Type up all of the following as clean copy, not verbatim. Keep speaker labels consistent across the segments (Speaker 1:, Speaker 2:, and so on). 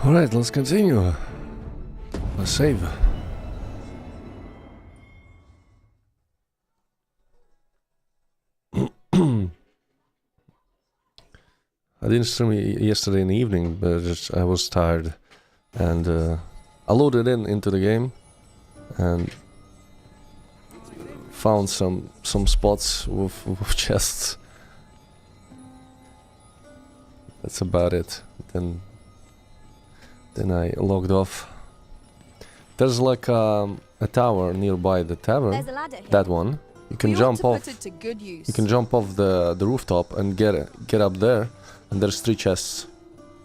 Speaker 1: Alright, let's continue. Let's save. I didn't stream yesterday in the evening, but I was tired. And I loaded into the game and found some spots with chests. That's about it. Then I logged off. There's like a tower nearby the tavern.
Speaker 2: There's a ladder here.
Speaker 1: That one. You can jump off.
Speaker 2: Put it to good use.
Speaker 1: You can jump off the rooftop and get up there, and there's 3 chests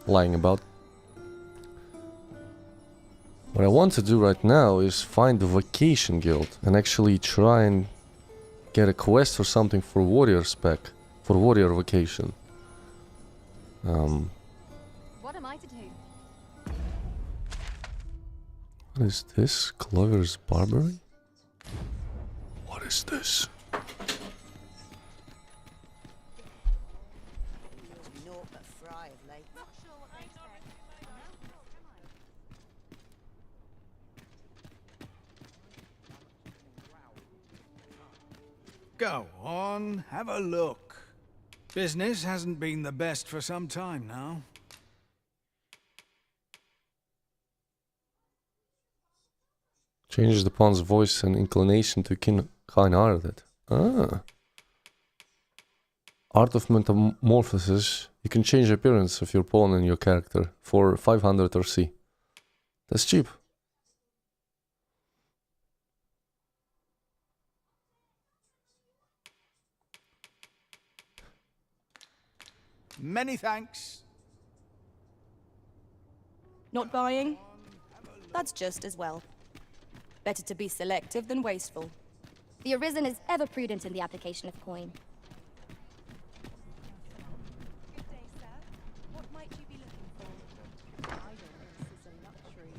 Speaker 1: lying about. What I want to do right now is find the vocation guild and actually try and get a quest or something for warrior spec, for warrior vocation.
Speaker 2: What am I to do?
Speaker 1: What is this? Clover's Barbary? What is this?
Speaker 3: Go on, have a look. Business hasn't been the best for some time now.
Speaker 1: Changes the pawn's voice and inclination to kind-hearted. Ah. Art of Metamorphosis. You can change the appearance of your pawn and your character for 500 RC. That's cheap.
Speaker 3: Many thanks.
Speaker 2: Not buying? That's just as well. Better to be selective than wasteful.
Speaker 4: The Arisen is ever prudent in the application of coin.
Speaker 5: Good day, sir. What might you be looking for? Idleness is a luxury.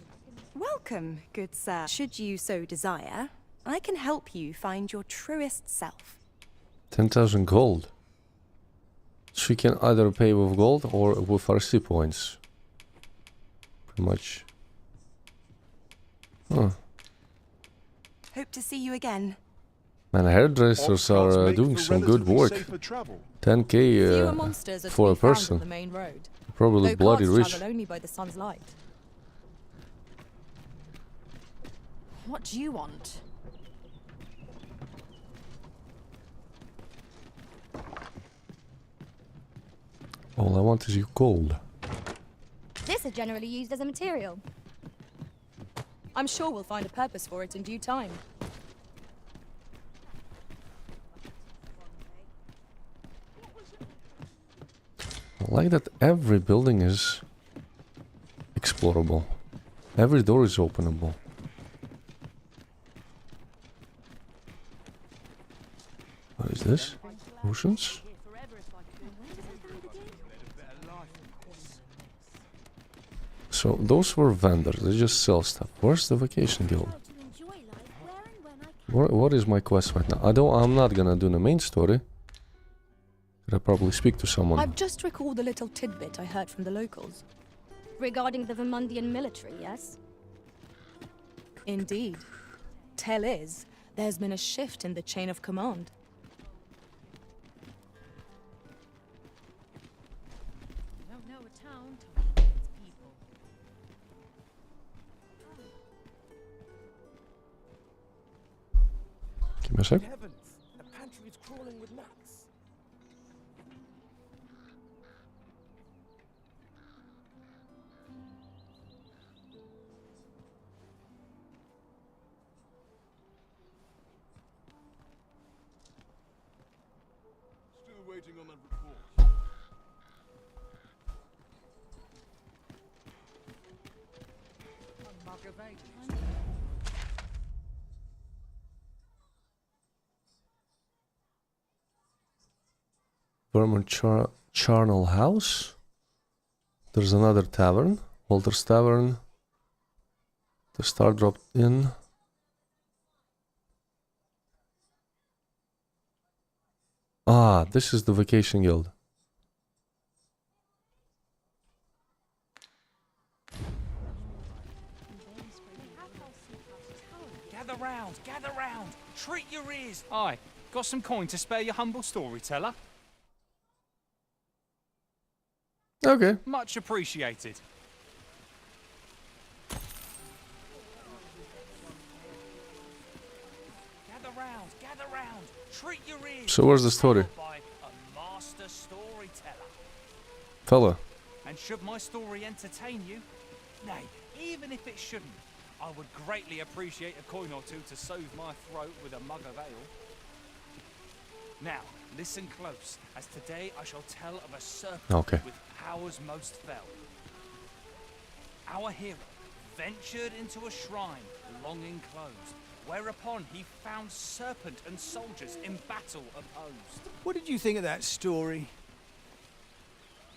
Speaker 6: Welcome, good sir. Should you so desire, I can help you find your truest self.
Speaker 1: 10,000 gold. She can either pay with gold or with RC points. Pretty much. Huh.
Speaker 6: Hope to see you again.
Speaker 1: Man, hairdressers are doing some good work. 10k
Speaker 2: Fewer monsters are to
Speaker 1: for
Speaker 2: be
Speaker 1: a
Speaker 2: found
Speaker 1: person.
Speaker 2: on the main road.
Speaker 1: Probably
Speaker 2: Though
Speaker 1: bloody
Speaker 2: carts
Speaker 1: rich.
Speaker 2: travel only by the sun's light. What do you want?
Speaker 1: All I want is your gold.
Speaker 4: This is generally used as a material.
Speaker 2: I'm sure we'll find a purpose for it in due time.
Speaker 1: I like that every building is explorable. Every door is openable. What is this? Oceans? So those were vendors, they just sell stuff. Where's the vacation guild? What is my quest right now? I'm not gonna do the main story. I'll probably speak to someone.
Speaker 2: I've just recalled a little tidbit I heard from the locals.
Speaker 4: Regarding the Vermundian military, yes?
Speaker 2: Indeed. Tell is, there's been a shift in the chain of command.
Speaker 5: I don't know a town till its people.
Speaker 1: Give me a sec.
Speaker 7: Heavens, the pantry is crawling with nuts.
Speaker 8: Still waiting on that report.
Speaker 5: A mug of ale.
Speaker 1: Vermont Charnel House. There's another tavern. Walter's Tavern. The star dropped in. Ah, this is the vacation guild.
Speaker 9: treat your ears. Aye, got some coin to spare your humble storyteller?
Speaker 1: Okay.
Speaker 9: Much appreciated. Gather round. Treat your ears.
Speaker 1: So where's the story?
Speaker 9: By a master storyteller.
Speaker 1: Fella.
Speaker 9: And should my story entertain you, nay, even if it shouldn't, I would greatly appreciate a coin or two to soothe my throat with a mug of ale. Now, listen close, as today I shall tell of a serpent with powers most fell. Our hero ventured into a shrine long enclosed, whereupon he found serpent and soldiers in battle opposed.
Speaker 3: What did you think of that story?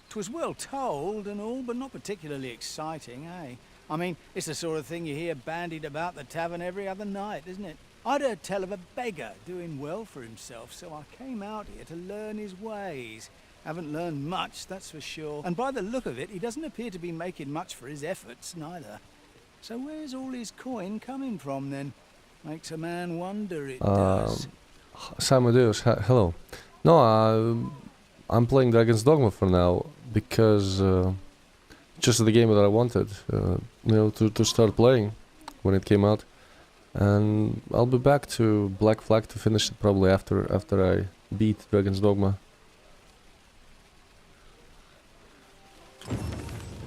Speaker 3: 'Twas well told and all, but not particularly exciting, eh? I mean, it's the sort of thing you hear bandied about the tavern every other night, isn't it? I'd heard tell of a beggar doing well for himself, so I came out here to learn his ways. Haven't learned much, that's for sure. And by the look of it, he doesn't appear to be making much for his efforts, neither. So where's all his coin coming from, then? Makes a man wonder, it does.
Speaker 1: Samadeus, hello. No, I'm playing Dragon's Dogma for now, because just the game that I wanted, to start playing when it came out. And I'll be back to Black Flag to finish it probably after I beat Dragon's Dogma.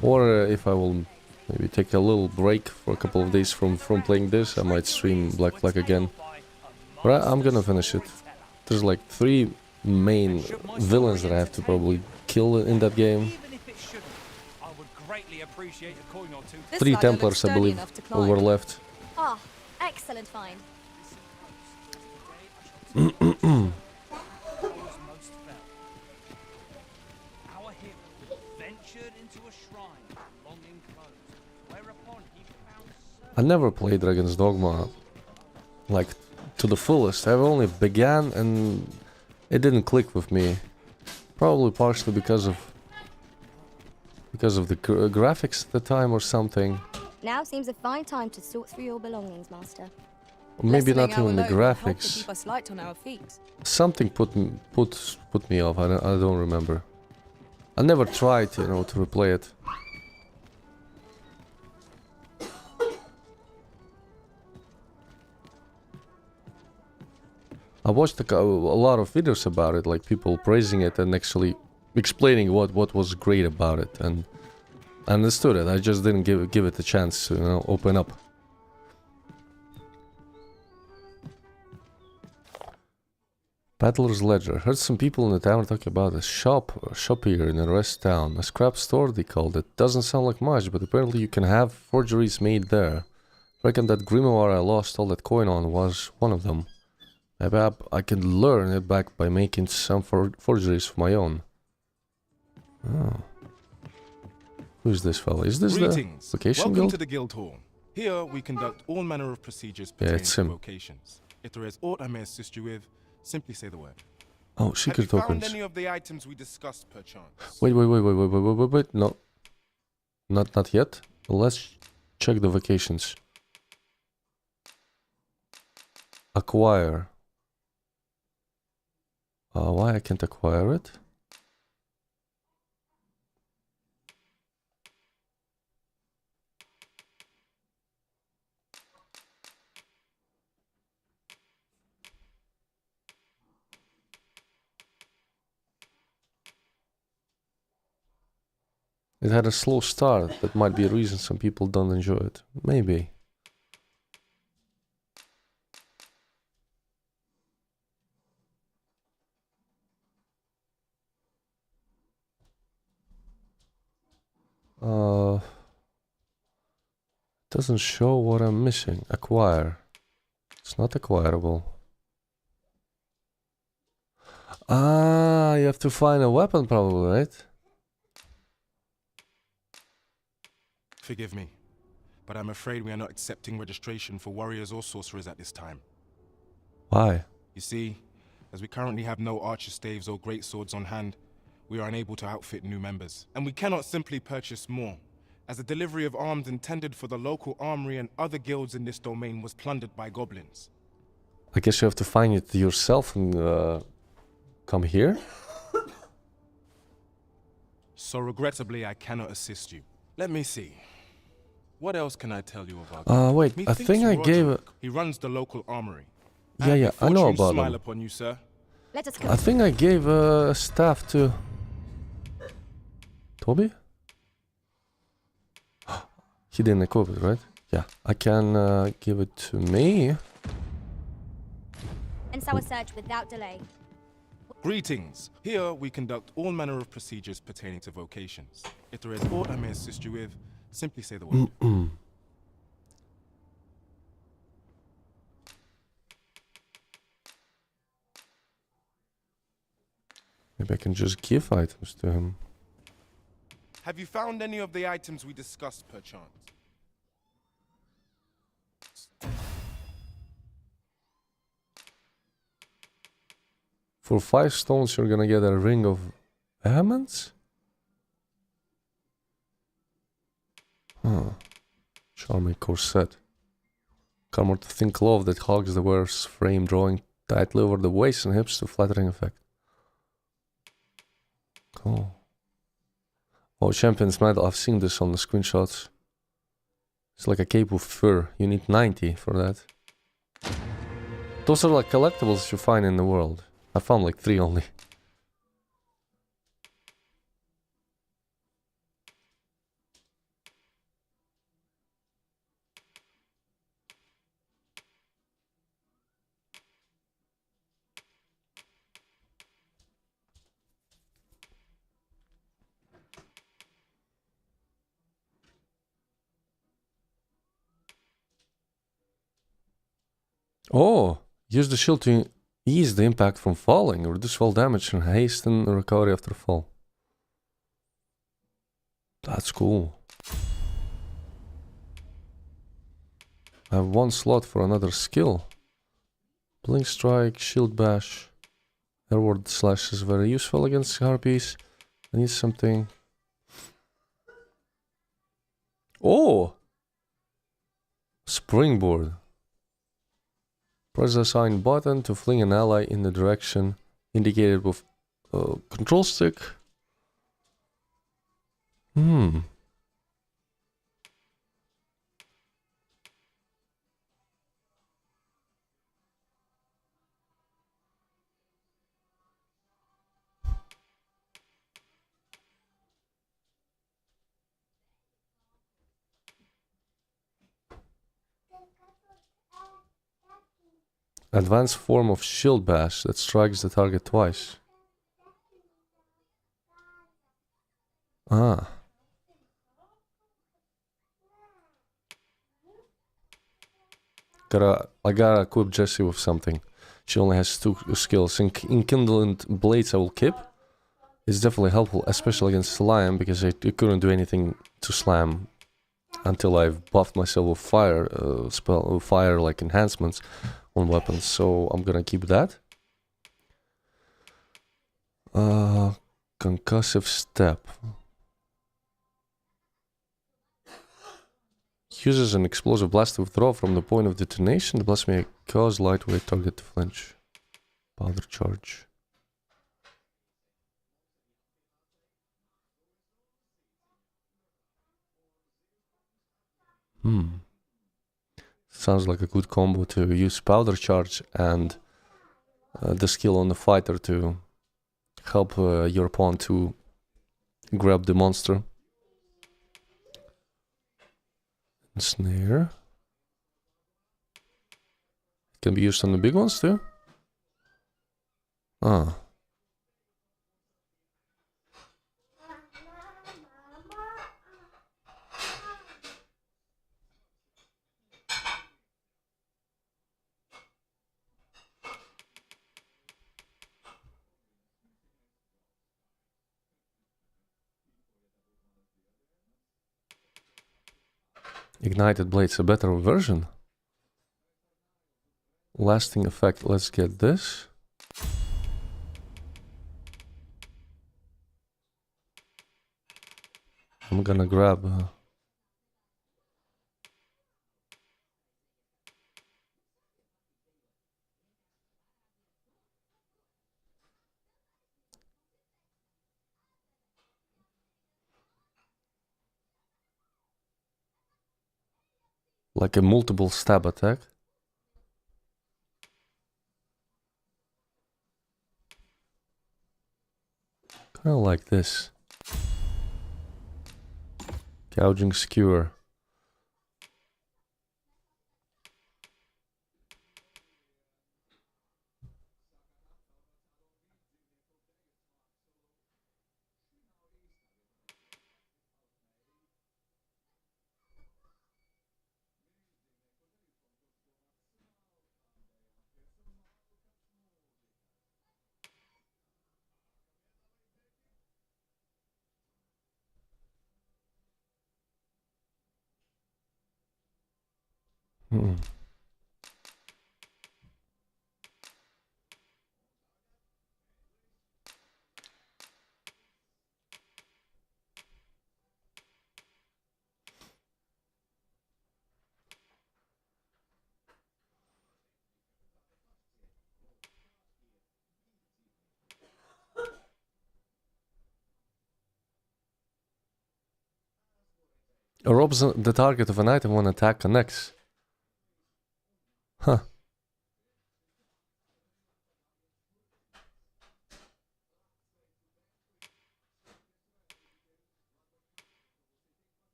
Speaker 1: Or if I will maybe take a little break for a couple of days from playing this, I might stream Black Flag again. But I'm gonna finish it. There's like 3 main villains that I have to probably kill in that game. 3 Templars, I believe, were left.
Speaker 4: Ah, excellent find.
Speaker 1: I never played Dragon's Dogma like to the fullest. I've only began and it didn't click with me. Probably partially because of the graphics at the time or something.
Speaker 4: Now seems a fine time to sort through your belongings, Master.
Speaker 1: Or maybe not even the graphics.
Speaker 2: Keep us light on our feet.
Speaker 1: Something put me off. I don't remember. I never tried, to replay it. I watched a lot of videos about it, like people praising it and actually explaining what was great about it, and I understood it. I just didn't give it a chance to open up. Battler's Ledger. Heard some people in the town talking about a shop here in a rest town. A scrap store, they called it. Doesn't sound like much, but apparently you can have forgeries made there. Reckon that grimoire I lost all that coin on was one of them. Maybe I can learn it back by making some forgeries of my own. Oh. Who's this fella? Is this
Speaker 10: Greetings.
Speaker 1: the vocation
Speaker 10: Welcome
Speaker 1: guild?
Speaker 10: to the guild hall. Here we conduct all manner of procedures pertaining to vocations. If there is aught I may assist you with, simply say the word.
Speaker 1: Oh, secret
Speaker 10: Have you
Speaker 1: tokens.
Speaker 10: found any of the items we discussed, perchance?
Speaker 1: Wait. No. Not yet. Let's check the vocations. Acquire. Why I can't acquire it? It had a slow start. That might be a reason some people don't enjoy it. Maybe. Doesn't show what I'm missing. Acquire. It's not acquirable. Ah, you have to find a weapon probably, right?
Speaker 10: Forgive me, but I'm afraid we are not accepting registration for warriors or sorcerers at this time.
Speaker 1: Why?
Speaker 10: You see, as we currently have no archer staves or great swords on hand, we are unable to outfit new members. And we cannot simply purchase more, as the delivery of arms intended for the local armory and other guilds in this domain was plundered by goblins.
Speaker 1: I guess you have to find it yourself and come here.
Speaker 10: So regrettably, I cannot assist you. Let me see. What else can I tell you about?
Speaker 1: Wait, I
Speaker 10: Methinks
Speaker 1: think I gave.
Speaker 10: Roderick, he runs the local armory.
Speaker 1: Yeah, I know
Speaker 10: Fortune
Speaker 1: about
Speaker 10: smile
Speaker 1: him.
Speaker 10: upon you, sir.
Speaker 4: Let us
Speaker 1: I think I gave staff to Toby. He didn't equip it, right? Yeah, I can give it to me.
Speaker 4: commence our search without delay.
Speaker 10: Greetings. Here we conduct all manner of procedures pertaining to vocations. If there is aught I may assist you with, simply say the word.
Speaker 1: Maybe I can just give items to him.
Speaker 10: Have you found any of the items we discussed, perchance?
Speaker 1: For 5 stones, you're gonna get a ring of vehemence? Huh. Charming corset. Armor to thin cloth that hugs the wearer's frame, drawing tightly over the waist and hips to flattering effect. Cool. Oh, Champion's Medal. I've seen this on the screenshots. It's like a cape of fur. You need 90 for that. Those are like collectibles you find in the world. I found like 3 only. Oh, use the shield to ease the impact from falling, reduce fall damage, and hasten recovery after fall. That's cool. I have 1 slot for another skill. Blink Strike, Shield Bash. Airward Slash is very useful against harpies. I need something. Oh! Springboard. Press the assigned button to fling an ally in the direction indicated with control stick. Advanced form of Shield Bash that strikes the target twice. Ah. I gotta equip Jessie with something. She only has 2 skills. Enkindled Blades I will keep. It's definitely helpful, especially against Slime, because I couldn't do anything to Slime until I've buffed myself with fire fire like enhancements on weapons. So I'm gonna keep that. Concussive Step. Uses an explosive blast to withdraw from the point of detonation. The blast may cause lightweight target to flinch. Powder Charge. Sounds like a good combo to use Powder Charge and the skill on the fighter to help your opponent to grab the monster. Snare. It can be used on the big ones too. Ah. Ignited Blade's a better version. Lasting effect, let's get this. I'm gonna grab Like a multiple stab attack. Kinda like this. Gouging skewer. Hmm. Robs the target of an item when attack connects. Huh.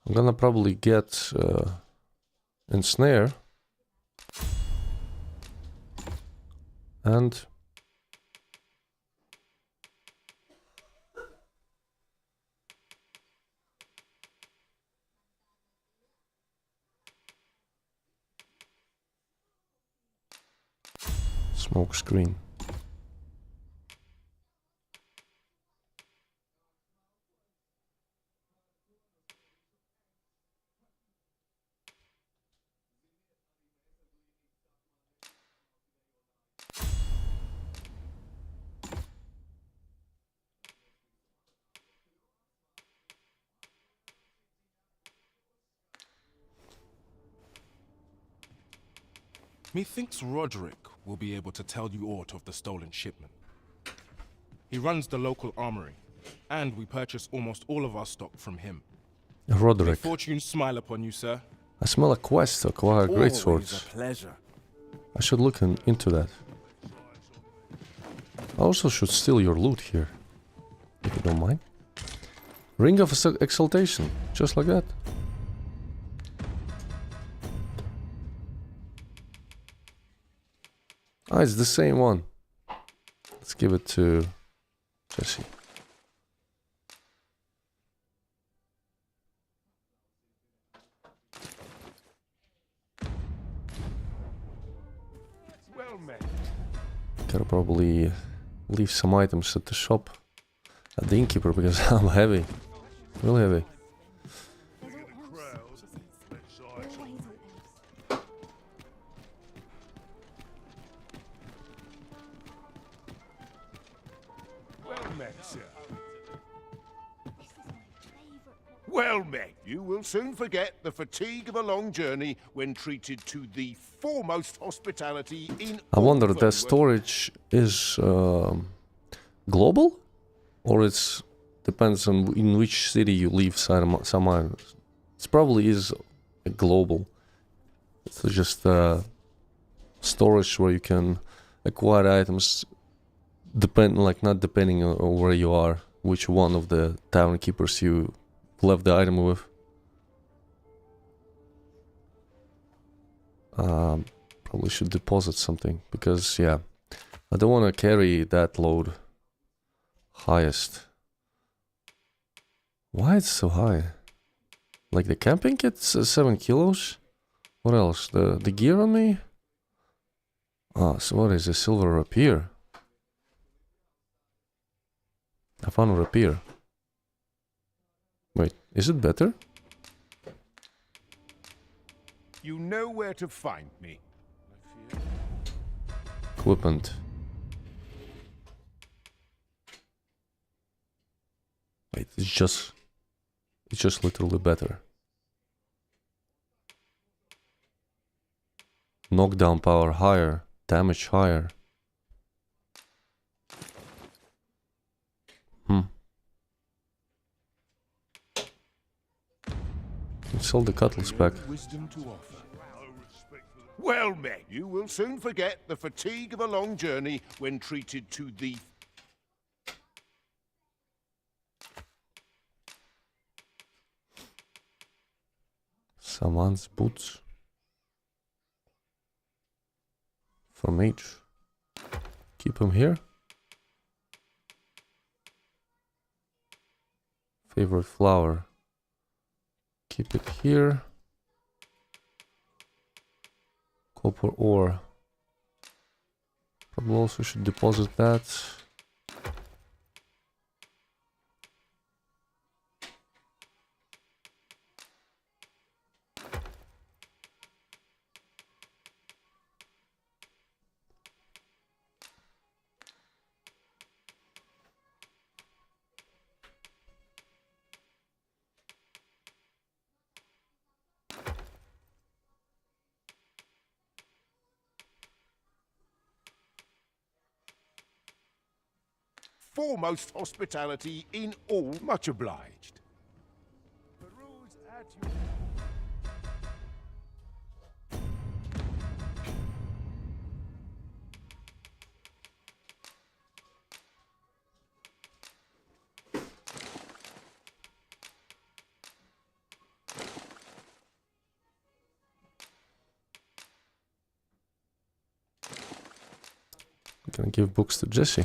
Speaker 1: I'm gonna probably get ensnare and smoke screen.
Speaker 10: Methinks Roderick will be able to tell you aught of the stolen shipment. He runs the local armory, and we purchase almost all of our stock from him. May
Speaker 1: Roderick.
Speaker 10: fortune smile upon you, sir.
Speaker 1: I smell a quest to acquire great swords.
Speaker 7: Always a pleasure.
Speaker 1: I should look into that. I also should steal your loot here, if you don't mind. Ring of Exaltation, just like that. Ah, it's the same one. Let's give it to Jesse.
Speaker 8: Well met.
Speaker 1: Gotta probably leave some items at the shop, at the innkeeper, because I'm heavy. Real heavy.
Speaker 8: Well met, sir. Well met. You will soon forget the fatigue of a long journey when treated to the foremost hospitality in
Speaker 1: I wonder,
Speaker 8: all
Speaker 1: the
Speaker 8: Vermont.
Speaker 1: storage is global? Or it's depends on in which city you leave some items? It probably is global. It's just storage where you can acquire items not depending on where you are, which one of the tavern keepers you left the item with. Probably should deposit something, because yeah, I don't want to carry that load. Highest. Why it's so high? Like the camping kit's 7 kilos? What else? The gear on me? Ah, so what is a silver rapier? I found a rapier. Wait, is it better?
Speaker 8: You know where to find me.
Speaker 1: Equipment. Wait, it's just literally better. Knockdown power higher, damage higher. Let's sell the cutlass back.
Speaker 8: Wisdom to offer. Well met. You will soon forget the fatigue of a long journey when treated to the...
Speaker 1: Someone's boots. For mage. Keep him here. Favorite flower. Keep it here. Copper ore. Probably also should deposit that.
Speaker 8: Foremost hospitality in all. Much obliged. Peruse at your...
Speaker 1: I'm gonna give books to Jesse.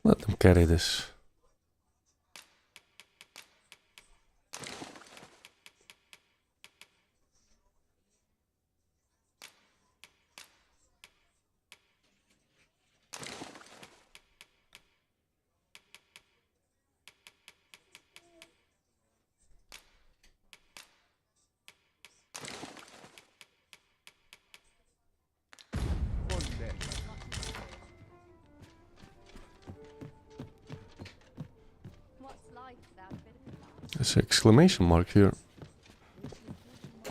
Speaker 1: Let them carry this. There's an exclamation mark here.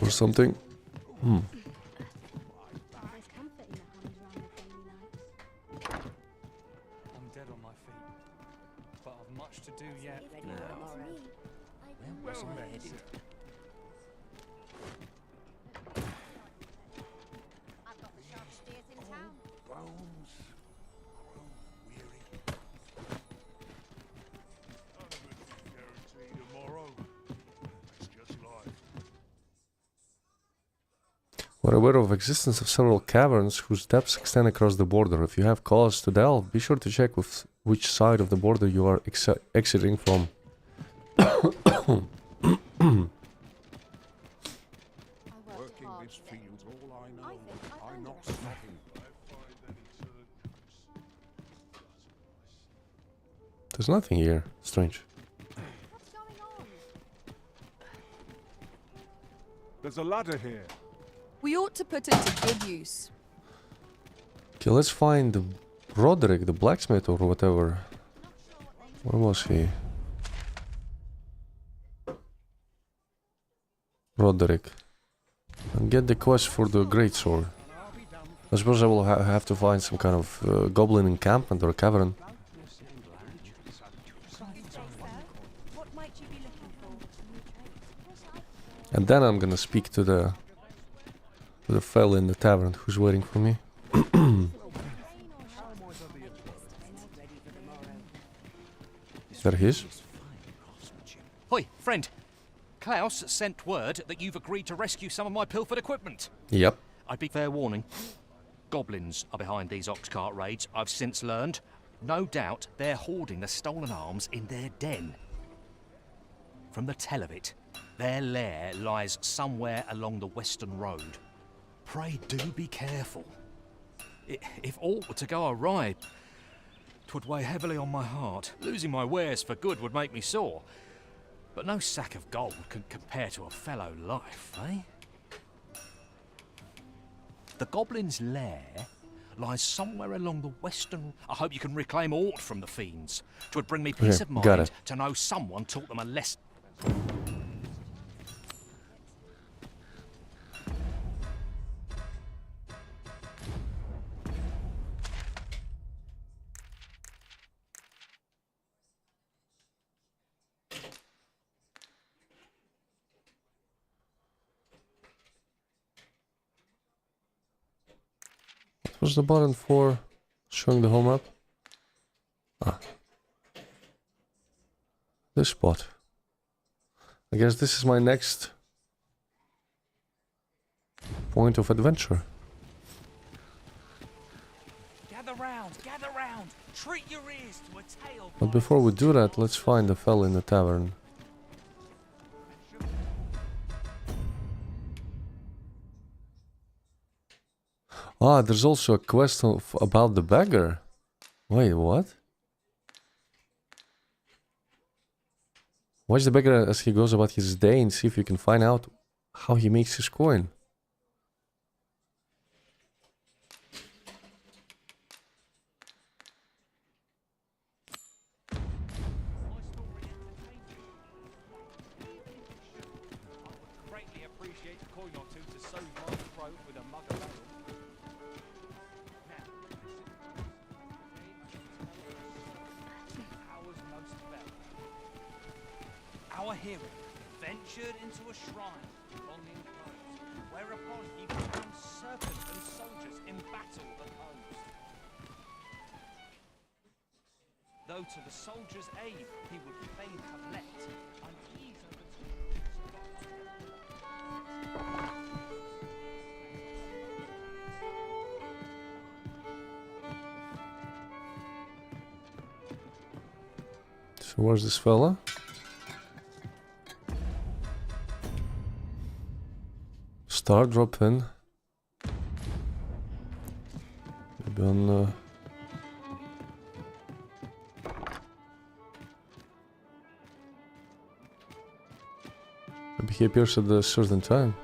Speaker 1: Or something.
Speaker 9: I'm dead on my feet, but I've much to do yet.
Speaker 8: Well met.
Speaker 4: I've got the sharpest steers in town.
Speaker 8: Bones grow weary. Guarantee tomorrow. It's just life.
Speaker 1: We're aware of existence of several caverns whose depths extend across the border. If you have cause to delve, be sure to check with which side of the border you are exiting from.
Speaker 7: Working this field's all I know. I'm not stopping.
Speaker 1: There's nothing here. Strange.
Speaker 5: What's going on?
Speaker 7: There's a ladder here.
Speaker 2: We ought to put it to good use.
Speaker 1: Okay, let's find Roderick, the blacksmith or whatever. Where was he? Roderick. And get the quest for the greatsword. I suppose I will have to find some kind of goblin encampment or cavern.
Speaker 5: What might you be looking for?
Speaker 1: And then I'm gonna speak to the fella in the tavern who's waiting for me. Is that his?
Speaker 9: Hoi, friend. Klaus sent word that you've agreed to rescue some of my pilfered equipment.
Speaker 1: Yep.
Speaker 9: I'd be fair warning. Goblins are behind these ox cart raids, I've since learned. No doubt they're hoarding the stolen arms in their den. From the tell of it, their lair lies somewhere along the western road. Pray do be careful. If aught were to go awry, 'twould weigh heavily on my heart. Losing my wares for good would make me sore. But no sack of gold can compare to a fellow life, eh? The goblin's lair lies somewhere along the western... I hope you can reclaim aught from the fiends. 'Twould bring me peace of mind to know someone taught them a lesson.
Speaker 1: What's the button for showing the whole map? Ah. This spot. I guess this is my next point of adventure.
Speaker 9: Gather round, gather round. Treat your ears to a tale.
Speaker 1: But before we do that, let's find the fella in the tavern. Ah, there's also a quest about the beggar. Wait, what? Watch the beggar as he goes about his day and see if you can find out how he makes his coin.
Speaker 9: Greatly appreciate a coin or two to soothe my throat with a mug of ale. Our hero ventured into a shrine long enclosed, whereupon he found serpents and soldiers in battle opposed. Though to the soldiers' aid he would fain have leapt, unease
Speaker 1: So where's this fella? Star drop in. Maybe on maybe he appears at a certain time.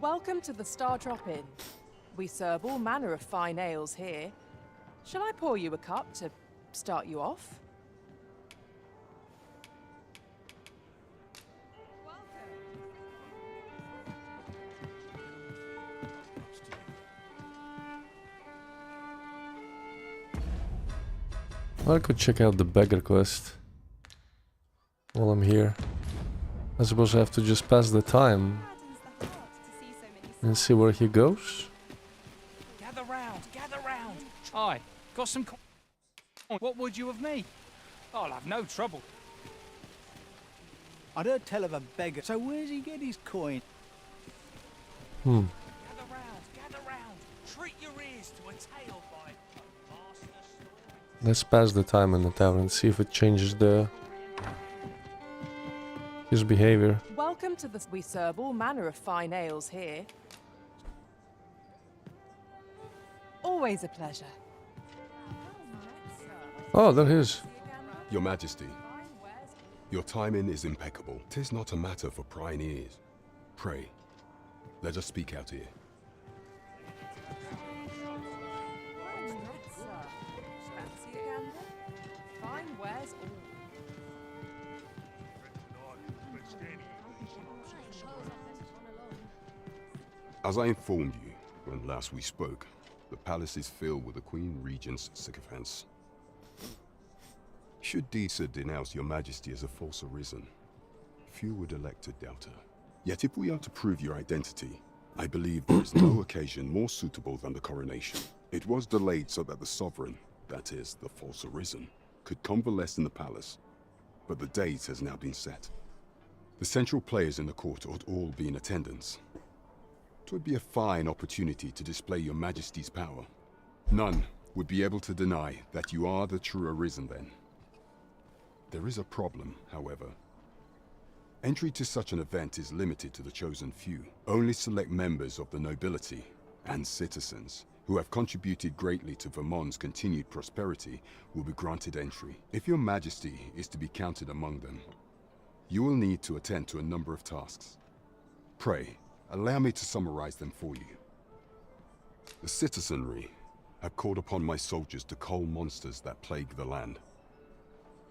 Speaker 11: Welcome to the Star Drop Inn. We serve all manner of fine ales here. Shall I pour you a cup to start you off?
Speaker 1: Well, I could check out the beggar quest while I'm here. I suppose I have to just pass the time and see where he goes.
Speaker 9: gather round, gather round. Aye, got some coin. What would you of me? I'll have no trouble.
Speaker 3: I'd heard tell of a beggar, so where's he get his coin?
Speaker 1: Hmm.
Speaker 9: Gather round. Treat your ears to a tale by master story.
Speaker 1: Let's pass the time in the tavern, see if it changes his behavior.
Speaker 11: Welcome to the... We serve all manner of fine ales here. Always a pleasure.
Speaker 1: Oh, there he is.
Speaker 7: Your Majesty, your timing is impeccable. 'Tis not a matter for prying ears. Pray, let us speak out here.
Speaker 11: Fancy a gander? Fine wares all.
Speaker 7: As I informed you when last we spoke, the palace is filled with the Queen Regent's sycophants. Should Disa denounce your Majesty as a false arisen, few would elect to doubt her. Yet if we are to prove your identity, I believe there is no occasion more suitable than the coronation. It was delayed so that the sovereign, that is, the false arisen, could convalesce in the palace, but the date has now been set. The central players in the court ought all be in attendance. 'Twould be a fine opportunity to display your Majesty's power. None would be able to deny that you are the true arisen then. There is a problem, however. Entry to such an event is limited to the chosen few. Only select members of the nobility and citizens who have contributed greatly to Vermont's continued prosperity will be granted entry. If your Majesty is to be counted among them, you will need to attend to a number of tasks. Pray, allow me to summarize them for you. The citizenry have called upon my soldiers to cull monsters that plague the land.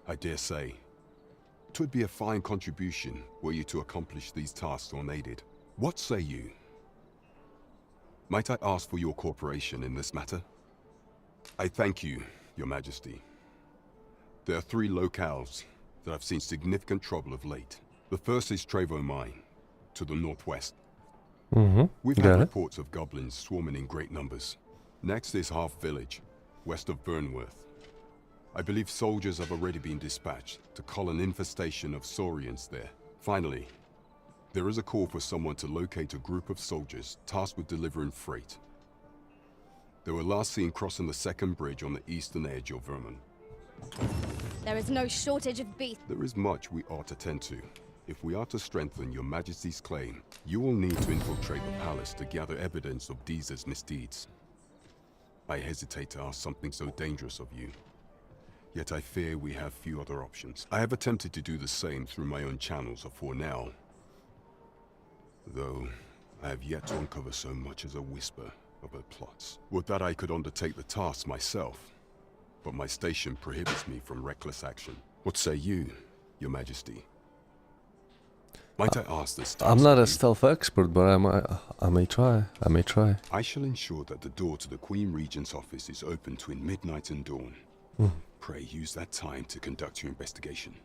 Speaker 7: I dare say, 'twould be a fine contribution were you to accomplish these tasks unaided. What say you? Might I ask for your cooperation in this matter? I thank you, your Majesty. There are 3 locales that have seen significant trouble of late. The first is Trevo Mine, to the northwest. We've had reports of goblins swarming in great numbers. Next is Half Village, west of Burnworth. I believe soldiers have already been dispatched to cull an infestation of saurians there. Finally, there is a call for someone to locate a group of soldiers tasked with delivering freight. They were last seen crossing the second bridge on the eastern edge of Vermont.
Speaker 4: There is no shortage of beasts.
Speaker 7: There is much we ought to tend to. If we are to strengthen your Majesty's claim, you will need to infiltrate the palace to gather evidence of Disa's misdeeds. I hesitate to ask something so dangerous of you. Yet I fear we have few other options. I have attempted to do the same through my own channels afore now, though I have yet to uncover so much as a whisper of her plots. Would that I could undertake the task myself, but my station prohibits me from reckless action. What say you, your Majesty? Might I ask this?
Speaker 1: I'm not a stealth expert, but I may try.
Speaker 7: I shall ensure that the door to the Queen Regent's office is open between midnight and dawn. Pray use that time to conduct your investigation.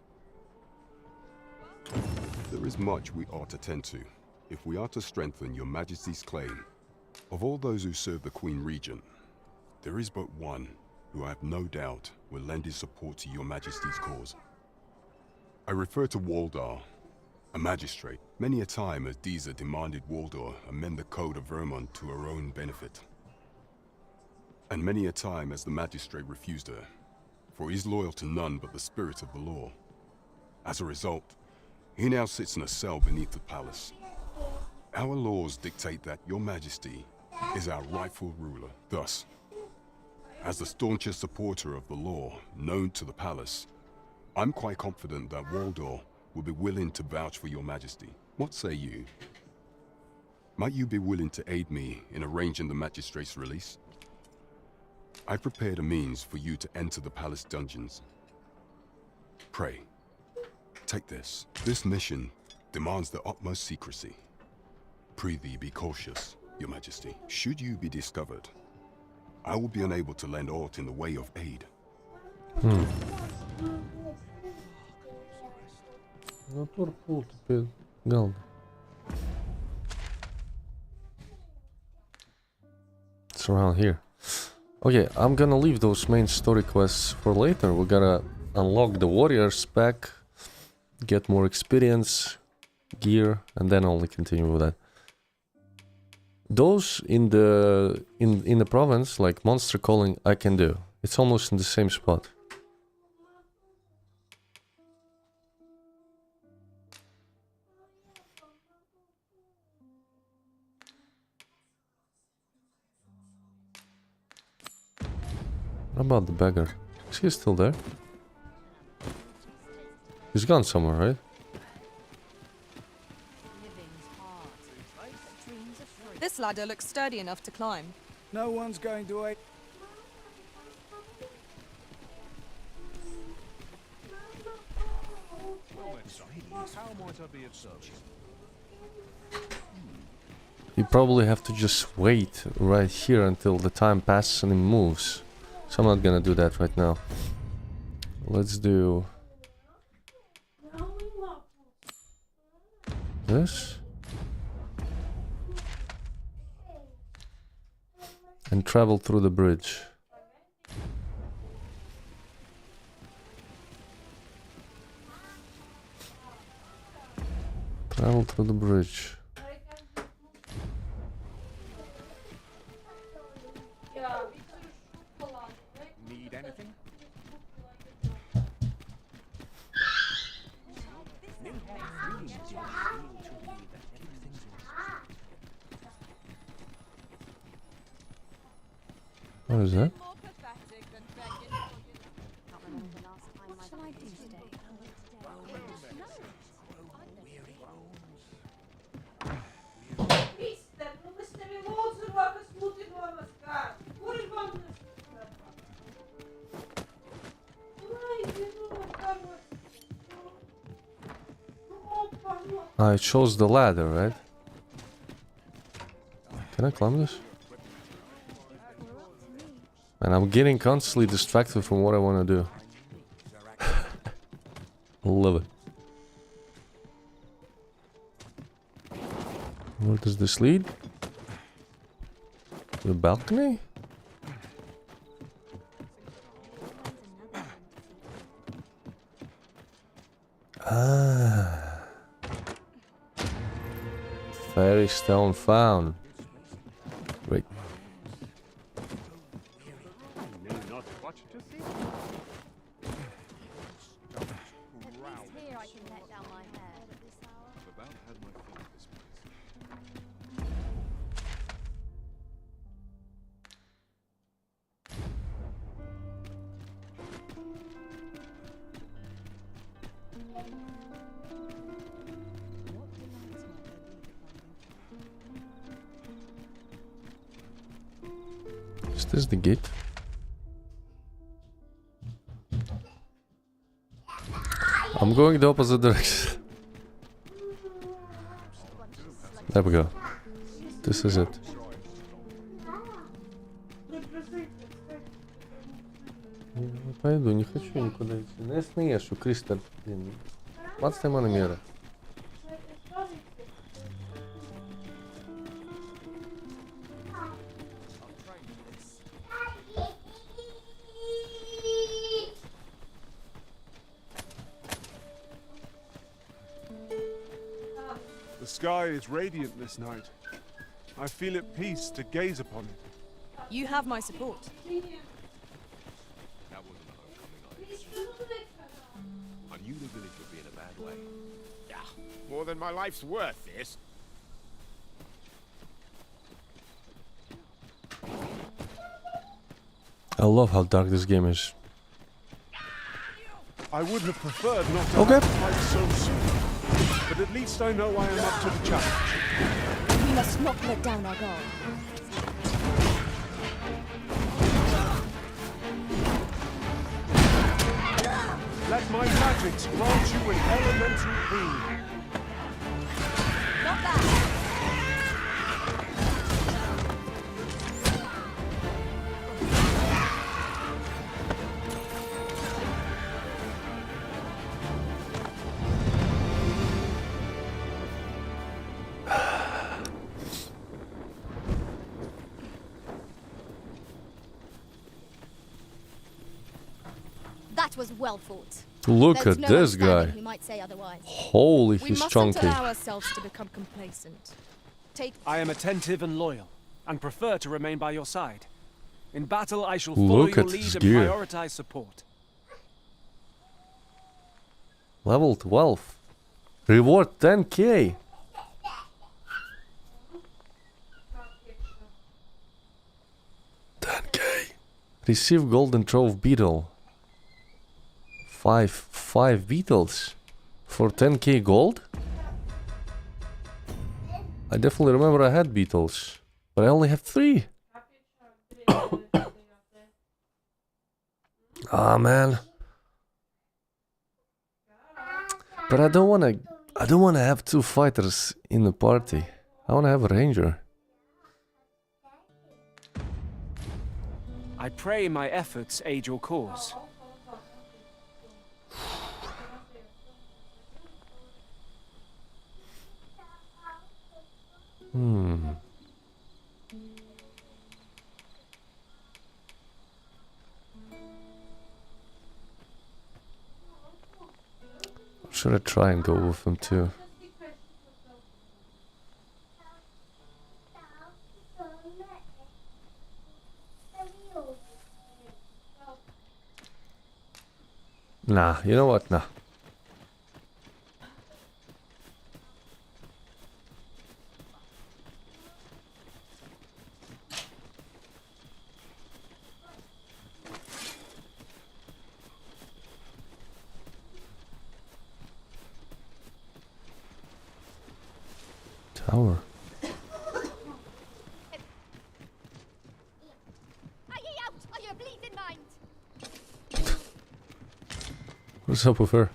Speaker 7: There is much we ought to tend to if we are to strengthen your Majesty's claim. Of all those who serve the Queen Regent, there is but one who I have no doubt will lend his support to your Majesty's cause. I refer to Waldar, a magistrate. Many a time has Disa demanded Waldar amend the Code of Vermont to her own benefit. And many a time has the magistrate refused her, for he is loyal to none but the spirit of the law. As a result, he now sits in a cell beneath the palace. Our laws dictate that your Majesty is our rightful ruler. Thus, as the staunchest supporter of the law known to the palace, I'm quite confident that Waldor will be willing to vouch for your Majesty. What say you? Might you be willing to aid me in arranging the magistrate's release? I prepared a means for you to enter the palace dungeons. Pray, take this. This mission demands the utmost secrecy. Prithee be cautious, your Majesty. Should you be discovered, I will be unable to lend aught in the way of aid.
Speaker 1: It's around here. Okay, I'm gonna leave those main story quests for later. We gotta unlock the warriors pack, get more experience, gear, and then only continue with that. Those in the province, like monster calling, I can do. It's almost in the same spot. What about the beggar? Is he still there? He's gone somewhere, right?
Speaker 2: This ladder looks sturdy enough to climb.
Speaker 3: No one's going to wait.
Speaker 8: How might I be of service?
Speaker 1: You probably have to just wait right here until the time passes and it moves. So I'm not gonna do that right now. Let's do this. And travel through the bridge. Travel through the bridge.
Speaker 8: Need anything?
Speaker 1: What is that?
Speaker 4: What shall I do today?
Speaker 1: I chose the ladder, right? Can I climb this? And I'm getting constantly distracted from what I want to do. Love it. Where does this lead? The balcony? Ah. Fairy stone found. Great.
Speaker 4: Here I can let down my hair at this hour.
Speaker 1: Is this the gate? I'm going the opposite direction. There we go. This is it. Я пойду, не хочу никуда идти. Не смеешь, Кристаль. Отстань мера.
Speaker 12: The sky is radiant this night. I feel at peace to gaze upon it.
Speaker 2: You have my support.
Speaker 8: That wasn't a homecoming I expected. I knew the village would be in a bad way. Yeah, more than my life's worth, this.
Speaker 1: I love how dark this game is.
Speaker 12: I would have preferred not to
Speaker 1: Okay.
Speaker 12: have to fight so soon, but at least I know I am up to the challenge.
Speaker 4: We must not let down our guard.
Speaker 12: Let my magics grant you an elemental boon.
Speaker 2: Not that.
Speaker 4: That was well fought.
Speaker 1: Look
Speaker 4: There's
Speaker 1: at
Speaker 4: no
Speaker 1: this
Speaker 4: understanding
Speaker 1: guy.
Speaker 4: who might say otherwise.
Speaker 1: Holy,
Speaker 2: We
Speaker 1: he's
Speaker 2: mustn't
Speaker 1: chunky.
Speaker 2: allow ourselves to become complacent. Take
Speaker 13: I am attentive and loyal, and prefer to remain by your side. In battle, I shall
Speaker 1: Look
Speaker 13: follow your
Speaker 1: at
Speaker 13: lead
Speaker 1: his
Speaker 13: and
Speaker 1: gear.
Speaker 13: prioritize support.
Speaker 1: Level 12. Reward 10k. Receive golden trove beetle. Five beetles for 10k gold? I definitely remember I had beetles, but I only have 3. Ah, man. But I don't wanna have 2 fighters in the party. I wanna have a ranger.
Speaker 13: I pray my efforts aid your cause.
Speaker 1: Should I try and go with him too? Nah, you know what? Nah. Tower.
Speaker 4: Are ye out of your bleeding mind?
Speaker 1: What's up with her?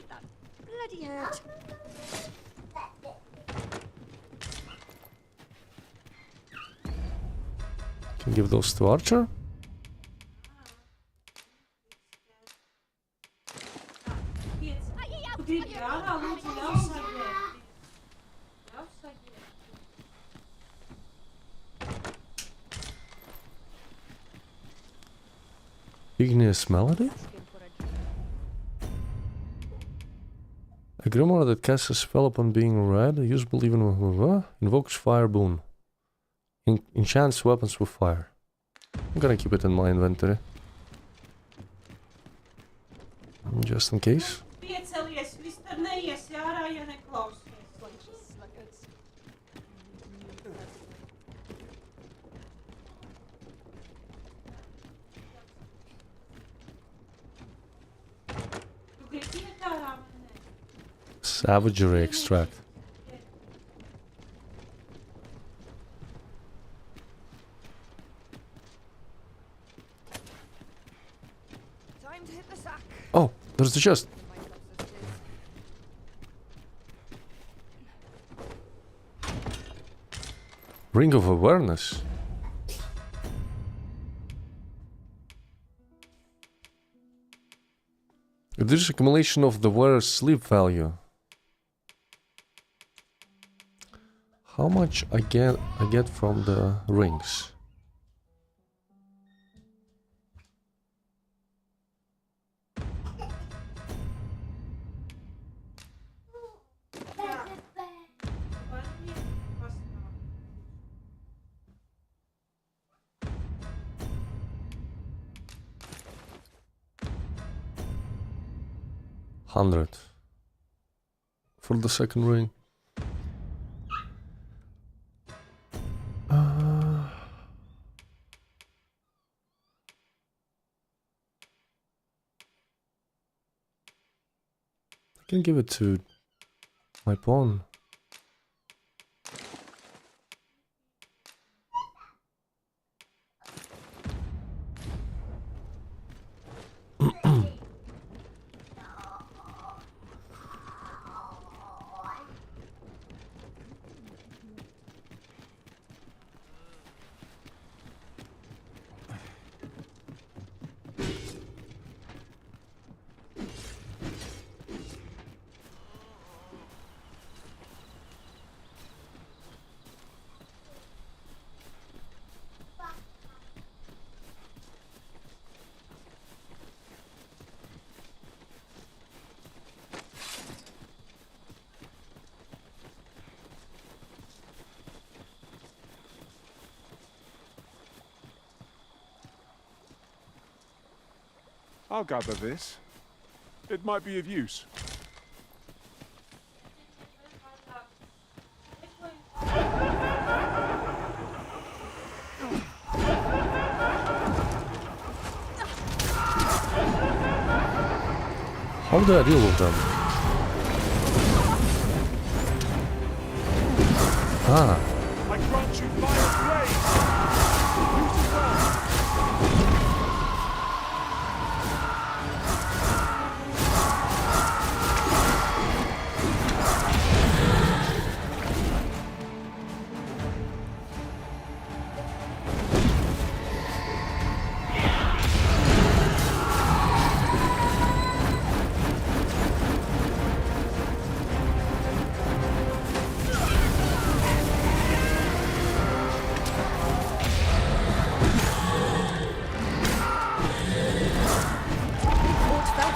Speaker 4: That bloody hurt.
Speaker 1: Can give those to Archer? Igneous Melody? A grimoire that casts a spell upon being read, usable even with invokes fire boon. Enchants weapons with fire. I'm gonna keep it in my inventory. Just in case. Savagery extract.
Speaker 2: Time to hit the sack.
Speaker 1: Oh, there's the chest. Ring of Awareness. Reduce accumulation of the wearer's sleep value. How much I get from the rings? $100 for the second ring. I can give it to my pawn.
Speaker 12: I'll gather this. It might be of use.
Speaker 1: How do I deal with them? Ah.
Speaker 12: I grant you fire blade! Use it well!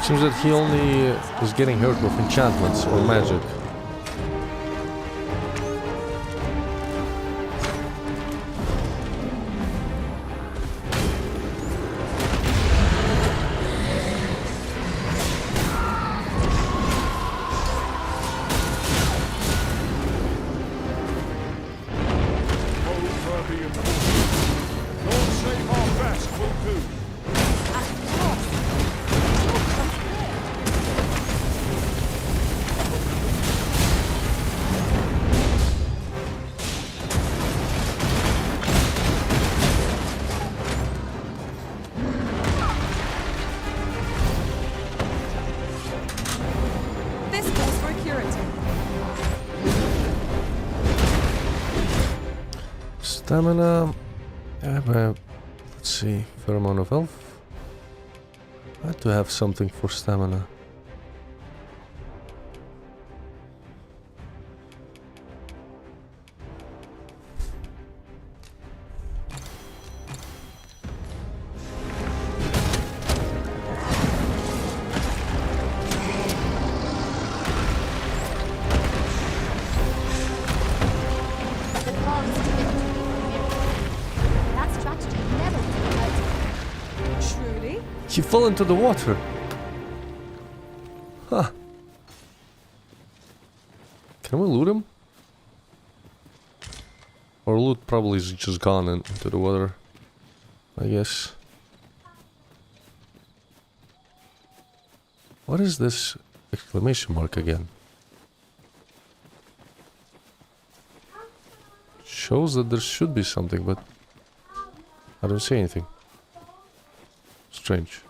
Speaker 1: Seems that he only is getting hurt with enchantments or magic. Stamina. Let's see. Fair amount of health. I had to have something for stamina. He fell into the water. Huh. Can we loot him? Or loot probably is just gone into the water, I guess. What is this exclamation mark again? Shows that there should be something, but I don't see anything. Strange.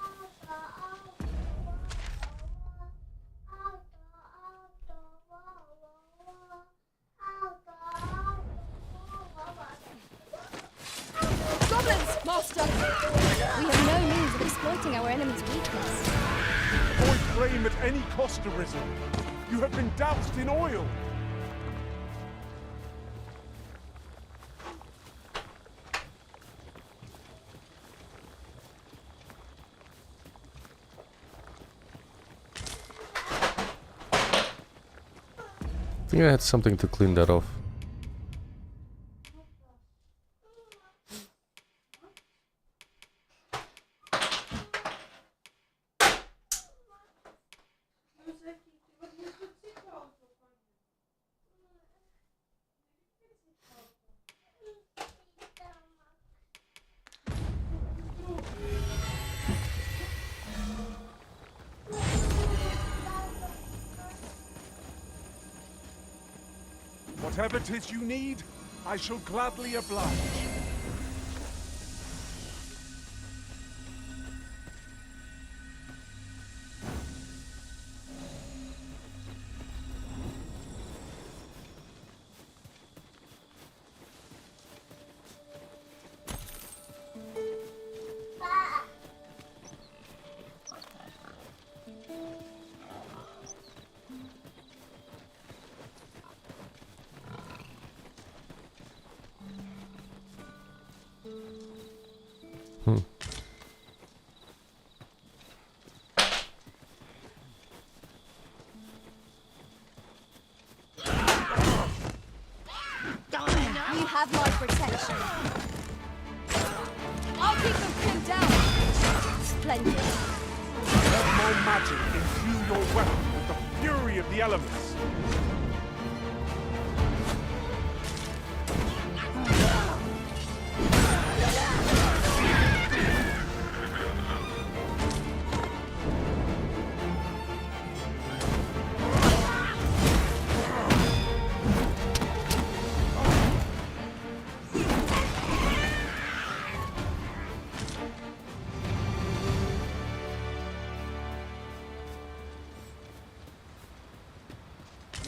Speaker 4: Goblins, master! We have no means of exploiting our enemy's weakness.
Speaker 12: Avoid flame at any cost, Arisen. You have been doused in oil.
Speaker 1: I think I had something to clean that off.
Speaker 12: Whatever it is you need, I shall gladly oblige.
Speaker 4: You have my protection. I'll keep them pinned down. Splendid.
Speaker 12: Let my magic imbue your weapon with the fury of the elements.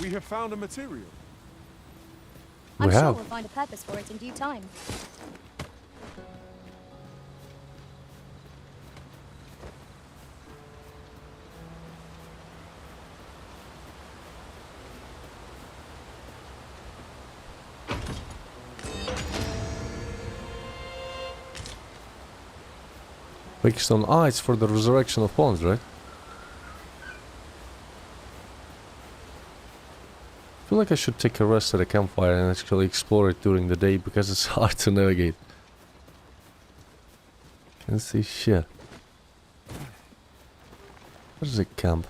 Speaker 12: We have found a material.
Speaker 4: I'm
Speaker 1: We
Speaker 4: sure
Speaker 1: have.
Speaker 4: we'll find a purpose for it in due time.
Speaker 1: Fixed on ice for the resurrection of pawns, right? I feel like I should take a rest at a campfire and actually explore it during the day because it's hard to navigate. Can't see shit. Where's the camp?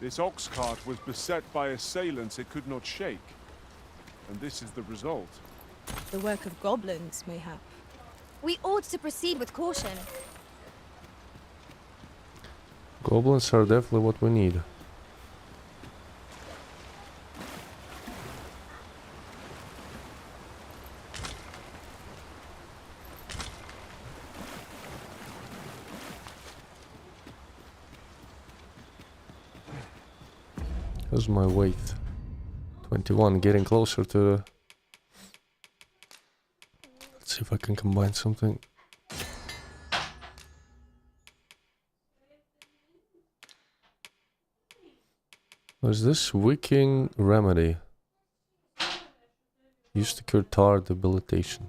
Speaker 12: This ox cart was beset by assailants it could not shake. And this is the result.
Speaker 2: The work of goblins, mayhap.
Speaker 4: We ought to proceed with caution.
Speaker 1: Goblins are definitely what we need. How's my weight? 21, getting closer to the... Let's see if I can combine something. What's this? Wicking remedy. Used to cure tar debilitation.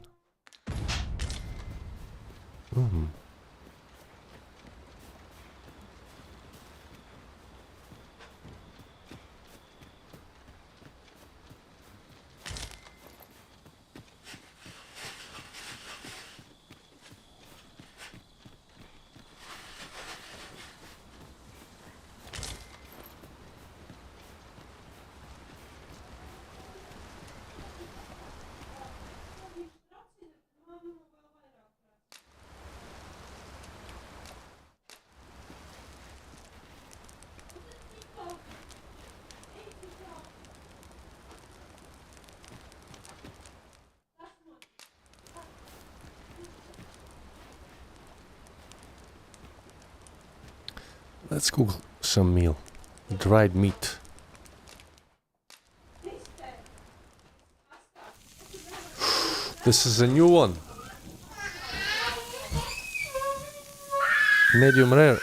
Speaker 1: Let's cook some meal. Dried meat. This is a new one. Medium rare.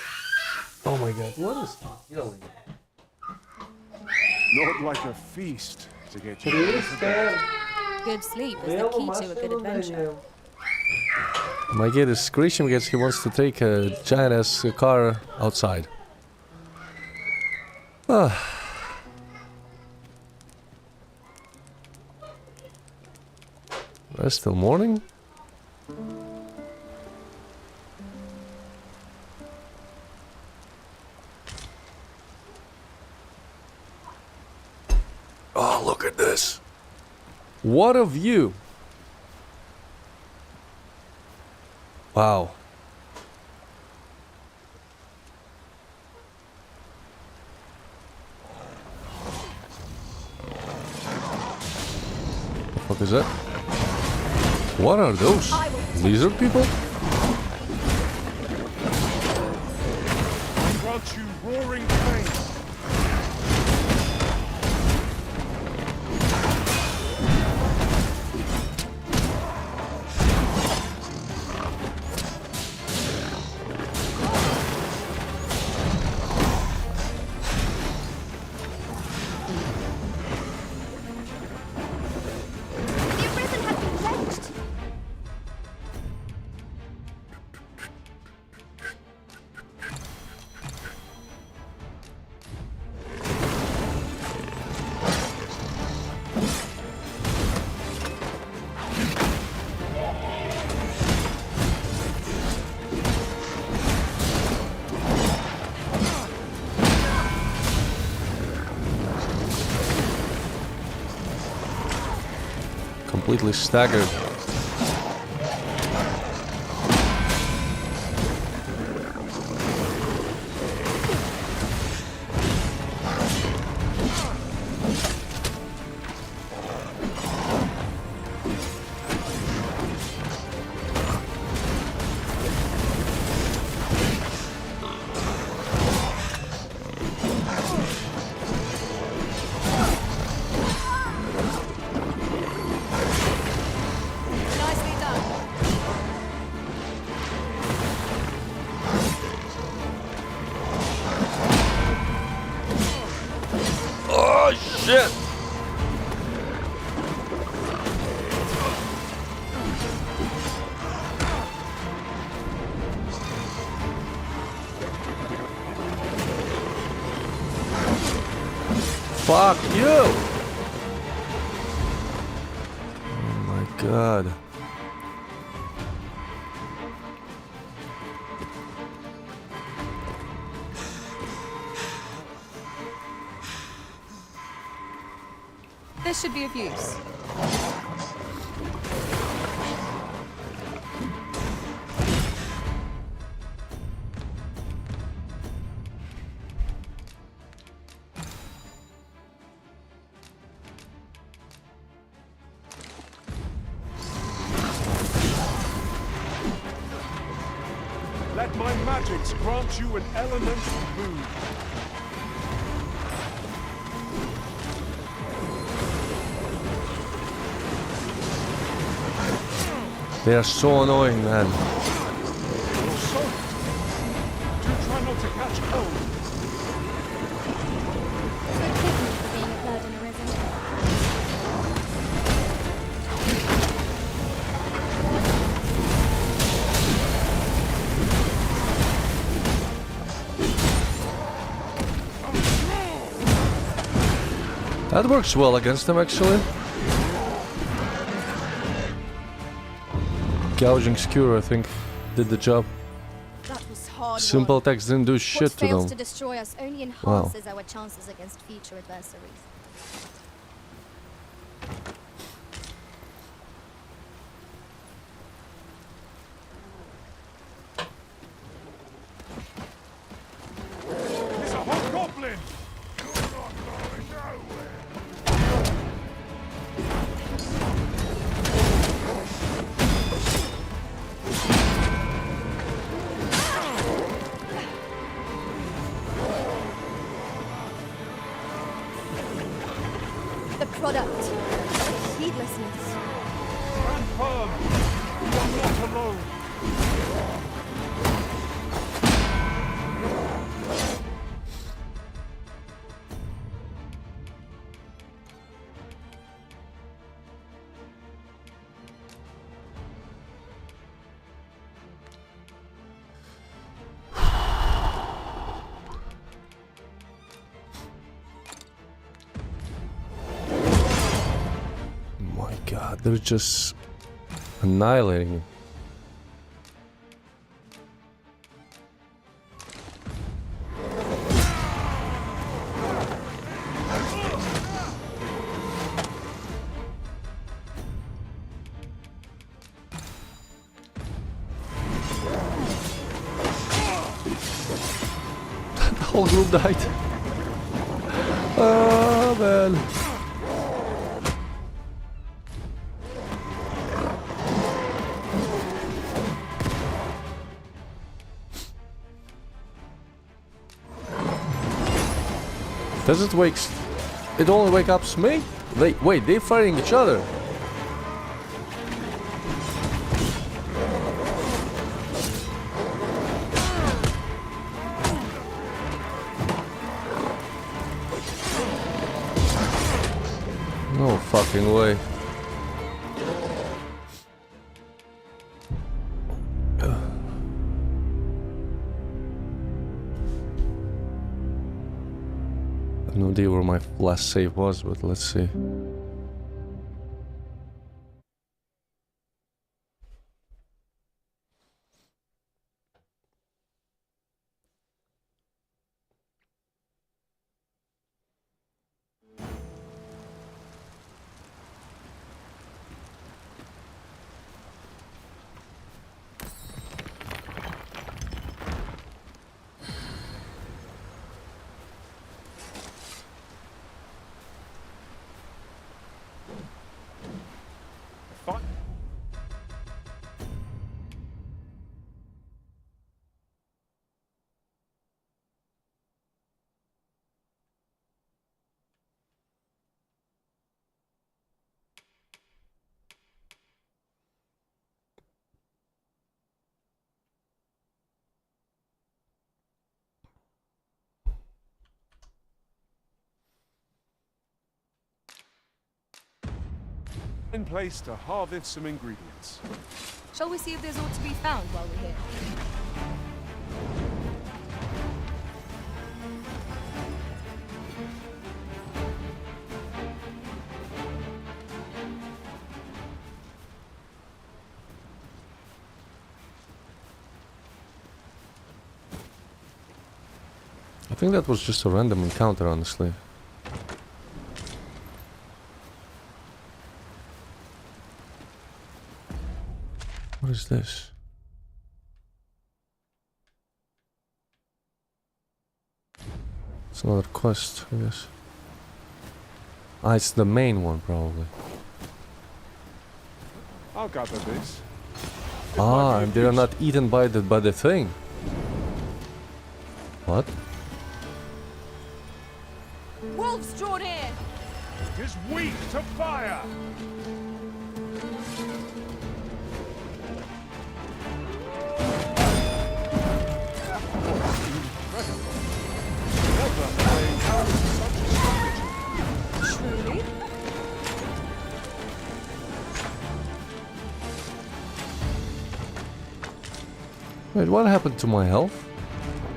Speaker 1: Oh my god, what is yelling?
Speaker 12: Not like a feast to get you.
Speaker 2: Good sleep is the key to a good adventure.
Speaker 1: My kid is screeching because he wants to take a giant ass car outside. It's still morning? Oh, look at this. What a view. Wow. What the fuck is that? What are those? Lizard people?
Speaker 12: I grant you roaring pain.
Speaker 1: Completely staggered. shit! Fuck you! Oh my god.
Speaker 11: This should be of use.
Speaker 12: Let my magics grant you an elemental boon.
Speaker 1: They are so annoying, man.
Speaker 12: You're soaked. Do try not to catch cold.
Speaker 4: Forgive me for being a burden arisen.
Speaker 1: That works well against them, actually. Gouging Skewer, I think, did the job.
Speaker 2: That was hard.
Speaker 1: Simple attacks didn't do shit
Speaker 2: What
Speaker 1: to
Speaker 2: fails
Speaker 1: them.
Speaker 2: to destroy us only
Speaker 1: Wow.
Speaker 2: enhances our chances against future adversaries.
Speaker 12: It's a hobgoblin!
Speaker 2: The product. Heedlessness.
Speaker 12: Stand firm! You are not alone!
Speaker 1: My god, they're just annihilating me. The whole group died. Oh man. Does it wake? It only wake up me? Wait, they're fighting each other. No fucking way. No idea where my last save was, but let's see.
Speaker 12: In place to harvest some ingredients.
Speaker 2: Shall we see if there's aught to be found while we're here?
Speaker 1: I think that was just a random encounter, honestly. What is this? It's another quest, I guess. Ah, it's the main one, probably.
Speaker 12: I'll gather this.
Speaker 1: Ah, and they're not eaten by the thing. What?
Speaker 2: Wolves drawn in!
Speaker 12: Tis weak to fire!
Speaker 2: Truly?
Speaker 1: Wait, what happened to my health?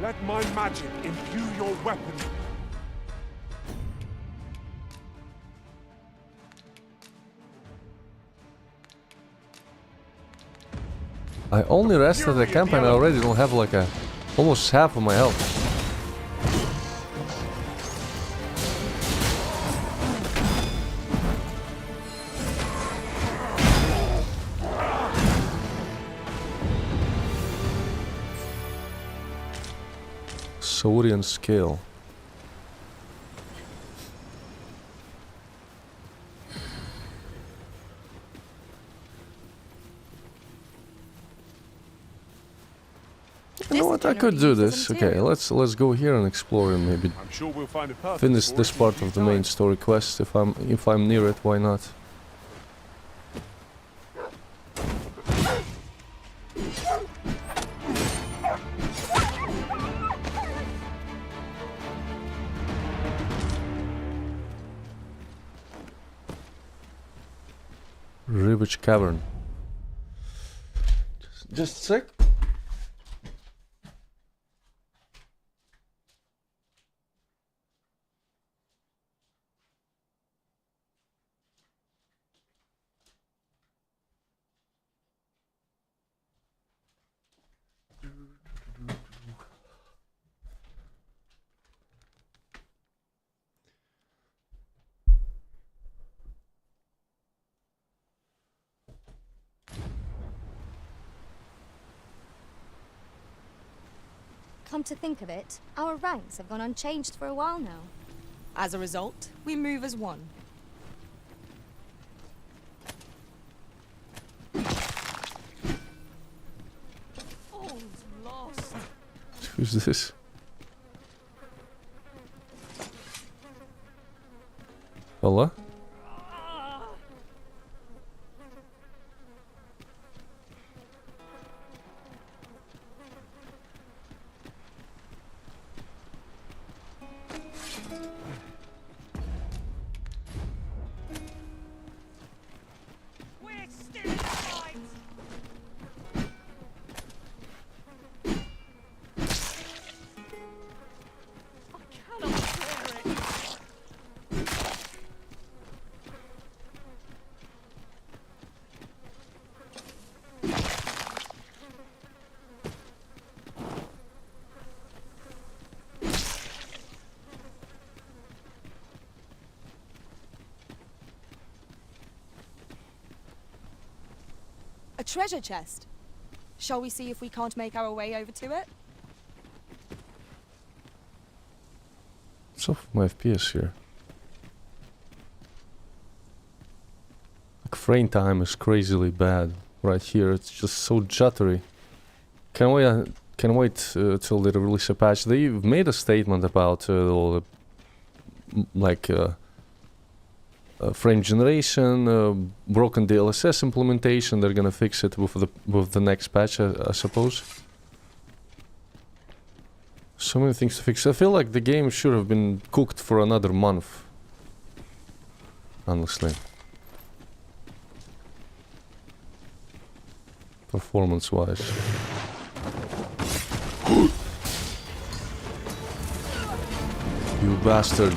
Speaker 12: Let my magic imbue your weapon.
Speaker 1: I only rested at the camp and I already don't have like almost half of my health. Saurian scale. You know what? I could do this. Okay, let's go here and explore and maybe
Speaker 12: I'm sure we'll find a purpose
Speaker 1: finish
Speaker 12: for
Speaker 1: this
Speaker 12: it in
Speaker 1: part
Speaker 12: due
Speaker 1: of the main
Speaker 12: time.
Speaker 1: story quest if I'm near it. Why not? Rivage Cavern. Just a sec.
Speaker 4: Come to think of it, our ranks have gone unchanged for a while now.
Speaker 2: As a result, we move as one. All's lost.
Speaker 1: Who's this? Hello?
Speaker 2: A treasure chest. Shall we see if we can't make our way over to it?
Speaker 1: What's up with my FPS here? Like frame time is crazily bad right here. It's just so jittery. Can wait till they release a patch. They've made a statement about all the frame generation, broken DLSS implementation. They're gonna fix it with the next patch, I suppose. So many things to fix. I feel like the game should have been cooked for another month. Honestly. performance-wise. You bastard.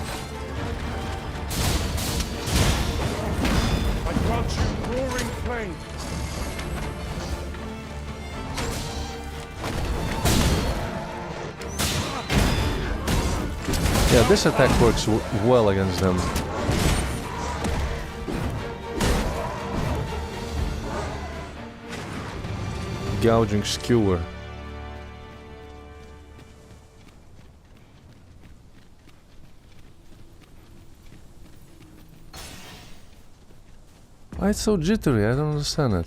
Speaker 12: I grant you roaring flame.
Speaker 1: Yeah, this attack works well against them. Gouging skewer. Why it's so jittery? I don't understand it.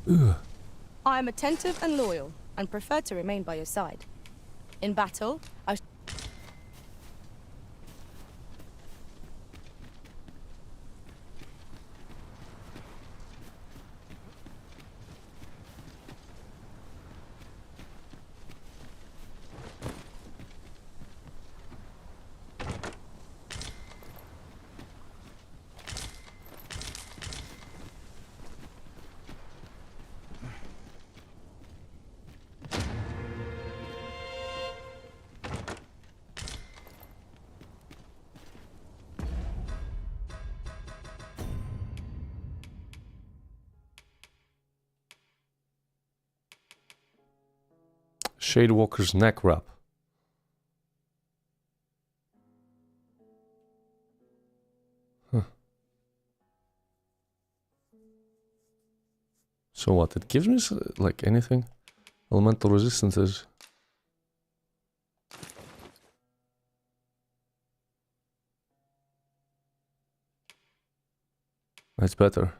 Speaker 1: Ugh.
Speaker 2: I am attentive and loyal, and prefer to remain by your side. In battle, I...
Speaker 1: Shadewalker's neck wrap. Huh. So what? It gives me like anything? Elemental resistances. That's better.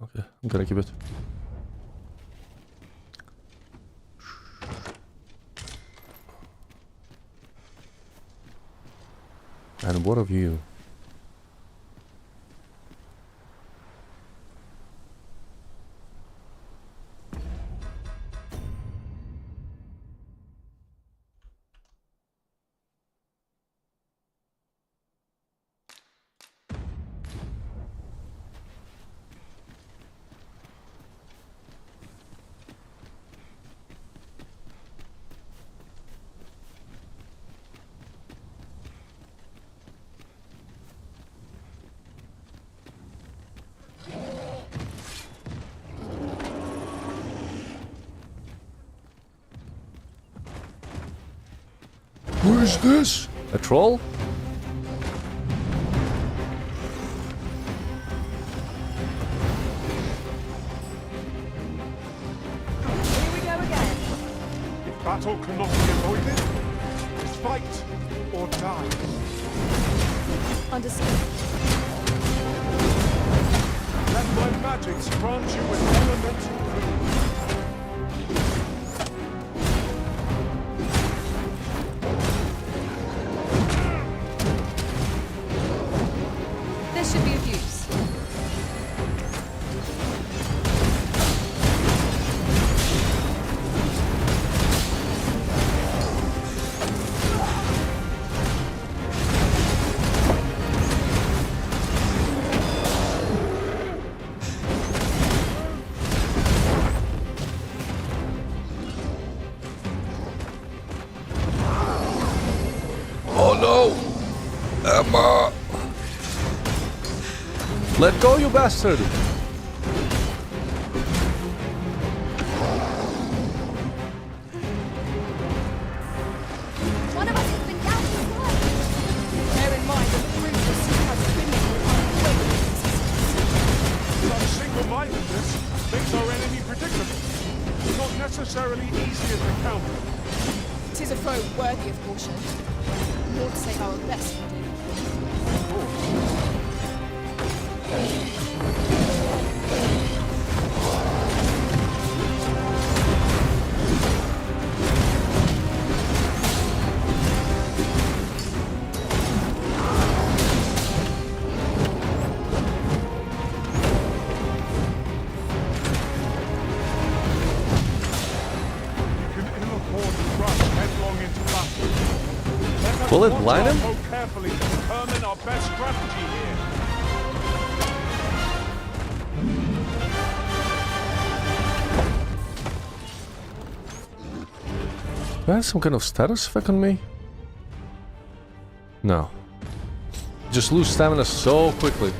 Speaker 1: Okay, I'm gonna keep it. And what of you? Who is this? A troll?
Speaker 11: Here we go again.
Speaker 12: If battle cannot be avoided, fight or die.
Speaker 2: Understood.
Speaker 12: Let my magics grant you an elemental boon.
Speaker 2: This should be of use.
Speaker 1: Oh no! Emma! Let go, you bastard!
Speaker 4: One of us has been down this way.
Speaker 2: Bear in mind that the fruit will see how criminal
Speaker 12: Such single-mindedness makes our enemy predictable. Not necessarily easy as encounter.
Speaker 2: It is a foe worthy of caution. More to say our best can do.
Speaker 1: Will it blind him?
Speaker 12: Carefully to determine our best strategy here.
Speaker 1: Do I have some kind of status effect on me? No. Just lose stamina so quickly.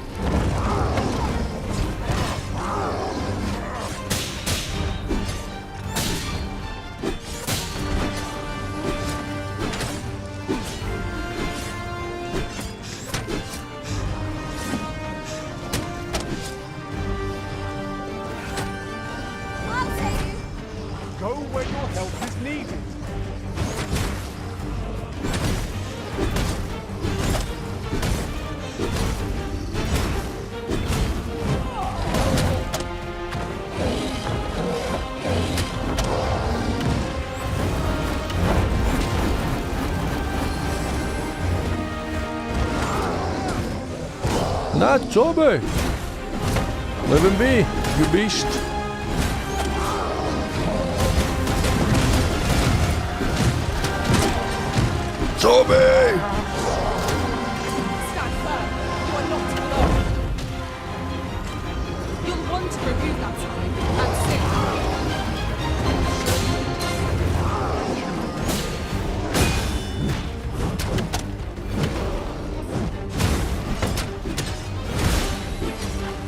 Speaker 12: Go where your help is needed.
Speaker 1: Not Joby! Let him be, you beast. Joby!
Speaker 2: Stand firm. You are not alone. You'll want to remove that sign, and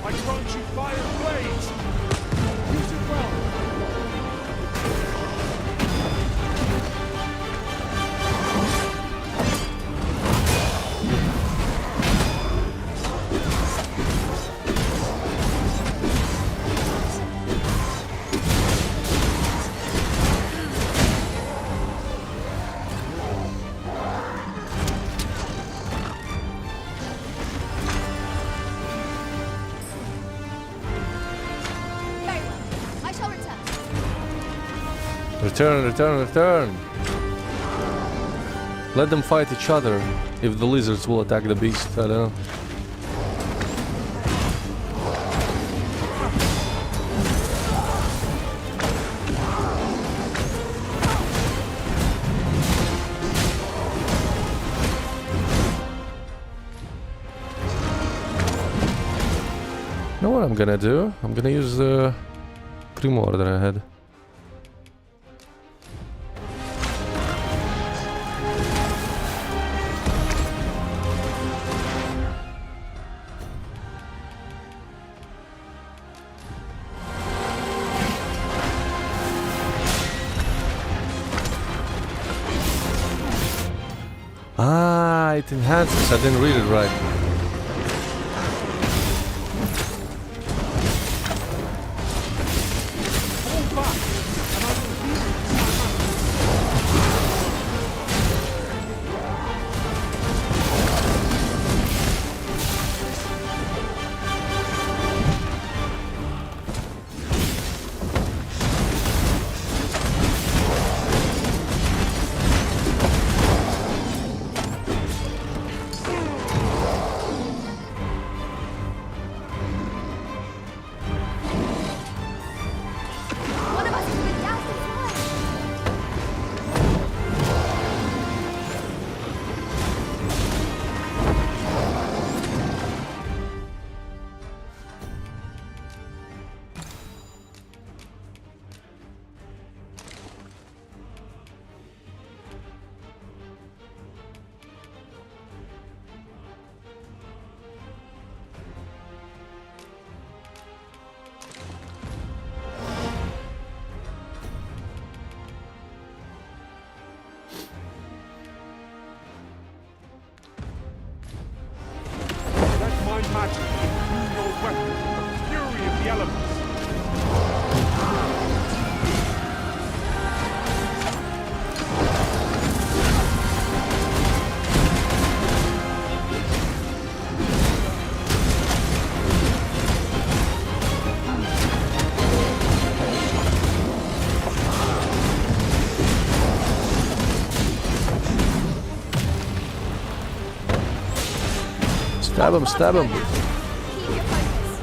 Speaker 12: I grant you fire blades. Use it well.
Speaker 4: Very well. I shall return.
Speaker 1: Return, return, return! Let them fight each other. If the lizards will attack the beast, I don't know. You know what I'm gonna do? I'm gonna use the Primor that I had. Ah, it enhances. I didn't read it right.
Speaker 4: One of us has been doused in fire.
Speaker 12: Let my magic imbue your weapon with the fury of the elements.
Speaker 1: Stab him, stab him.
Speaker 4: Keep your focus.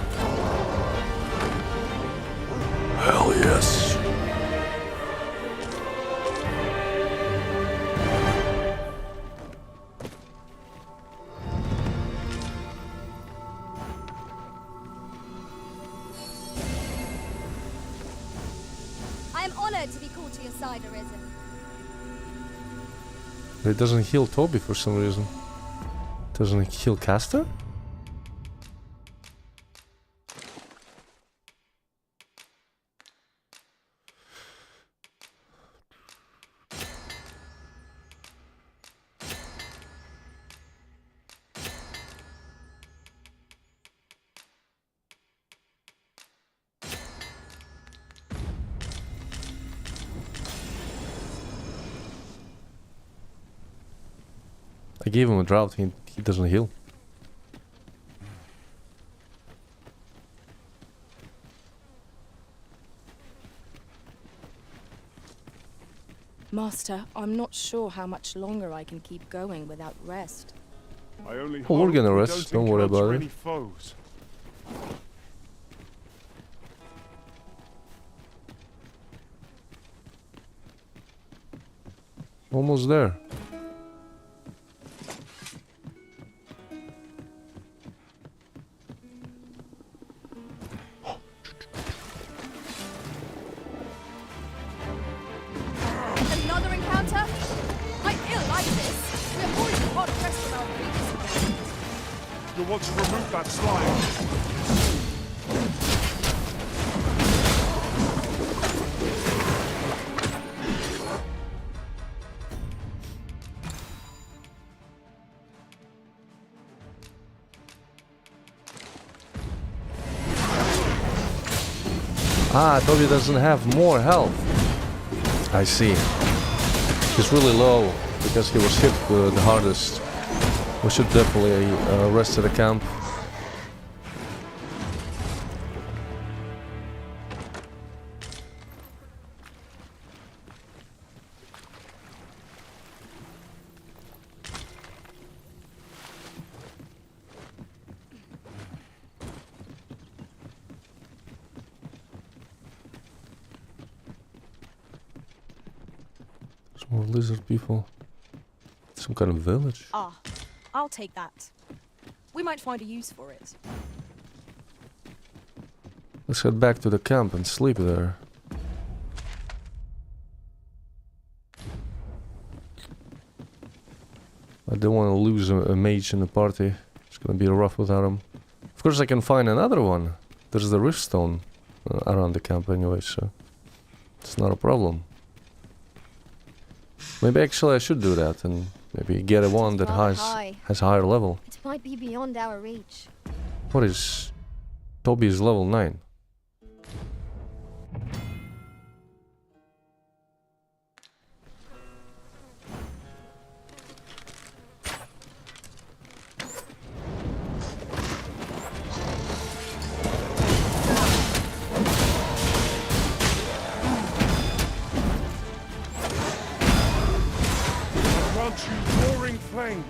Speaker 1: Hell yes.
Speaker 4: I am honored to be called to your side, Arisen.
Speaker 1: But it doesn't heal Toby for some reason. Doesn't heal Caster? I gave him a drought, he doesn't heal.
Speaker 2: Master, I'm not sure how much longer I can keep going without rest.
Speaker 12: I only
Speaker 1: Oh, we're
Speaker 12: hope
Speaker 1: gonna
Speaker 12: we
Speaker 1: rest, don't worry
Speaker 12: encounter
Speaker 1: about it.
Speaker 12: any foes.
Speaker 1: Almost there.
Speaker 4: Another encounter? I ill like this. We're already hard pressed on our feet.
Speaker 12: You'll want to remove that slime.
Speaker 1: Ah, Toby doesn't have more health. I see. He's really low because he was hit the hardest. We should definitely rest at the camp. More lizard people. Some kind of village.
Speaker 2: Ah, I'll take that. We might find a use for it.
Speaker 1: Let's head back to the camp and sleep there. I don't want to lose a mage in the party. It's gonna be rough without him. Of course I can find another one. There's the riftstone around the camp anyway, so it's not a problem. Maybe actually I should do that and maybe get a one that has higher level.
Speaker 4: It might be beyond our reach.
Speaker 1: What is... Toby is level 9.
Speaker 12: Roaring flame.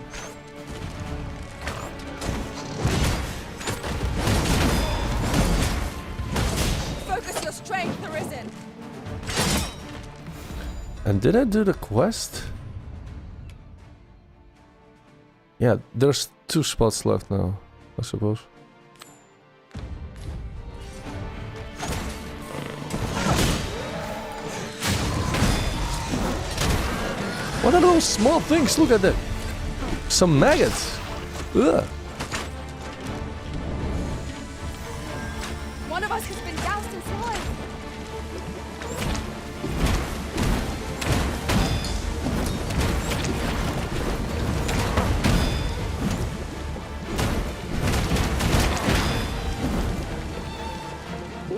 Speaker 2: Focus your strength, Arisen.
Speaker 1: And did I do the quest? Yeah, there's 2 spots left now, I suppose. What are those small things? Look at that. Some maggots. Ugh.
Speaker 2: One of us has been doused in slime.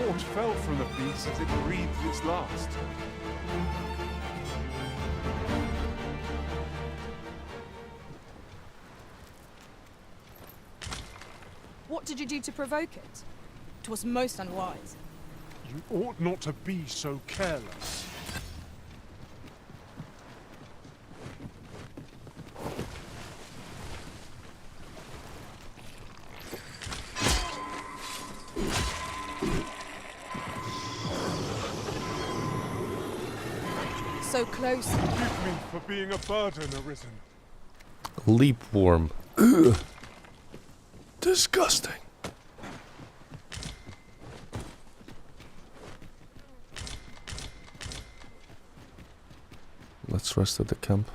Speaker 12: Aught fell from the beast as it breathed its last.
Speaker 2: What did you do to provoke it? It was most unwise.
Speaker 12: You ought not to be so careless.
Speaker 2: So close.
Speaker 12: Forgive me for being a burden, Arisen.
Speaker 1: Leap worm. Ugh. Disgusting. Let's rest at the camp.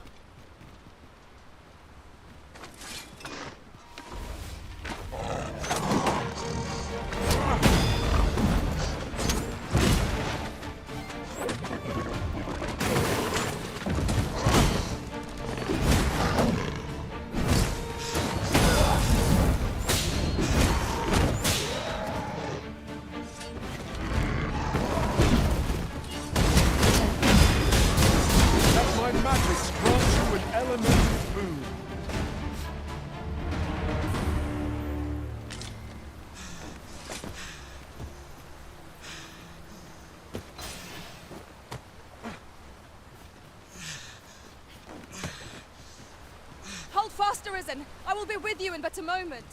Speaker 12: elemental food.
Speaker 4: Hold fast, Arisen! I will be with you in but a moment.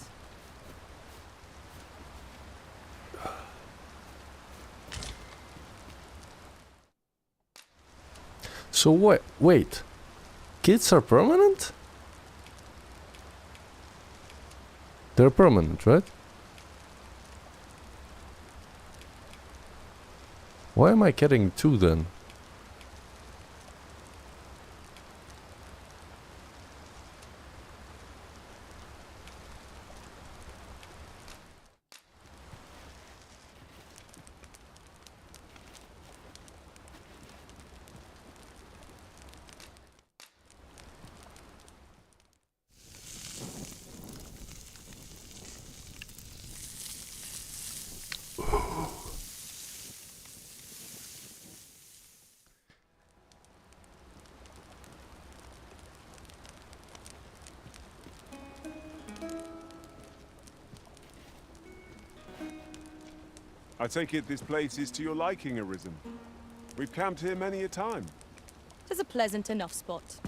Speaker 1: So wait. Kids are permanent? They're permanent, right? Why am I getting 2 then?
Speaker 12: I take it this place is to your liking, Arisen. We've camped here many a time.
Speaker 2: 'Tis a pleasant enough spot.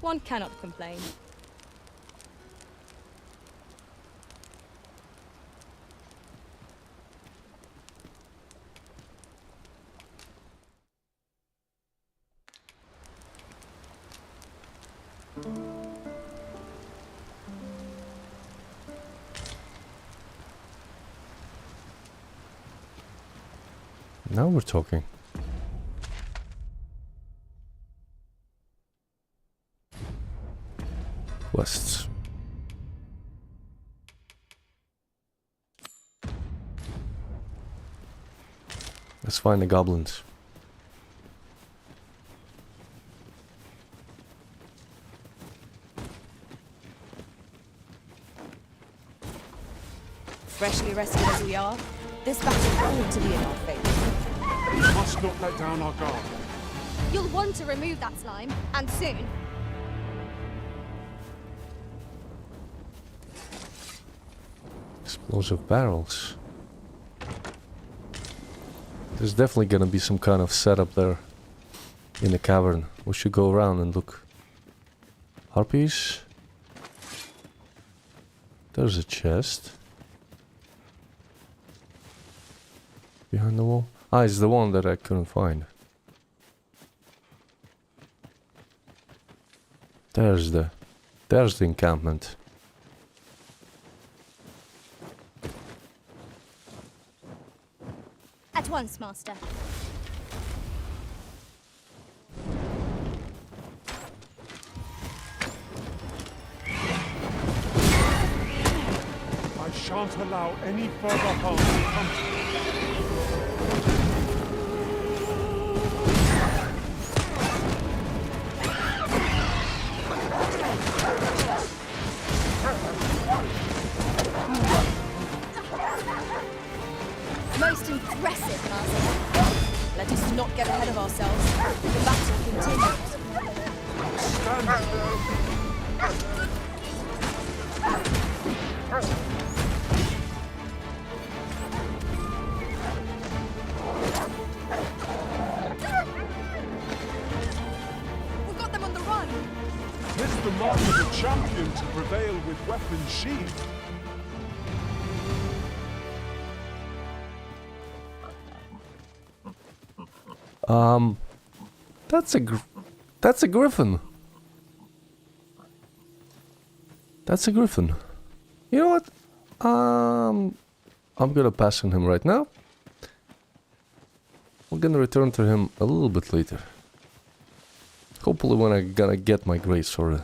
Speaker 2: One cannot complain.
Speaker 1: Now we're talking. Quests. Let's find the goblins.
Speaker 2: Freshly rested as we are, this battle ought to be in our favour.
Speaker 12: We must not let down our guard.
Speaker 4: You'll want to remove that slime, and soon.
Speaker 1: Explosive barrels. There's definitely gonna be some kind of setup there in the cavern. We should go around and look. Harpies. There's a chest. Behind the wall. Ah, it's the one that I couldn't find. There's the encampment.
Speaker 4: At once, Master.
Speaker 12: I shan't allow any further harm to come to you.
Speaker 4: Most impressive, Master.
Speaker 2: Let us not get ahead of ourselves. The battle continues.
Speaker 4: We've got them on the run.
Speaker 12: It's the mark of a champion to prevail with weapons sheathed.
Speaker 1: That's a griffin. That's a griffin. You know what? I'm gonna pass on him right now. I'm gonna return to him a little bit later. Hopefully when I'm gonna get my great sword.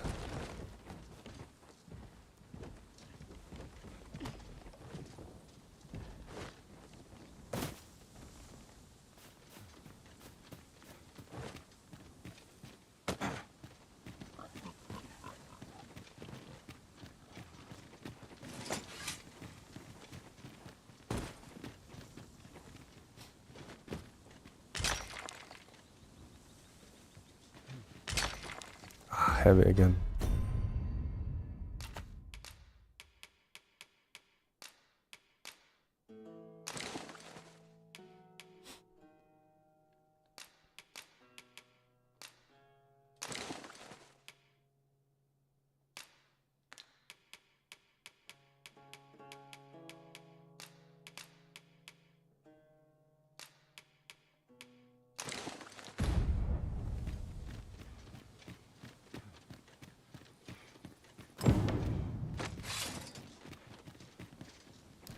Speaker 1: Heavy again.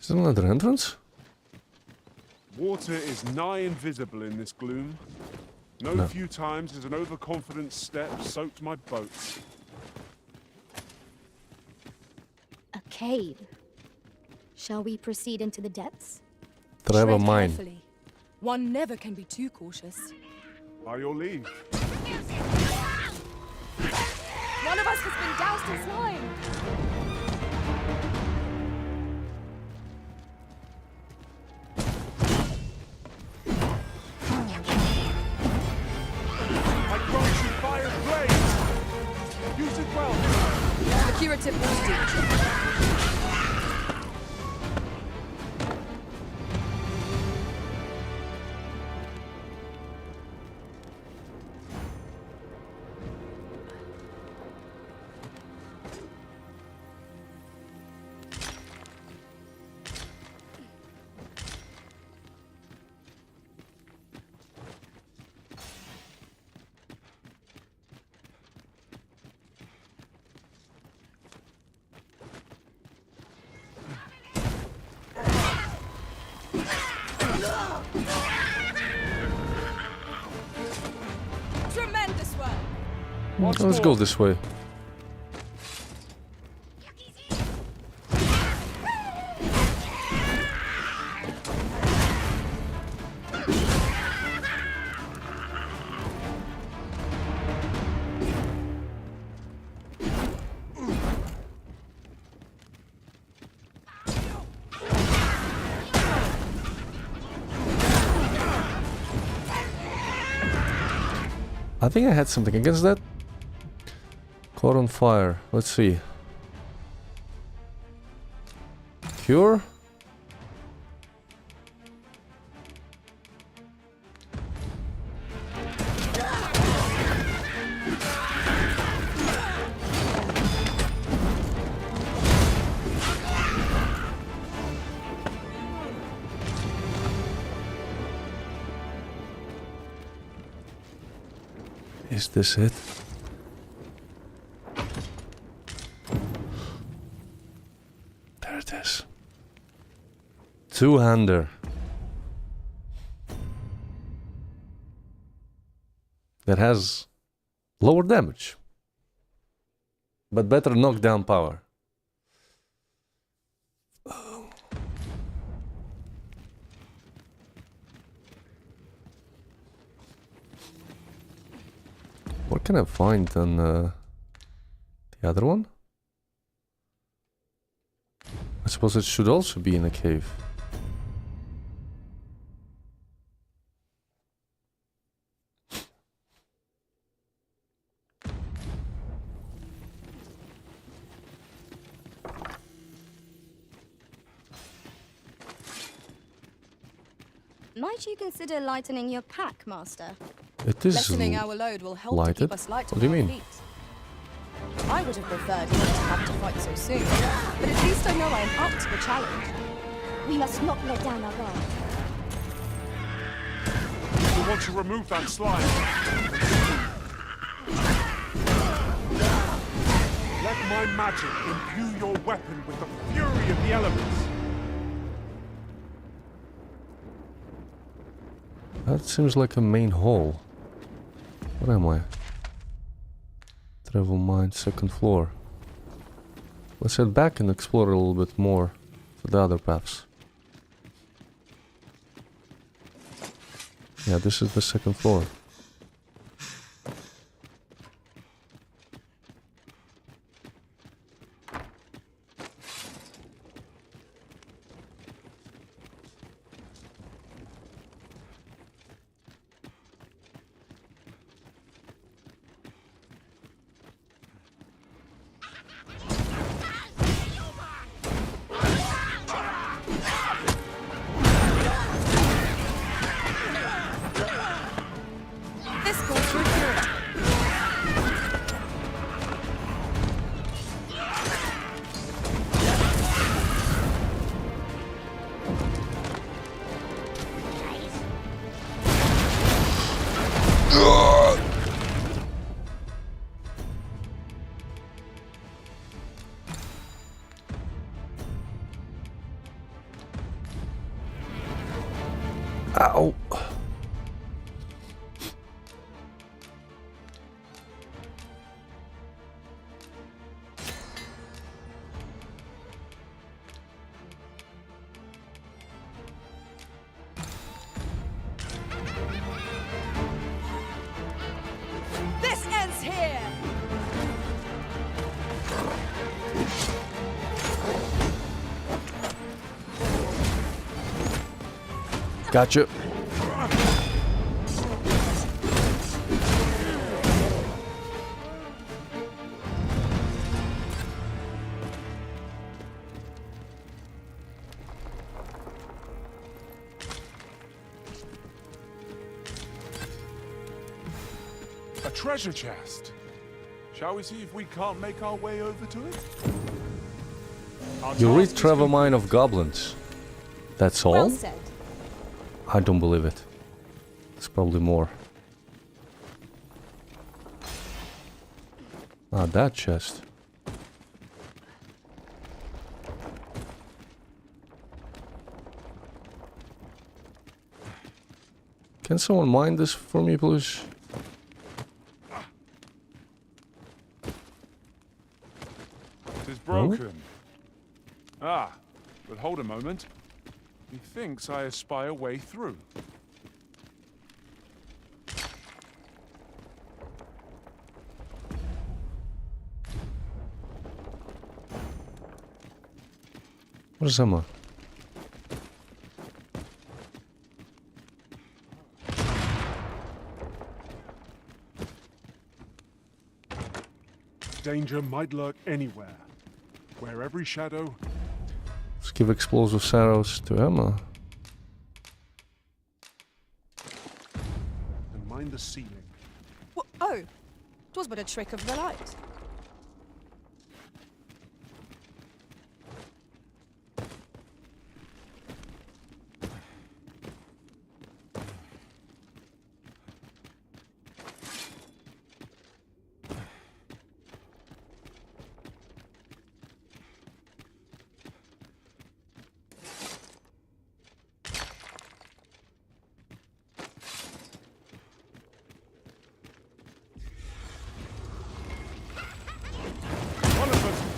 Speaker 1: Is there another entrance?
Speaker 12: Water is nigh invisible in this gloom. No few times has an overconfident step soaked my boats.
Speaker 14: A cave. Shall we proceed into the depths?
Speaker 1: Tread
Speaker 2: mine. Carefully. One never can be too cautious.
Speaker 12: By your leave.
Speaker 2: One of us has been doused in slime. Curative will do the trick. Tremendous work.
Speaker 1: Let's go this way. I think I had something against that. Caught on fire. Let's see. Cure? Is this it? There it is. Two-hander. That has lower damage, but better knockdown power. What can I find on the other one? I suppose it should also be in a cave.
Speaker 14: Might you consider lightening your pack, Master?
Speaker 1: It is
Speaker 2: lessening our load will help
Speaker 1: lighted.
Speaker 2: to keep us light.
Speaker 1: What do you mean?
Speaker 2: Feet. I would have preferred not to have to fight so soon, but at least I know I am up to the challenge.
Speaker 14: We must not let down our guard.
Speaker 12: We want to remove that slime. Let my magic imbue your weapon with the fury of the elements.
Speaker 1: That seems like a main hall. What am I? Travel mine, second floor. Let's head back and explore a little bit more for the other paths. Yeah, this is the second floor.
Speaker 2: This calls for a cure.
Speaker 1: Ow!
Speaker 2: This ends here!
Speaker 1: Gotcha.
Speaker 12: A treasure chest. Shall we see if we can't make our way over to it?
Speaker 1: You read Travel Mine of Goblins. That's all?
Speaker 2: Well said.
Speaker 1: I don't believe it. There's probably more. Ah, that chest. Can someone mine this for me, please?
Speaker 12: It is broken. Ah, but hold a moment. Methinks I espy a way through.
Speaker 1: What is Emma?
Speaker 12: Danger might lurk anywhere, where every shadow...
Speaker 1: Let's give explosive arrows to Emma.
Speaker 12: And mind the ceiling.
Speaker 2: Oh, 'twas but a trick of the light.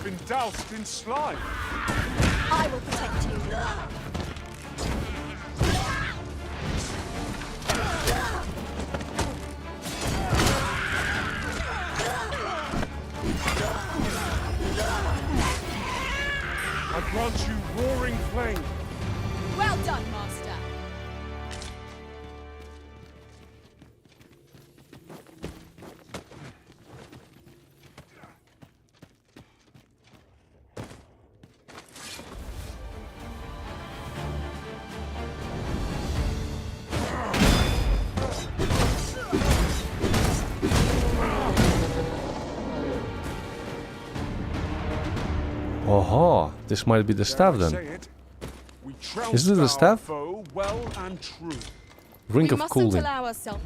Speaker 12: Been doused in slime.
Speaker 14: I will protect you.
Speaker 12: I grant you roaring flame.
Speaker 2: Well done, Master.
Speaker 1: Aha, this might be the staff then. Is this the staff?
Speaker 12: Well and true.
Speaker 1: Ring
Speaker 2: We
Speaker 1: of
Speaker 2: mustn't
Speaker 1: Cooling.
Speaker 2: allow ourselves.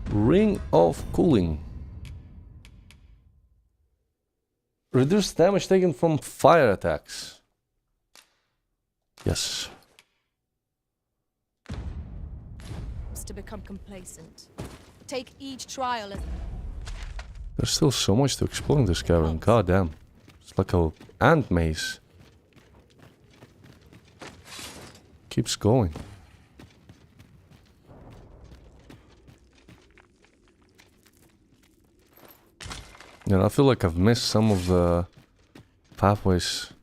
Speaker 1: Ring of Cooling. Reduce damage taken from fire attacks.
Speaker 2: ourselves to become complacent. Take each trial as...
Speaker 1: There's still so much to explore in this cavern. God damn. It's like a ant maze. Keeps going. And I feel like I've missed some of the pathways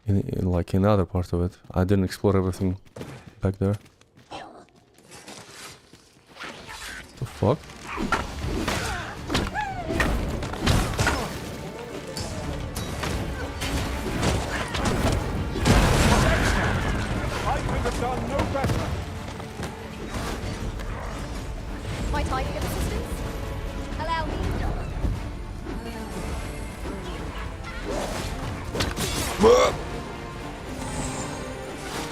Speaker 1: in other part of it. I didn't explore everything back there. The fuck?
Speaker 12: I could have done no better.
Speaker 4: Might I be of assistance? Allow me.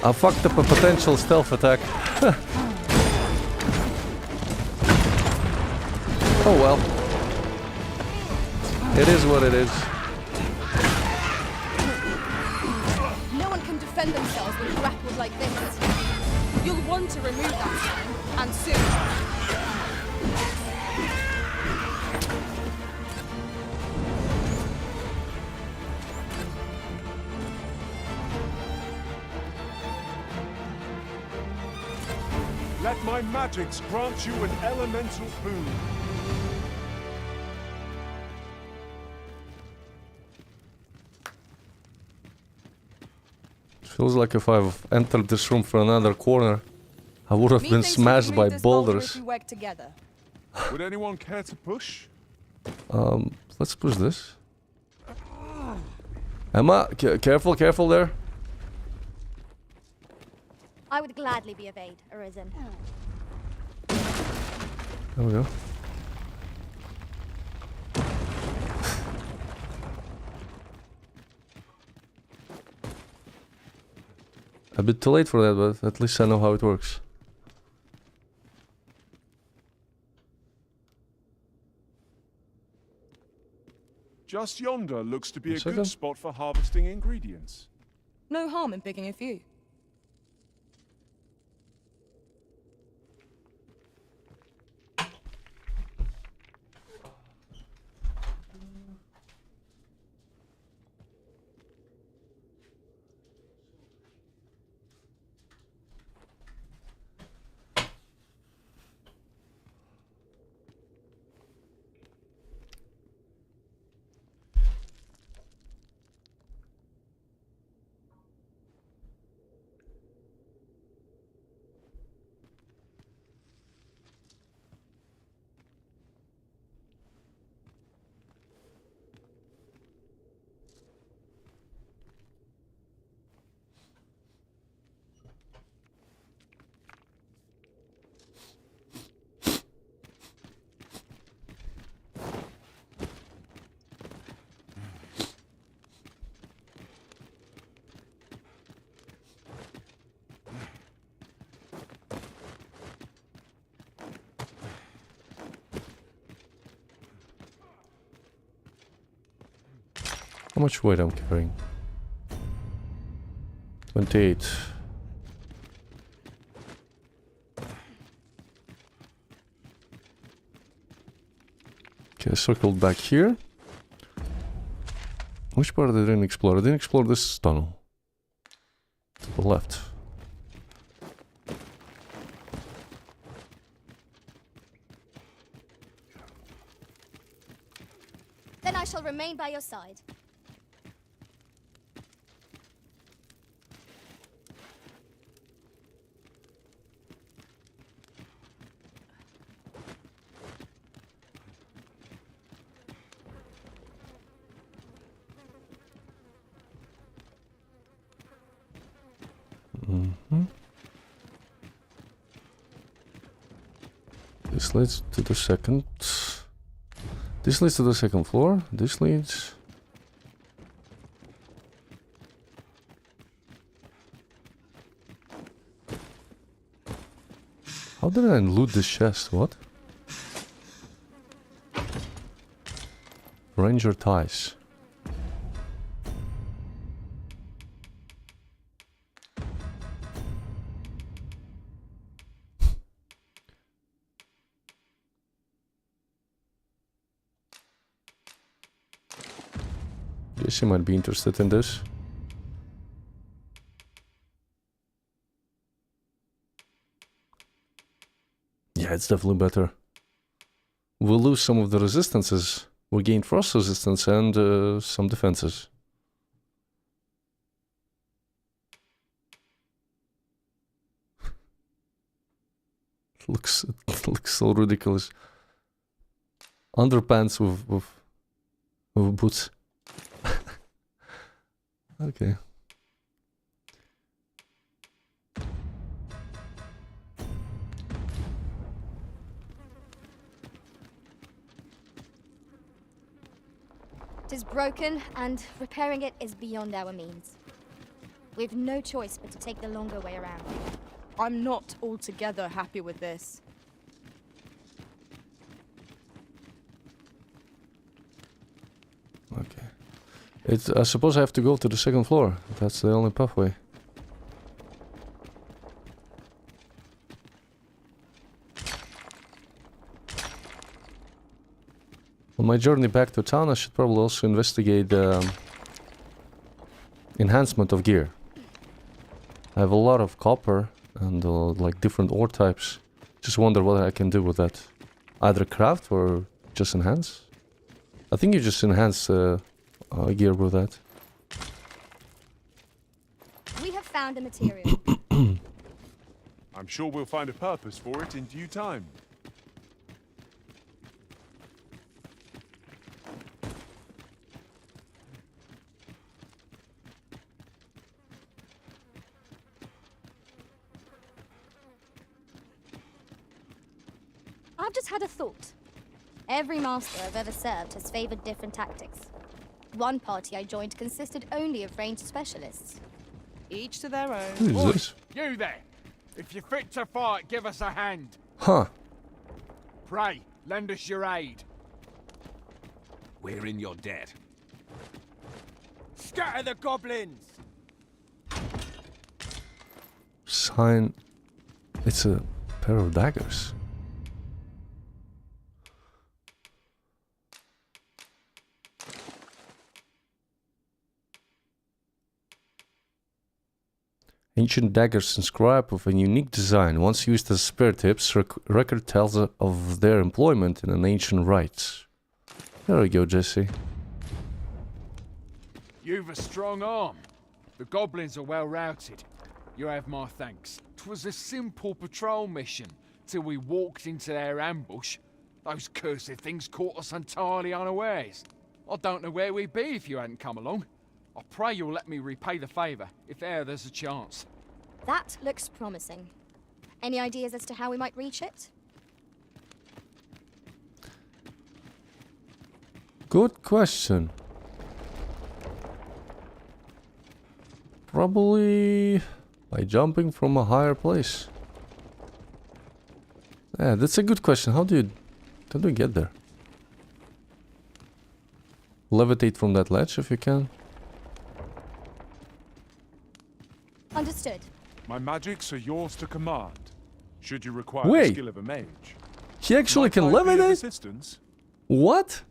Speaker 1: I fucked up a potential stealth attack. Oh well. It is what it is.
Speaker 2: No one can defend themselves when grappled like this. You'll want to remove that, and soon.
Speaker 12: Let my magics grant you an elemental boon.
Speaker 1: Feels like if I've entered this room from another corner, I would have been smashed by boulders.
Speaker 12: Would anyone care to push?
Speaker 1: Let's push this. Emma, careful there.
Speaker 14: I would gladly be of aid, Arisen.
Speaker 1: There we go. A bit too late for that, but at least I know how it works.
Speaker 12: Just yonder looks to be a good spot for harvesting ingredients.
Speaker 2: No harm in picking a few.
Speaker 1: How much weight I'm carrying? 28. Okay, I circled back here. Which part did I didn't explore? I didn't explore this tunnel. To the left.
Speaker 14: Then I shall remain by your side.
Speaker 1: This leads to the second. This leads to the second floor. This leads. How did I loot this chest? What? Ranger ties. Jesse might be interested in this. Yeah, it's definitely better. We'll lose some of the resistances. We gain frost resistance and some defenses. It looks so ridiculous. Underpants with boots. Okay.
Speaker 14: It is broken, and repairing it is beyond our means. We've no choice but to take the longer way around.
Speaker 2: I'm not altogether happy with this.
Speaker 1: Okay. I suppose I have to go to the second floor. That's the only pathway. On my journey back to town, I should probably also investigate enhancement of gear. I have a lot of copper and like different ore types. Just wonder what I can do with that. Either craft or just enhance. I think you just enhance gear with that.
Speaker 14: We have found a material.
Speaker 12: I'm sure we'll find a purpose for it in due time.
Speaker 14: I've just had a thought. Every master I've ever served has favored different tactics. One party I joined consisted only of ranged specialists.
Speaker 11: Each to their own.
Speaker 1: Who is this?
Speaker 9: You there! If you're fit to fight, give us a hand.
Speaker 1: Huh.
Speaker 9: Pray, lend us your aid.
Speaker 15: We're in your debt.
Speaker 9: Scatter the goblins!
Speaker 1: Sign. It's a pair of daggers. Ancient daggers inscribed with a unique design. Once used as spear tips, record tells of their employment in an ancient rites. There we go, Jesse.
Speaker 9: You've a strong arm. The goblins are well routed. You have my thanks. 'Twas a simple patrol mission, till we walked into their ambush. Those cursed things caught us entirely unawares. I don't know where we'd be if you hadn't come along. I pray you'll let me repay the favour, if e'er there's a chance.
Speaker 14: That looks promising. Any ideas as to how we might reach it?
Speaker 1: Good question. Probably by jumping from a higher place. Yeah, that's a good question. How do you get there? Levitate from that ledge if you can.
Speaker 14: Understood.
Speaker 12: My magics are yours to command. Should you require
Speaker 1: Wait.
Speaker 12: the skill of a mage.
Speaker 1: He actually can
Speaker 12: Might I be of
Speaker 1: levitate?
Speaker 12: assistance?
Speaker 1: What?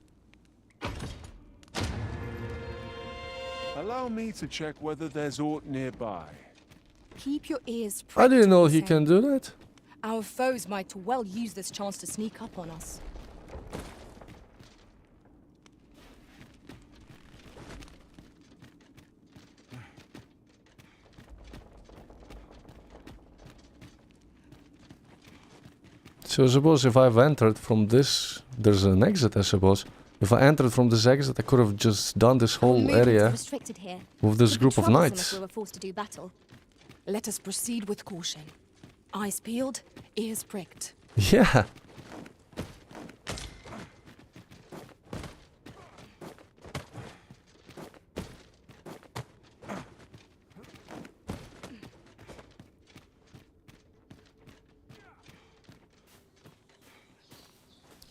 Speaker 12: Allow me to check whether there's aught nearby.
Speaker 2: Keep your ears
Speaker 1: I
Speaker 2: pricked.
Speaker 1: didn't know he
Speaker 2: Sam.
Speaker 1: can do that.
Speaker 2: Our foes might well use this chance to sneak up on us.
Speaker 1: So I suppose if I've entered from this, there's an exit I suppose. If I entered from this exit, I could have just done this whole
Speaker 14: Movement's
Speaker 1: area
Speaker 14: restricted here.
Speaker 1: with this
Speaker 14: Would be
Speaker 1: group of
Speaker 14: troublesome
Speaker 1: knights.
Speaker 14: If we were forced to do battle.
Speaker 2: Let us proceed with caution. Eyes peeled, ears pricked.
Speaker 1: Yeah.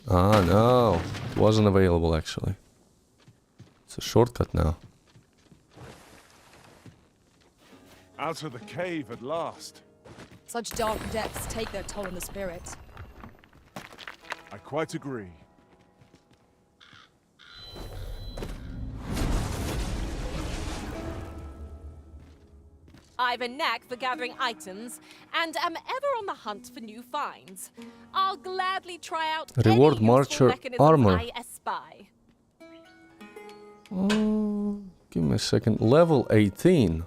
Speaker 1: Ah, no. It wasn't available, actually. It's a shortcut now.
Speaker 12: Out of the cave at last.
Speaker 2: Such dark depths take their toll on the spirit.
Speaker 12: I quite agree.
Speaker 15: I've a knack for gathering items, and am ever on the hunt for new finds. I'll gladly try out
Speaker 1: Reward
Speaker 15: any
Speaker 1: Marcher
Speaker 15: useful mechanisms
Speaker 1: armor.
Speaker 15: I espy.
Speaker 1: Oh, give me a second. Level 18.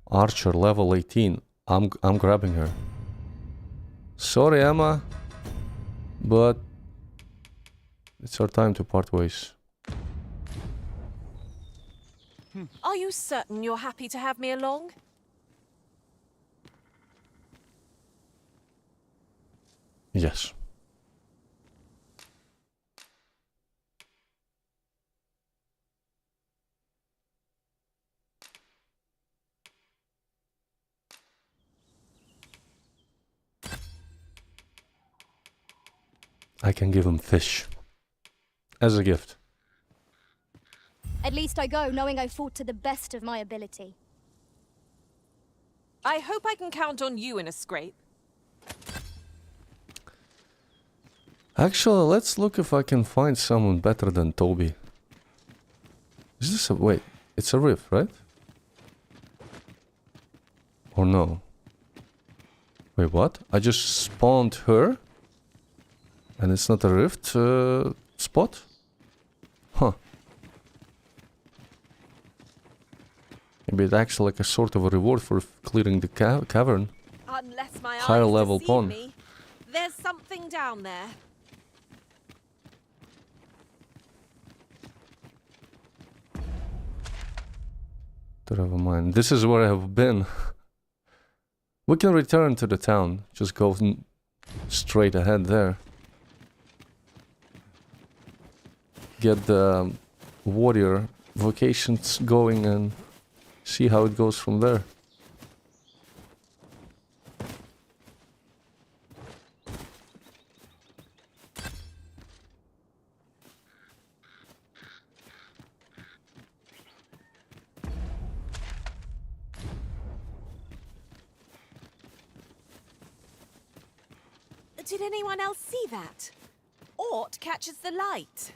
Speaker 1: Archer level 18. I'm grabbing her. Sorry, Emma, but it's our time to part ways.
Speaker 15: Are you certain you're happy to have me along?
Speaker 1: Yes. I can give him fish as a gift.
Speaker 14: At least I go knowing I fought to the best of my ability.
Speaker 15: I hope I can count on you in a scrape.
Speaker 1: Actually, let's look if I can find someone better than Toby. Is this a... wait, it's a rift, right? Or no? Wait, what? I just spawned her? And it's not a rift spot? Huh. Maybe it's actually like a sort of a reward for clearing the cavern.
Speaker 15: Unless my
Speaker 1: Higher
Speaker 15: eyes
Speaker 1: level
Speaker 15: deceive
Speaker 1: pawn.
Speaker 15: me, there's something down there.
Speaker 1: Never mind. This is where I have been. We can return to the town. Just go straight ahead there. Get the warrior vocations going and see how it goes from there.
Speaker 15: Did anyone else see that? Ort catches the light.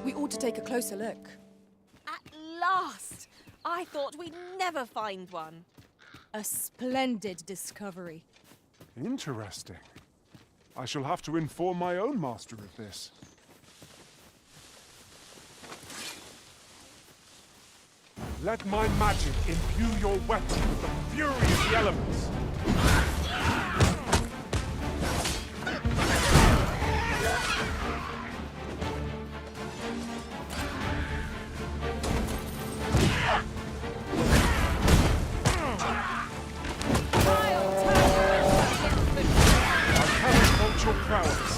Speaker 11: We ought to take a closer look.
Speaker 15: At last! I thought we'd never find one.
Speaker 2: A splendid discovery.
Speaker 12: Interesting. I shall have to inform my own master of this. Let my magic imbue your weapon with the fury of the elements. Your prowess.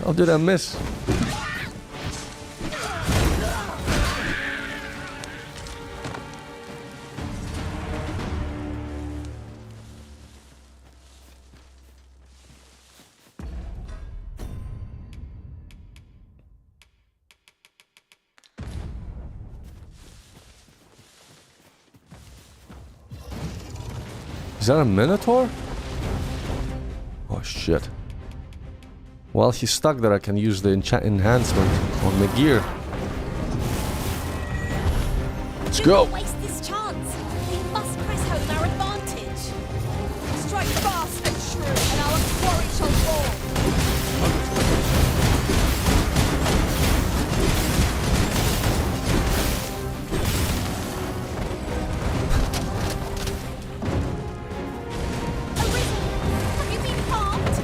Speaker 1: How did I miss? Is that a Minotaur? Oh shit. While he's stuck there, I can use the enhancement on the gear. Let's go!
Speaker 15: Don't waste this chance. We must press home our advantage.
Speaker 2: Strike fast and true, and our quarry shall fall.
Speaker 15: Have you been harmed?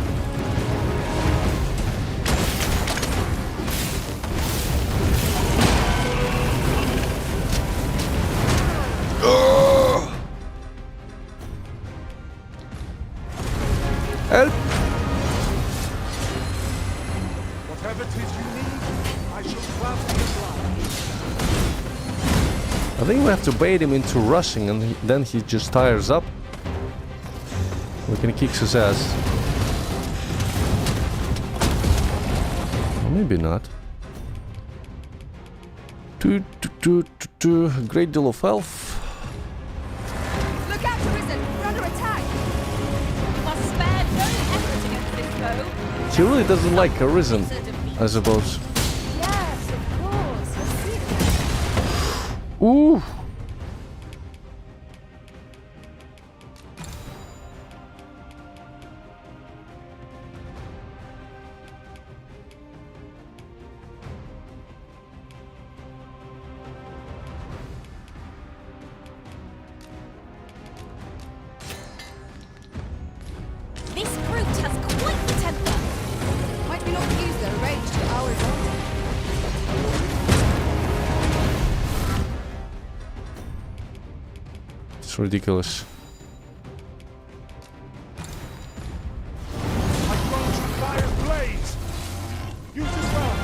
Speaker 1: Help!
Speaker 12: Whatever it is you need, I shall gladly oblige.
Speaker 1: I think we have to bait him into rushing and then he just tires up. We can kick his ass. Or maybe not. Great deal of health.
Speaker 2: Look out, Risen! We're under attack!
Speaker 1: She really doesn't like Arisen, I suppose.
Speaker 4: Yes, of course. Let's see it.
Speaker 1: Ooh!
Speaker 15: This brute has quite the temper.
Speaker 4: Might we not use their rage to our advantage?
Speaker 1: It's ridiculous.
Speaker 12: My bones and fire blaze! Use as well!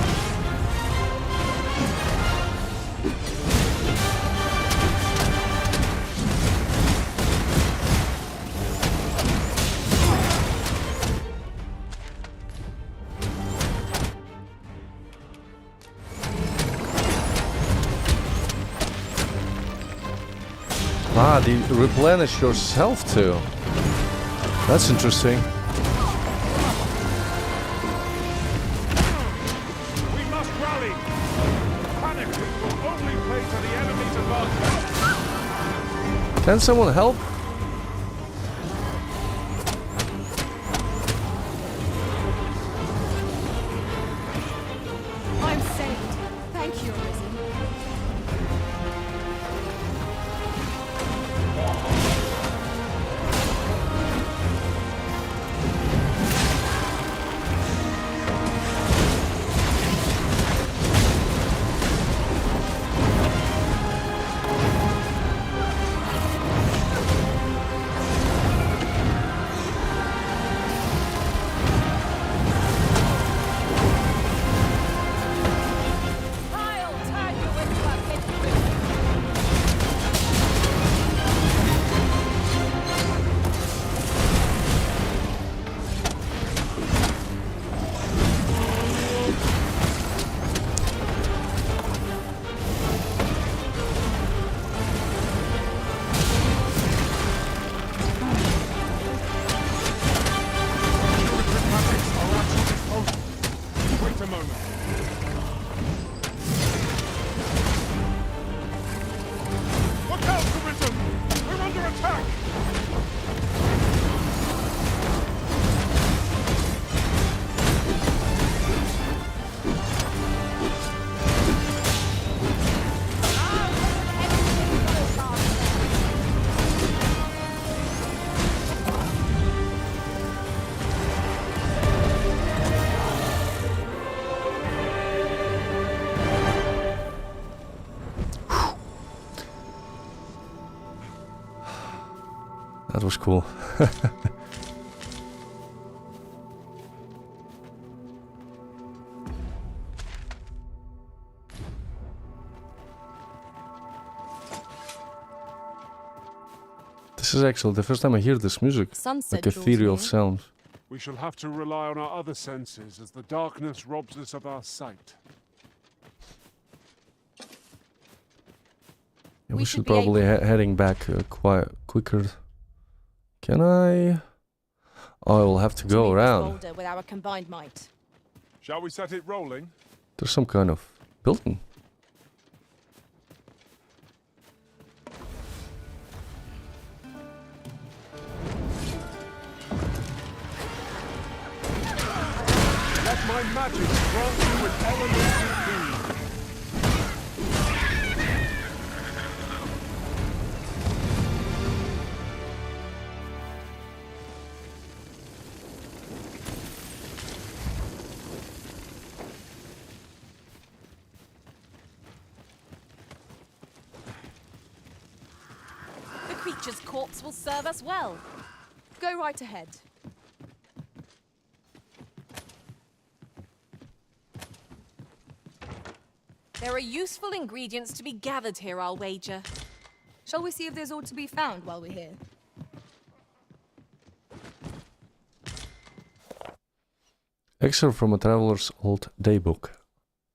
Speaker 1: Ah, they replenish yourself too. That's interesting.
Speaker 12: We must rally! Panicking will only play to the enemy's advantage!
Speaker 1: Can someone help?
Speaker 4: I'm saved. Thank you, Arisen.
Speaker 15: I'll turn you into a pit bull.
Speaker 12: Wait a moment. Look out, Arisen! We're under attack!
Speaker 1: That was cool. This is actually the first time I hear this music.
Speaker 4: Sunset
Speaker 1: Like
Speaker 4: draws
Speaker 1: ethereal
Speaker 4: me.
Speaker 1: sound.
Speaker 12: We shall have to rely on our other senses as the darkness robs us of our sight.
Speaker 1: Yeah, we
Speaker 4: We
Speaker 1: should
Speaker 4: should be
Speaker 1: probably heading back quite quicker. Can I? Oh, I will have to go
Speaker 15: Leave this
Speaker 1: around.
Speaker 15: boulder with our combined might.
Speaker 12: Shall we set it rolling?
Speaker 1: There's some kind of building.
Speaker 12: Let my magic grant you an elemental being.
Speaker 15: The creature's corpse will serve us well.
Speaker 4: Go right ahead.
Speaker 15: There are useful ingredients to be gathered here, I'll wager.
Speaker 4: Shall we see if there's aught to be found while we're here?
Speaker 1: Excerpt from a traveler's old daybook.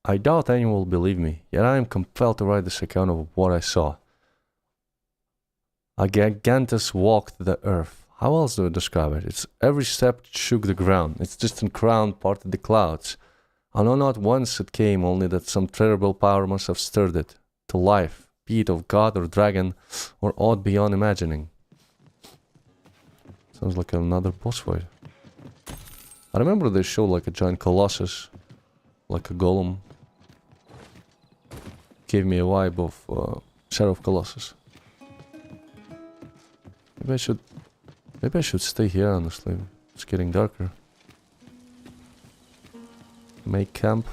Speaker 1: I doubt anyone will believe me, yet I am compelled to write this account of what I saw. A gigantus walked the earth, How else do I describe it? It's every step shook the ground. Its distant crown parted the clouds. I know not whence it came, only that some terrible power must have stirred it to life, be it of god or dragon, or aught beyond imagining. Sounds like another boss fight. I remember they showed like a giant colossus, like a golem. Gave me a vibe of Shadow of Colossus. Maybe I should stay here, honestly. It's getting darker. Make camp.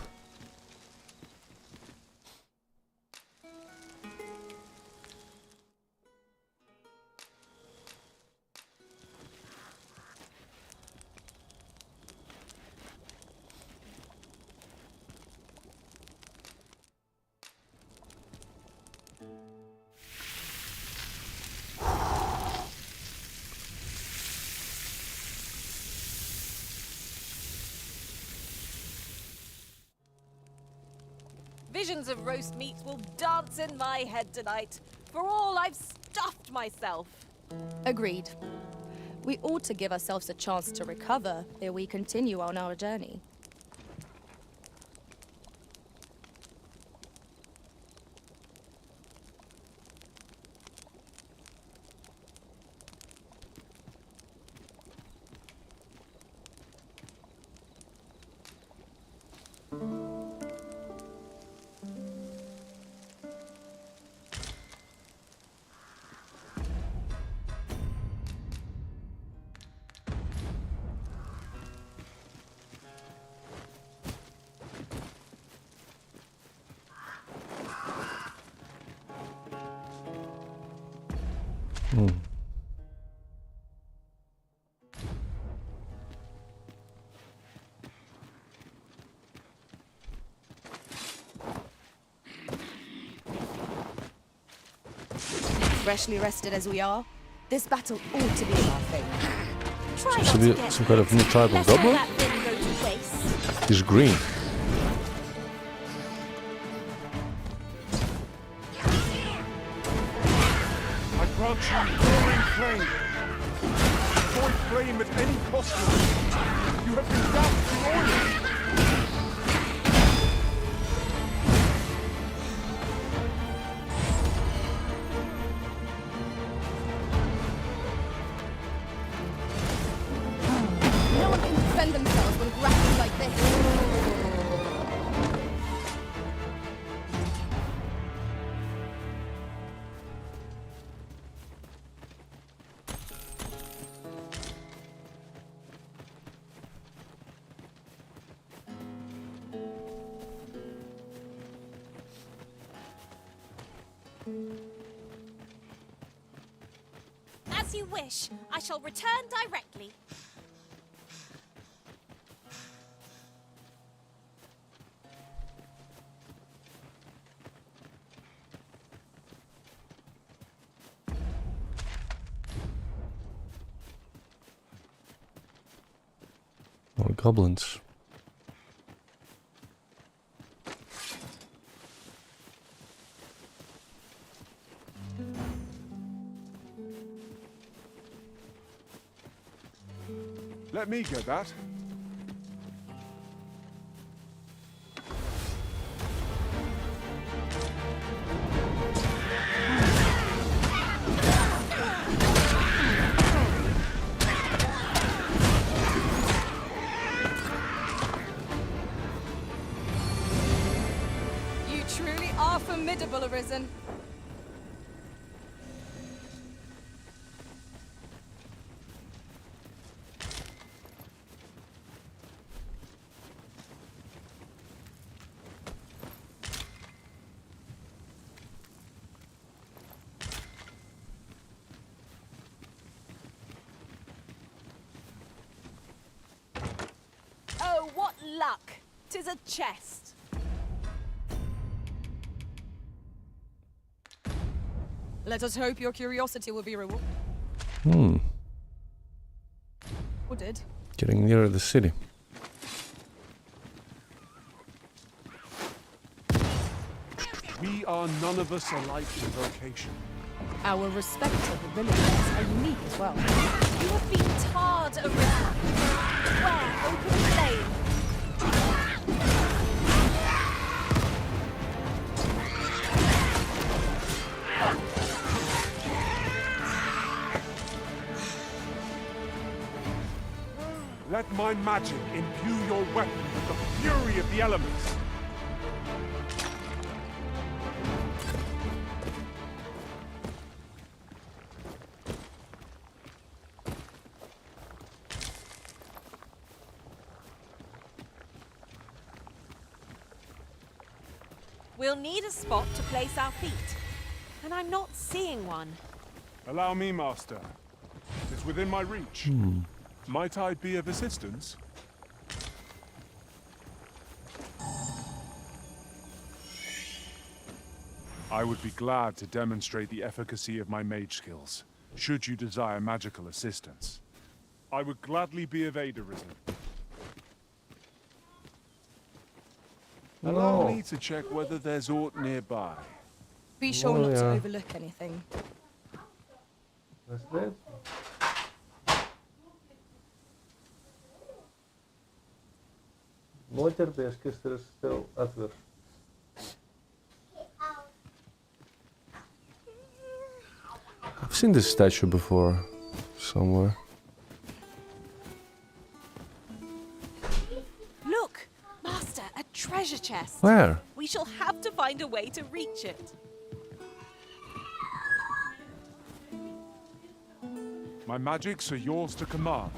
Speaker 15: Visions of roast meat will dance in my head tonight. For all I've stuffed myself.
Speaker 2: Agreed. We ought to give ourselves a chance to recover ere we continue on our journey. Freshly rested as we are, this battle ought to be in our favor.
Speaker 1: Seems to be some kind of new type of Dogma. He's green.
Speaker 12: I grant you roaring flame. Avoid flame at any cost. You have been doubted in order.
Speaker 2: No one can defend themselves when grappled like this.
Speaker 15: As you wish. I shall return directly.
Speaker 1: More goblins.
Speaker 12: Let me get that.
Speaker 2: You truly are formidable, Arisen.
Speaker 15: Oh, what luck! 'Tis a chest.
Speaker 2: Let us hope your curiosity will be rewarded.
Speaker 1: Getting nearer the city.
Speaker 12: We are none of us alike in vocation.
Speaker 2: Our respective abilities are unique as well.
Speaker 15: You have been tarred, Arisen. Where open flame.
Speaker 12: Let my magic imbue your weapon with the fury of the elements.
Speaker 15: We'll need a spot to place our feet, and I'm not seeing one.
Speaker 12: Allow me, Master. It's within my reach. Might I be of assistance? I would be glad to demonstrate the efficacy of my mage skills, should you desire magical assistance. I would gladly be of aid, Arisen. Allow me to check whether there's aught nearby.
Speaker 2: Be sure not to overlook anything.
Speaker 1: That's it. Noiterbeerskist is still adverse. I've seen this statue before, somewhere.
Speaker 15: Look, Master, a treasure chest.
Speaker 1: Where?
Speaker 15: We shall have to find a way to reach it.
Speaker 12: My magics are yours to command,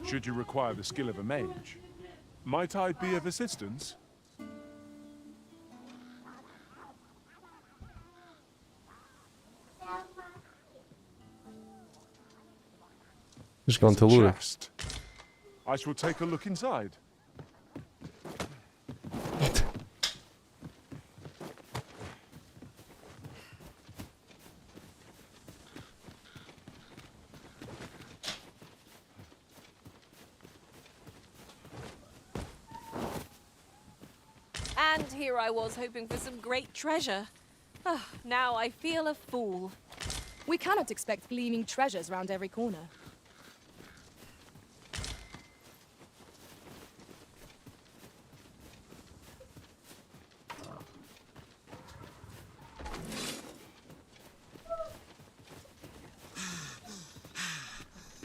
Speaker 12: should you require the skill of a mage. Might I be of assistance?
Speaker 1: Just gone to loot
Speaker 12: it. I shall take a look inside.
Speaker 15: And here I was hoping for some great treasure. Oh, now I feel a fool.
Speaker 2: We cannot expect gleaming treasures round every corner.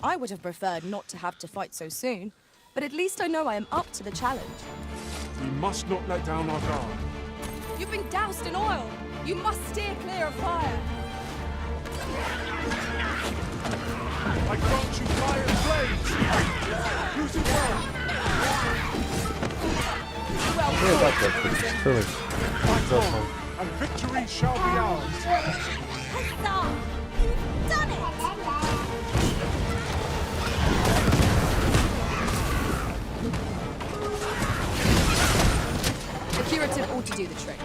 Speaker 2: I would have preferred not to have to fight so soon, but at least I know I am up to the challenge.
Speaker 12: We must not let down our guard.
Speaker 2: You've been doused in oil! You must steer clear of fire!
Speaker 12: I grant you fire and blades! Use it well!
Speaker 1: Yeah, that's perfect.
Speaker 12: Fight on, and victory shall be ours!
Speaker 15: Huzzah! You've done it!
Speaker 2: The curative ought to do the trick.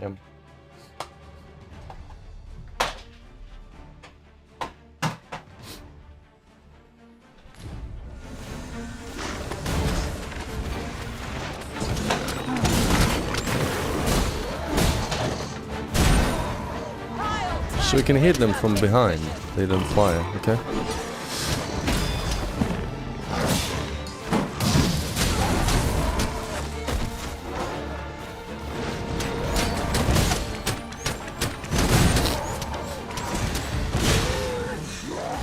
Speaker 1: Yep. So we can hit them from behind. They don't fly, okay?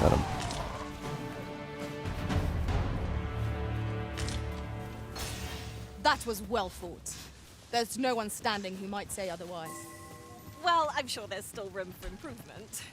Speaker 1: Got him.
Speaker 2: That was well fought. There's no one standing who might say otherwise.
Speaker 15: Well, I'm sure there's still room for improvement.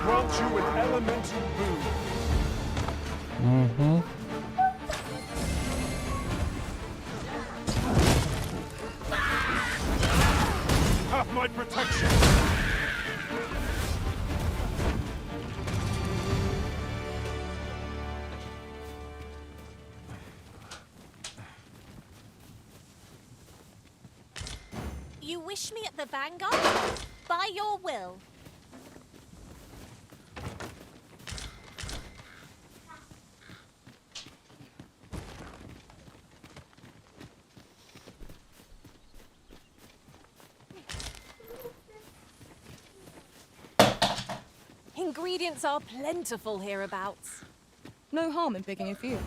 Speaker 12: grant you an elemental boon.
Speaker 1: Mm-hmm.
Speaker 12: Have my protection.
Speaker 15: You wish me at the Vanguard? By your will. Ingredients are plentiful hereabouts.
Speaker 2: No harm in picking a few.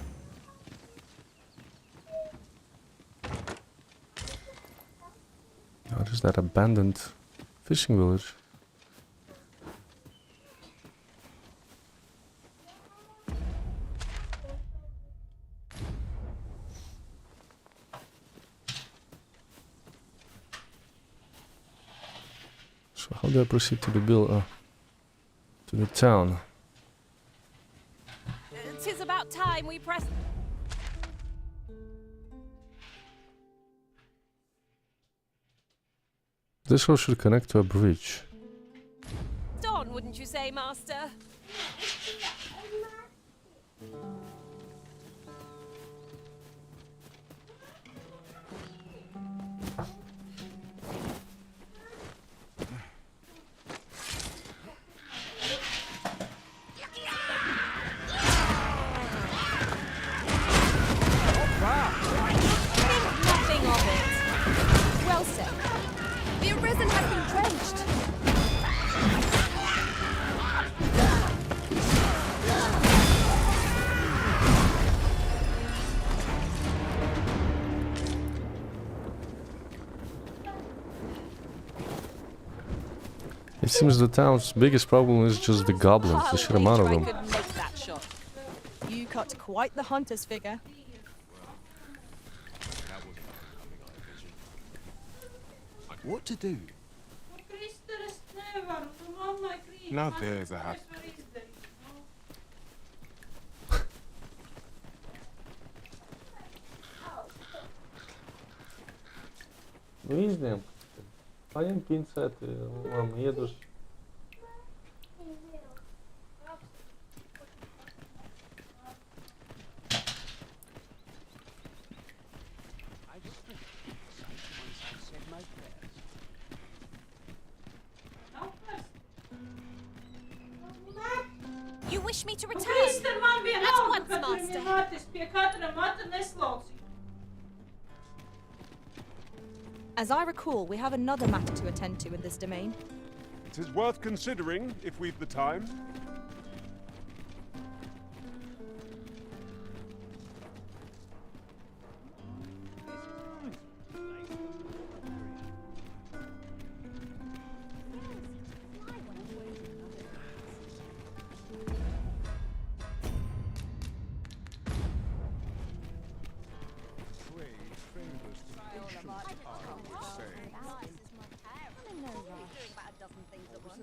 Speaker 1: Oh, there's that abandoned fishing village. So how do I proceed to the to the town?
Speaker 15: 'Tis about time we press.
Speaker 1: This road should connect to a bridge.
Speaker 15: On, wouldn't you say, Master? Nothing of it.
Speaker 2: Well said. The Arisen has been drenched.
Speaker 1: It seems the town's biggest problem is just the goblins, the sheer amount of them.
Speaker 15: I could make that shot.
Speaker 2: You cut quite the hunter's figure.
Speaker 10: What to do? Now there's a happy.
Speaker 1: Wyjdę. Panie 500, mam jedziesz.
Speaker 15: You wish me to return? At once, Master.
Speaker 2: As I recall, we have another matter to attend to in this domain.
Speaker 12: It is worth considering if we've the time.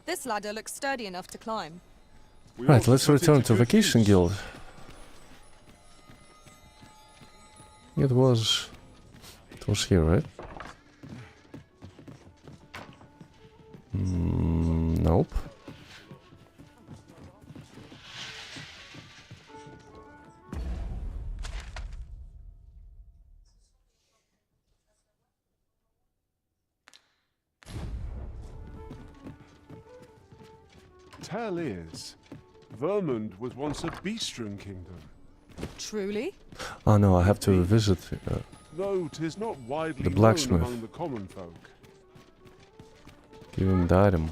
Speaker 2: This ladder looks sturdy enough to climb.
Speaker 1: Right, let's return to Vacation Guild. It was here, right? Nope.
Speaker 12: Tell is, Vermund was once a beastren kingdom.
Speaker 2: Truly?
Speaker 1: Oh no, I have to visit
Speaker 12: Though 'tis not widely
Speaker 1: the
Speaker 12: known
Speaker 1: blacksmith.
Speaker 12: among the common folk.
Speaker 1: Give him the item.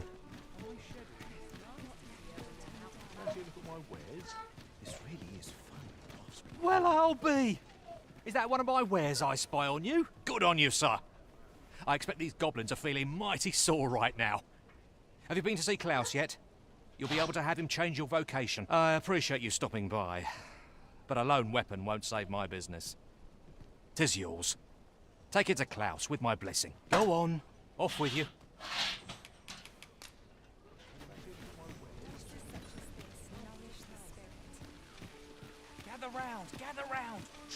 Speaker 9: Well, I'll be. Is that one of my wares I spy on you? Good on you, sir. I expect these goblins are feeling mighty sore right now. Have you been to see Klaus yet? You'll be able to have him change your vocation. I appreciate you stopping by, but a lone weapon won't save my business. 'Tis yours. Take it to Klaus with my blessing. Go on, off with you.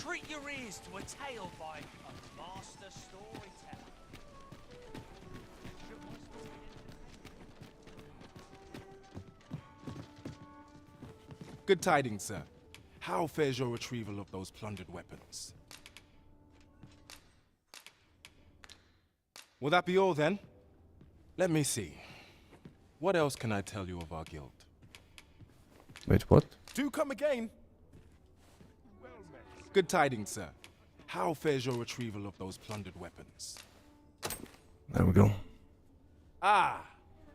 Speaker 9: treat your ears to a tale by a master storyteller.
Speaker 10: Good tidings, sir. How fares your retrieval of those plundered weapons? Will that be all then? Let me see. What else can I tell you of our guild?
Speaker 1: Wait, what?
Speaker 10: Do come again. Good tidings, sir. How fares your retrieval of those plundered weapons?
Speaker 1: There we go.
Speaker 10: Ah,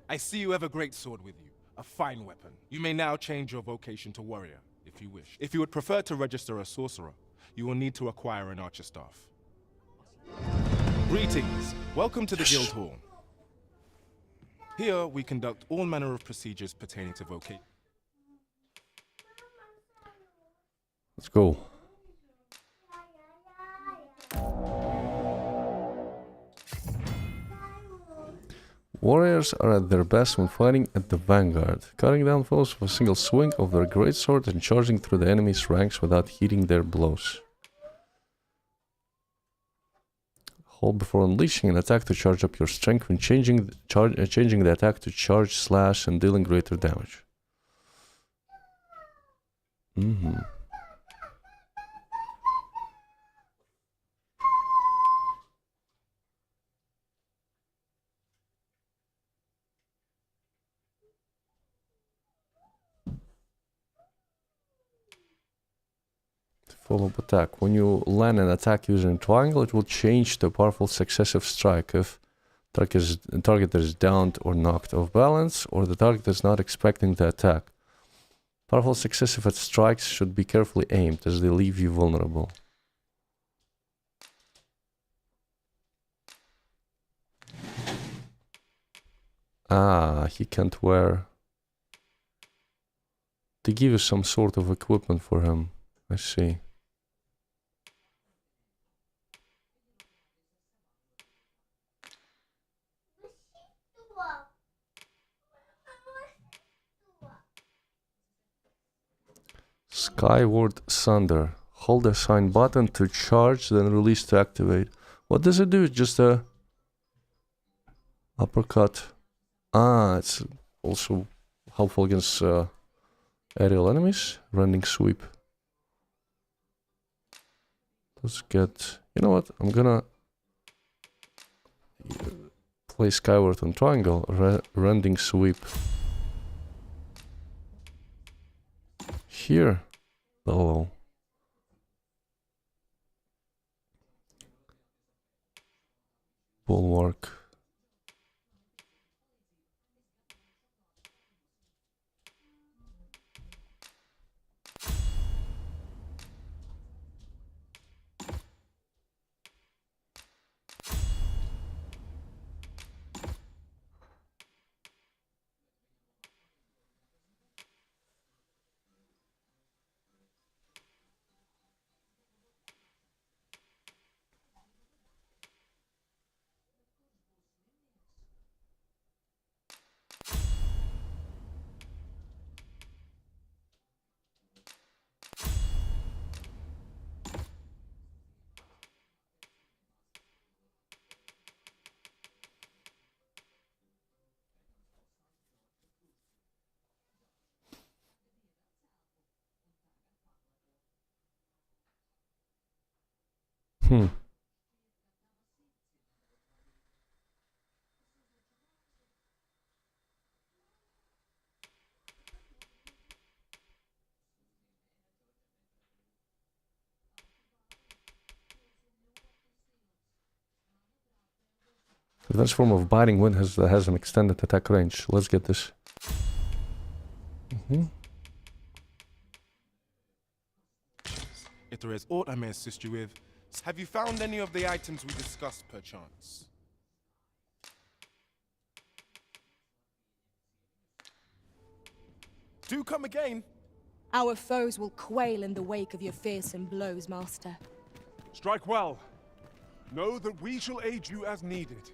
Speaker 10: I see you have a great sword with you. A fine weapon. You may now change your vocation to warrior, if you wish. If you would prefer to register a sorcerer, you will need to acquire an archer staff. Greetings. Welcome to the Guild Hall. Here, we conduct all manner of procedures pertaining to vocation.
Speaker 1: Let's go. Warriors are at their best when fighting at the vanguard, cutting down foes with a single swing of their greatsword and charging through the enemy's ranks without heeding their blows. Hold before unleashing an attack to charge up your strength when changing the attack to charge, slash, and dealing greater damage. Follow-up attack. When you land an attack using triangle, it will change to a powerful successive strike if the target is downed or knocked off balance, or the target is not expecting the attack. Powerful successive strikes should be carefully aimed, as they leave you vulnerable. Ah, he can't wear... They give you some sort of equipment for him. I see. Skyward Thunder. Hold the sign button to charge, then release to activate. What does it do? Just a uppercut. Ah, it's also helpful against aerial enemies. Rending sweep. Let's get... You know what? I'm gonna play Skyward on triangle. Rending sweep. Here. Below. Bulwark. Advanced form of Biting Wind has an extended attack range. Let's get this.
Speaker 10: If there is aught I may assist you with, have you found any of the items we discussed, perchance? Do come again.
Speaker 2: Our foes will quail in the wake of your fearsome blows, Master.
Speaker 12: Strike well. Know that we shall aid you as needed.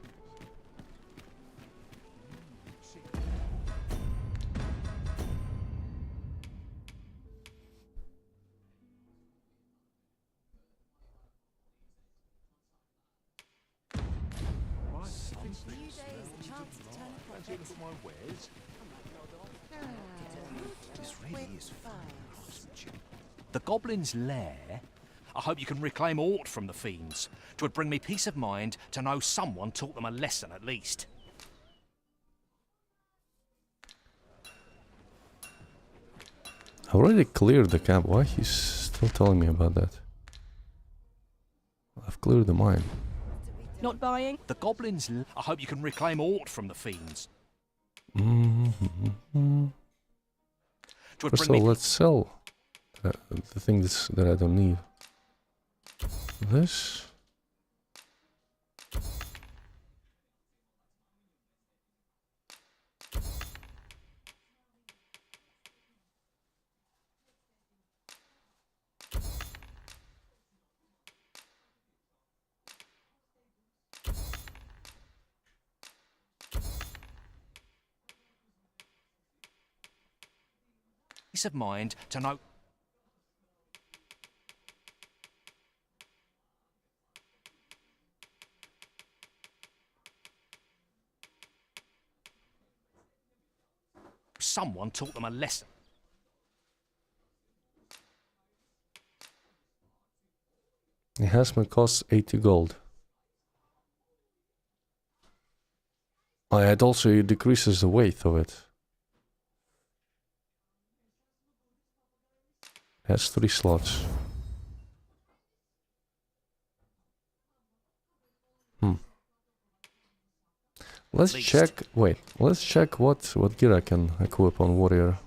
Speaker 9: This really is fun, craftsmanship. The Goblin's Lair? I hope you can reclaim aught from the fiends. 'Twould bring me peace of mind to know someone taught them a lesson at least.
Speaker 1: I already cleared the camp. Why he's still telling me about that? I've cleared the mine.
Speaker 2: Not buying?
Speaker 9: The Goblin's Lair? I hope you can reclaim aught from the fiends.
Speaker 1: First of all, let's sell the things that I don't need. This.
Speaker 9: Peace of mind to know. Someone taught them a lesson.
Speaker 1: Enhancement costs 80 gold. Oh, it also decreases the weight of it. Has 3 slots. Let's check. Wait, let's check what gear I can equip on warrior.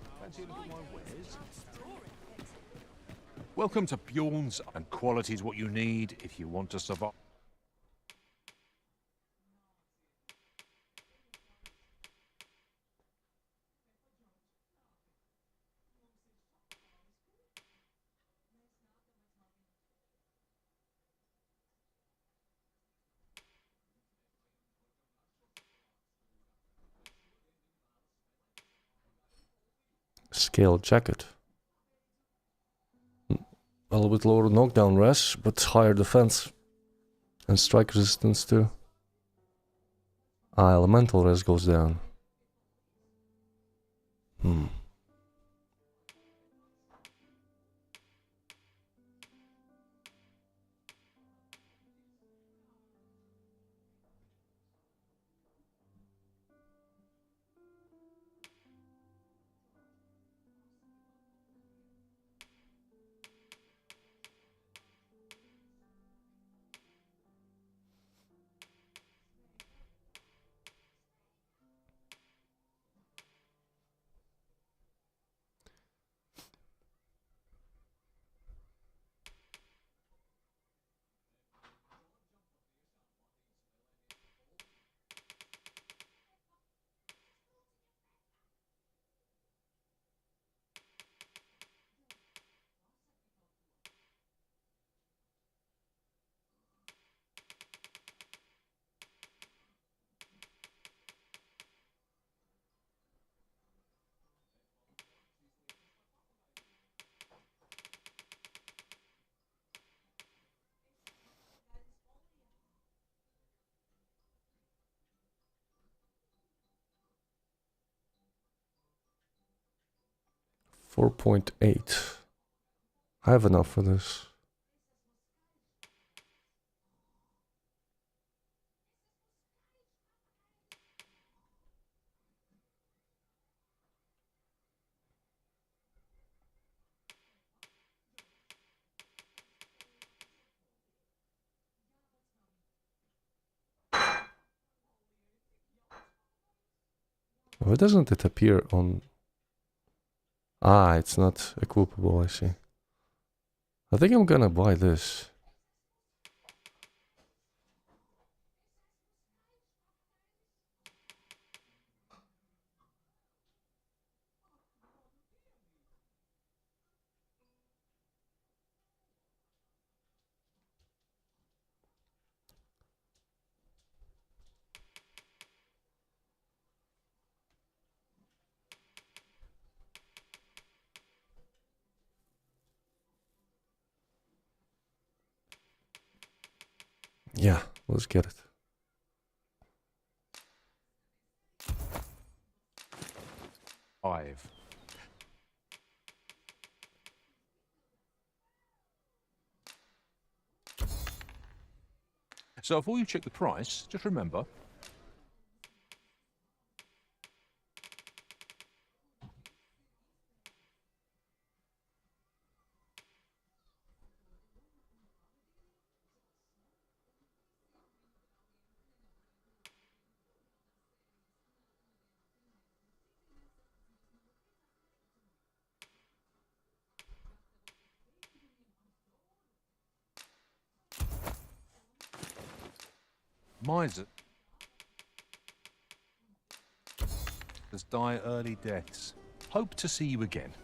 Speaker 8: Welcome to Bjorn's, and quality is what you need if you want to survive.
Speaker 1: Scale jacket. A little bit lower knockdown res, but higher defense. And strike resistance too. Ah, elemental res goes down. .8. I have enough for this. Why doesn't it appear on... Ah, it's not equipable, I see. I think I'm gonna buy this. Yeah, let's get it.
Speaker 9: 5. So before you check the price, just remember. Misers die early deaths. Hope to see you again.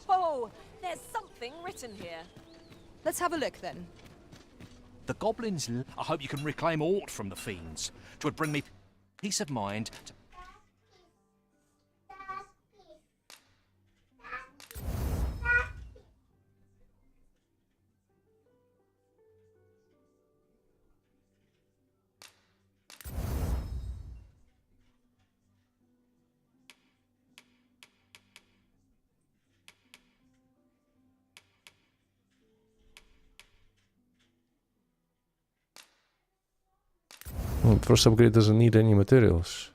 Speaker 15: Oh, there's something written here.
Speaker 2: Let's have a look then.
Speaker 9: The goblins. I hope you can reclaim aught from the fiends. 'Twould bring me peace of mind.
Speaker 1: First upgrade doesn't need any materials.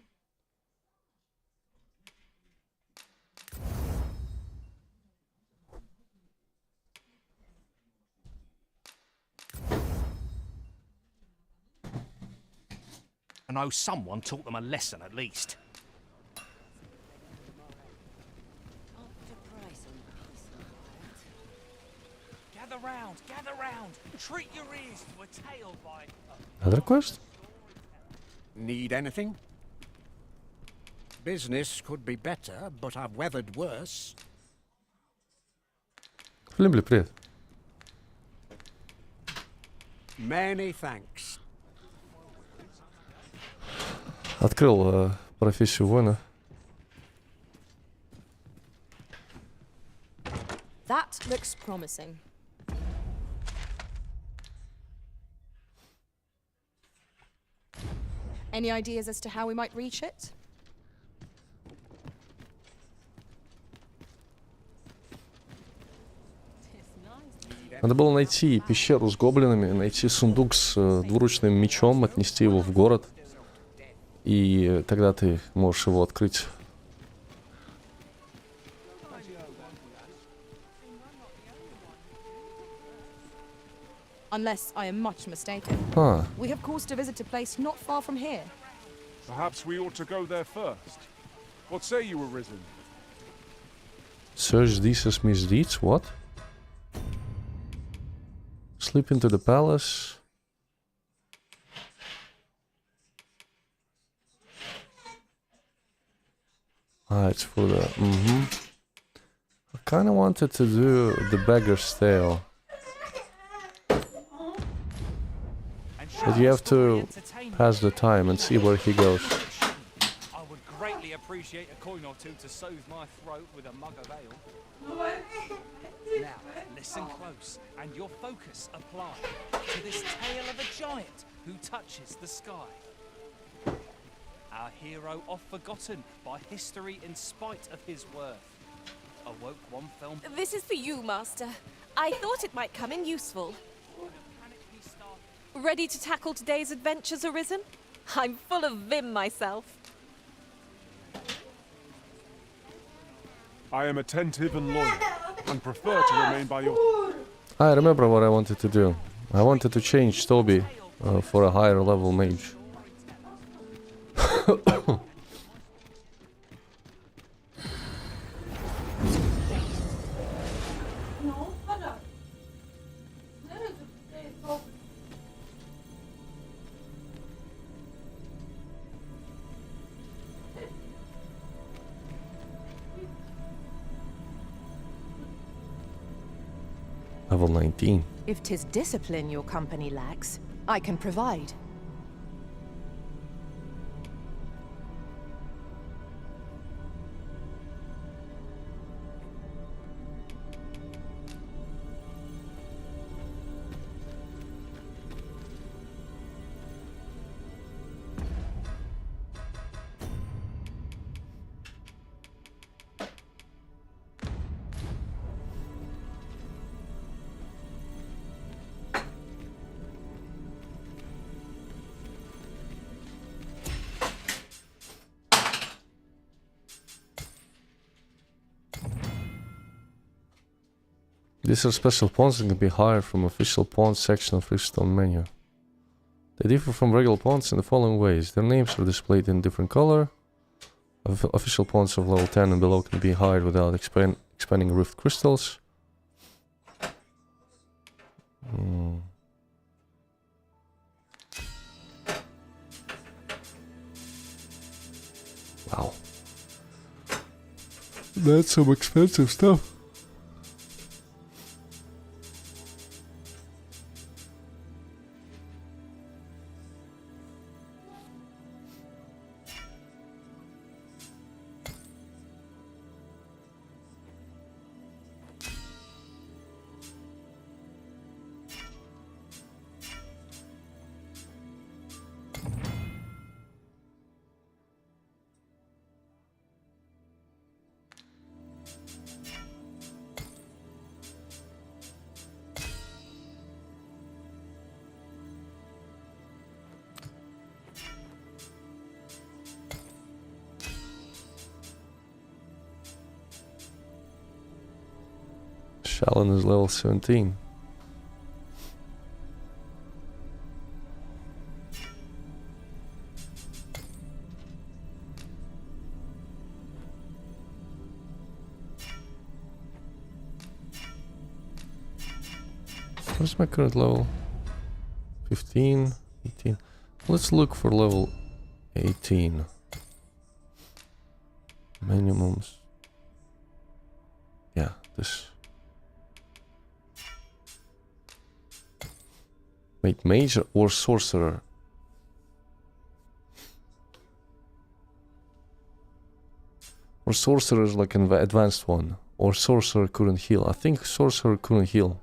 Speaker 9: I know someone taught them a lesson at least. Gather round, gather round. Treat your ears to a tale by.
Speaker 1: Another quest?
Speaker 16: Need anything? Business could be better, but I've weathered worse.
Speaker 1: Флимбли, привет.
Speaker 16: Many thanks.
Speaker 1: Открыл профессию воина.
Speaker 2: That looks promising. Any ideas as to how we might reach it?
Speaker 1: Надо было найти пещеру с гоблинами, найти сундук с двуручным мечом, отнести его в город. И тогда ты можешь его открыть.
Speaker 2: Unless I am much mistaken.
Speaker 1: Ah.
Speaker 2: We have cause to visit a place not far from here.
Speaker 12: Perhaps we ought to go there first. What say you, Arisen?
Speaker 1: Search these as misdeeds? What? Slip into the palace. Ah, it's for the... I kinda wanted to do the beggar's tale. But you have to pass the time and see where he goes.
Speaker 9: I would greatly appreciate a coin or two to soothe my throat with a mug of ale. Now, listen close, and your focus apply to this tale of a giant who touches the sky. Our hero, oft forgotten by history in spite of his worth, awoke one film.
Speaker 15: This is for you, Master. I thought it might come in useful. Ready to tackle today's adventures, Arisen? I'm full of vim myself.
Speaker 12: I am attentive and loyal, and prefer to remain by your...
Speaker 1: I remember what I wanted to do. I wanted to change Toby for a higher level mage. Level 19.
Speaker 11: If 'tis discipline your company lacks, I can provide.
Speaker 1: These are special pawns that can be hired from official pawns section of Riftstone menu. They differ from regular pawns in the following ways. Their names are displayed in different color. Official pawns of level 10 and below can be hired without expanding rift crystals. Wow. That's some expensive stuff. Shalon is level 17. What's my current level? 15, 18. Let's look for level 18. Minimums. Yeah, this. Wait, mage or sorcerer? Or sorcerer is like an advanced one. Or sorcerer couldn't heal. I think sorcerer couldn't heal.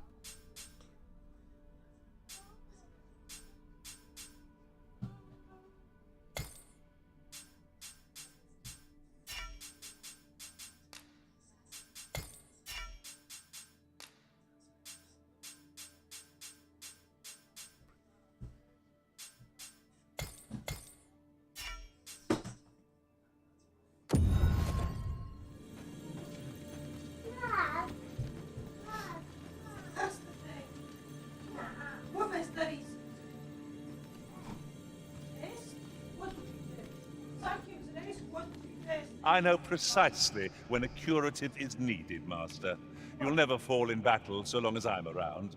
Speaker 17: I know precisely when a curative is needed, Master. You'll never fall in battle so long as I'm around.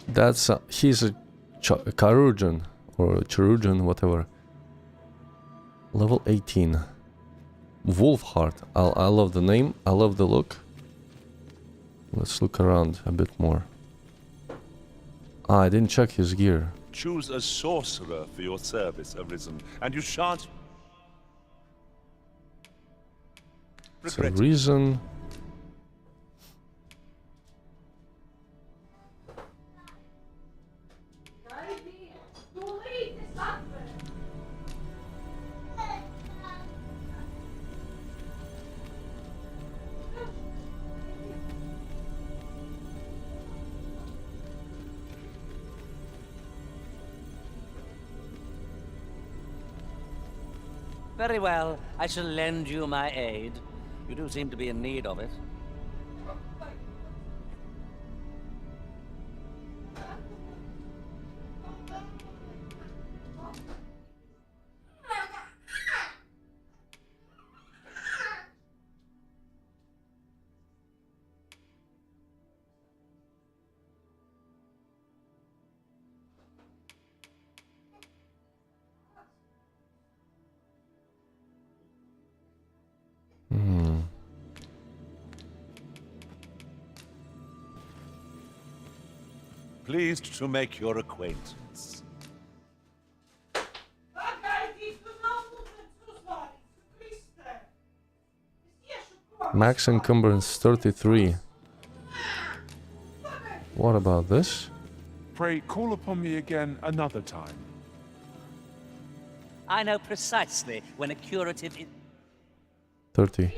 Speaker 1: That's he's a chirurgeon or a chirurgeon, whatever. Level 18. Wolfheart. I love the name. I love the look. Let's look around a bit more. Ah, I didn't check his gear.
Speaker 17: Choose a sorcerer for your service, Arisen, and you shan't
Speaker 1: It's a reason.
Speaker 18: Very well, I shall lend you my aid. You do seem to be in need of it.
Speaker 17: Pleased to make your acquaintance.
Speaker 1: Max encumbrance 33. What about this?
Speaker 12: Pray call upon me again another time.
Speaker 18: I know precisely when a curative is
Speaker 1: 30.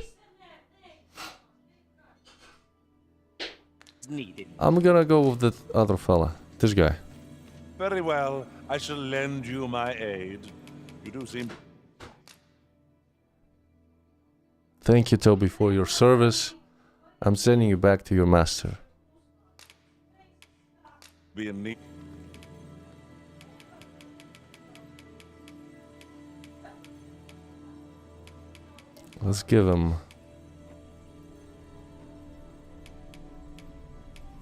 Speaker 18: needed.
Speaker 1: I'm gonna go with the other fella. This guy.
Speaker 17: Very well, I shall lend you my aid. You do seem...
Speaker 1: Thank you, Toby, for your service. I'm sending you back to your master.
Speaker 17: Be in need.
Speaker 1: Let's give him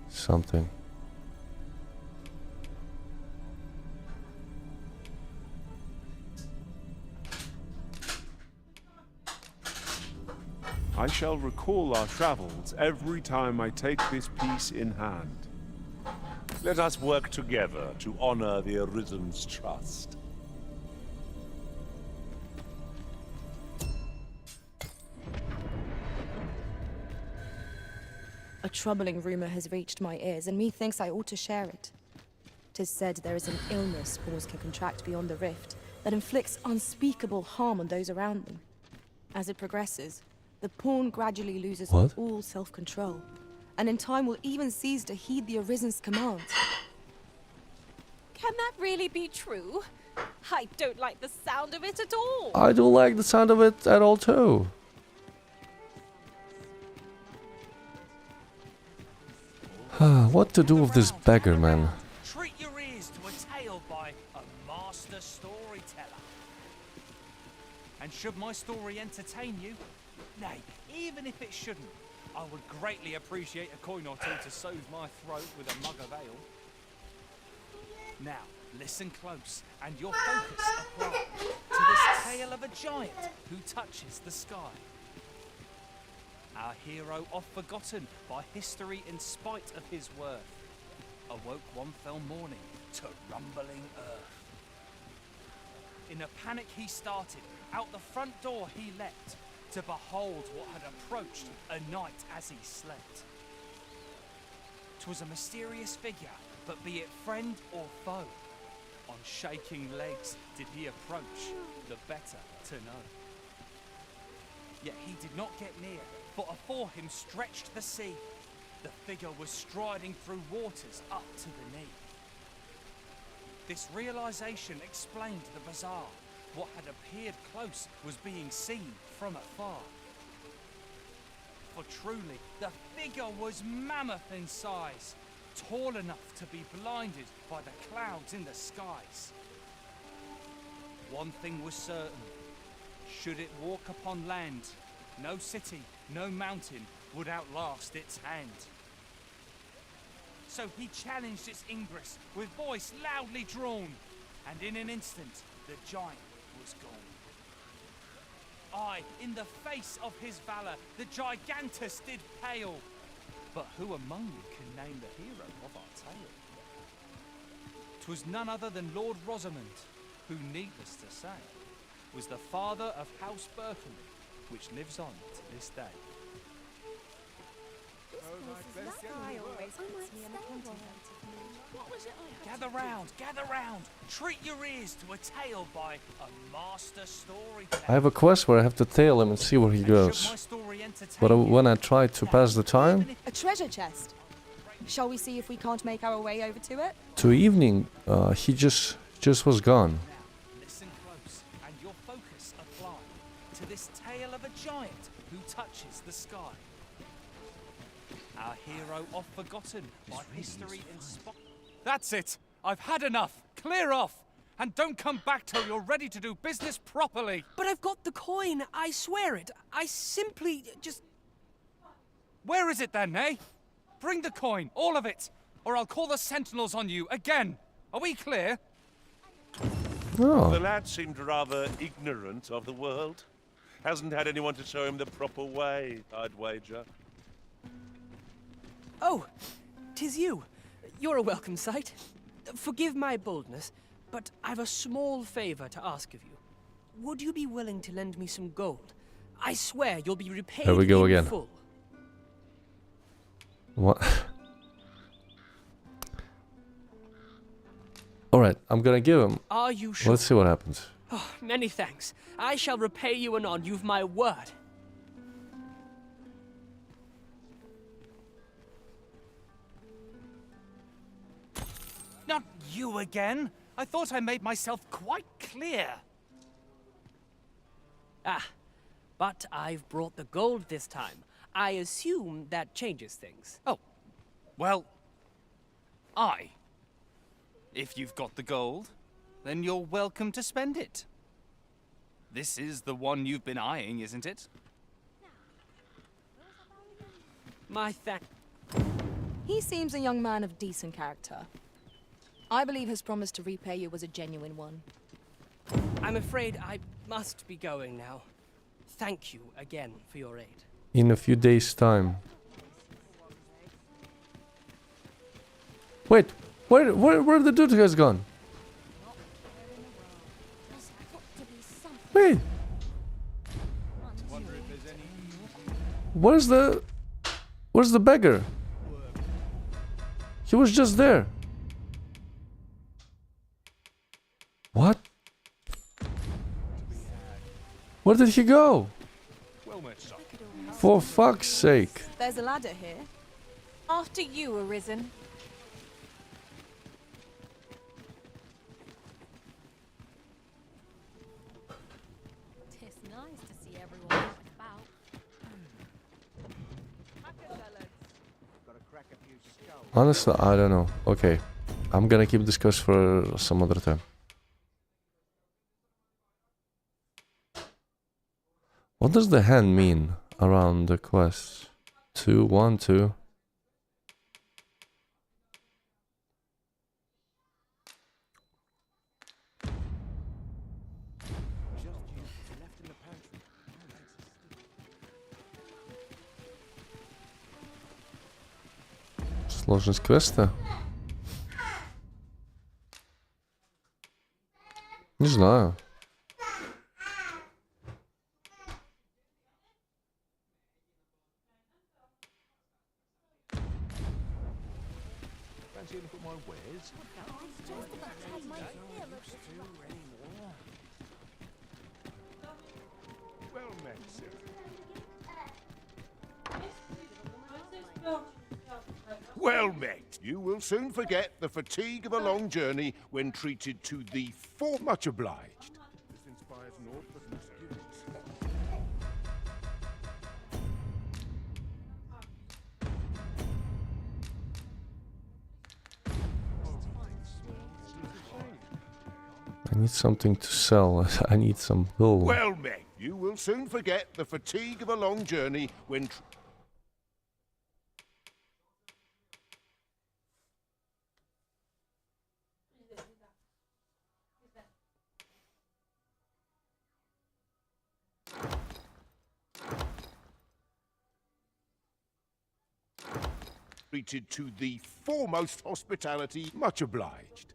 Speaker 1: something.
Speaker 12: I shall recall our travels every time I take this piece in hand.
Speaker 17: Let us work together to honor the Arisen's trust.
Speaker 2: A troubling rumor has reached my ears, and methinks I ought to share it. 'Tis said there is an illness pawns can contract beyond the rift that inflicts unspeakable harm on those around them. As it progresses, the pawn gradually loses
Speaker 1: What?
Speaker 2: all self-control, and in time will even cease to heed the Arisen's commands.
Speaker 15: Can that really be true? I don't like the sound of it at all.
Speaker 1: I don't like the sound of it at all too. What to do with this beggar, man?
Speaker 9: Treat your ears to a tale by a master storyteller. And should my story entertain you, nay, even if it shouldn't, I would greatly appreciate a coin or two to soothe my throat with a mug of ale. Now, listen close, and your focus apply to this tale of a giant who touches the sky. Our hero, oft forgotten by history in spite of his worth, awoke one fell morning to rumbling earth. In a panic he started, out the front door he leapt, to behold what had approached a night as he slept. 'Twas a mysterious figure, but be it friend or foe, on shaking legs did he approach, the better to know. Yet he did not get near, for afore him stretched the sea. The figure was striding through waters up to the knee. This realization explained the bizarre. What had appeared close was being seen from afar. For truly, the figure was mammoth in size, tall enough to be blinded by the clouds in the skies. One thing was certain, should it walk upon land, no city, no mountain would outlast its hand. So he challenged its ingress with voice loudly drawn, and in an instant the giant was gone. Aye, in the face of his valor, the gigantus did pale. But who among you can name the hero of our tale? 'Twas none other than Lord Rosamond, who, needless to say, was the father of House Berkeley, which lives on to this day. Gather round, treat your ears to a tale by a master storyteller.
Speaker 1: I have a quest where I have to tail him and see where he goes. But when I try to pass the time,
Speaker 2: A treasure chest. Shall we see if we can't make our way over to it?
Speaker 1: to evening, he just was gone.
Speaker 9: Listen close, and your focus apply to this tale of a giant who touches the sky. Our hero, oft forgotten by history in spot. That's it! I've had enough! Clear off! And don't come back till you're ready to do business properly!
Speaker 13: But I've got the coin, I swear it. I simply just...
Speaker 9: Where is it then, eh? Bring the coin, all of it, or I'll call the sentinels on you again. Are we clear?
Speaker 1: Oh.
Speaker 17: The lad seemed rather ignorant of the world. Hasn't had anyone to show him the proper way, I'd wager.
Speaker 13: Oh, 'tis you. You're a welcome sight. Forgive my boldness, but I've a small favor to ask of you. Would you be willing to lend me some gold? I swear you'll be repaid
Speaker 1: There we go
Speaker 13: in
Speaker 1: again.
Speaker 13: full.
Speaker 1: What? Alright, I'm gonna give him.
Speaker 13: Are you sure?
Speaker 1: Let's see what happens.
Speaker 13: Oh, many thanks. I shall repay you anon. You've my word.
Speaker 9: Not you again! I thought I made myself quite clear.
Speaker 13: Ah, but I've brought the gold this time. I assume that changes things.
Speaker 9: Oh, well, aye. If you've got the gold, then you're welcome to spend it. This is the one you've been eyeing, isn't it?
Speaker 13: My thanks.
Speaker 2: He seems a young man of decent character. I believe his promise to repay you was a genuine one.
Speaker 13: I'm afraid I must be going now. Thank you again for your aid.
Speaker 1: In a few days' time. Wait, where the dude has gone? Wait. Where's the beggar? He was just there. What? Where did he go? For fuck's sake.
Speaker 2: There's a ladder here.
Speaker 15: After you, Arisen.
Speaker 14: It's nice to see everyone out and about.
Speaker 1: Honestly, I don't know. Okay. I'm gonna keep this quest for some other time. What does the hand mean around the quest? 2, 1, 2. Сложность квеста? Не знаю.
Speaker 8: Fancy a look at my wares? Well met, sir. Well met. You will soon forget the fatigue of a long journey when treated to the full. Much obliged. This inspires naught but misgivings.
Speaker 1: I need something to sell. I need some gold.
Speaker 8: Well met. You will soon forget the fatigue of a long journey when. Treated to the foremost hospitality. Much obliged.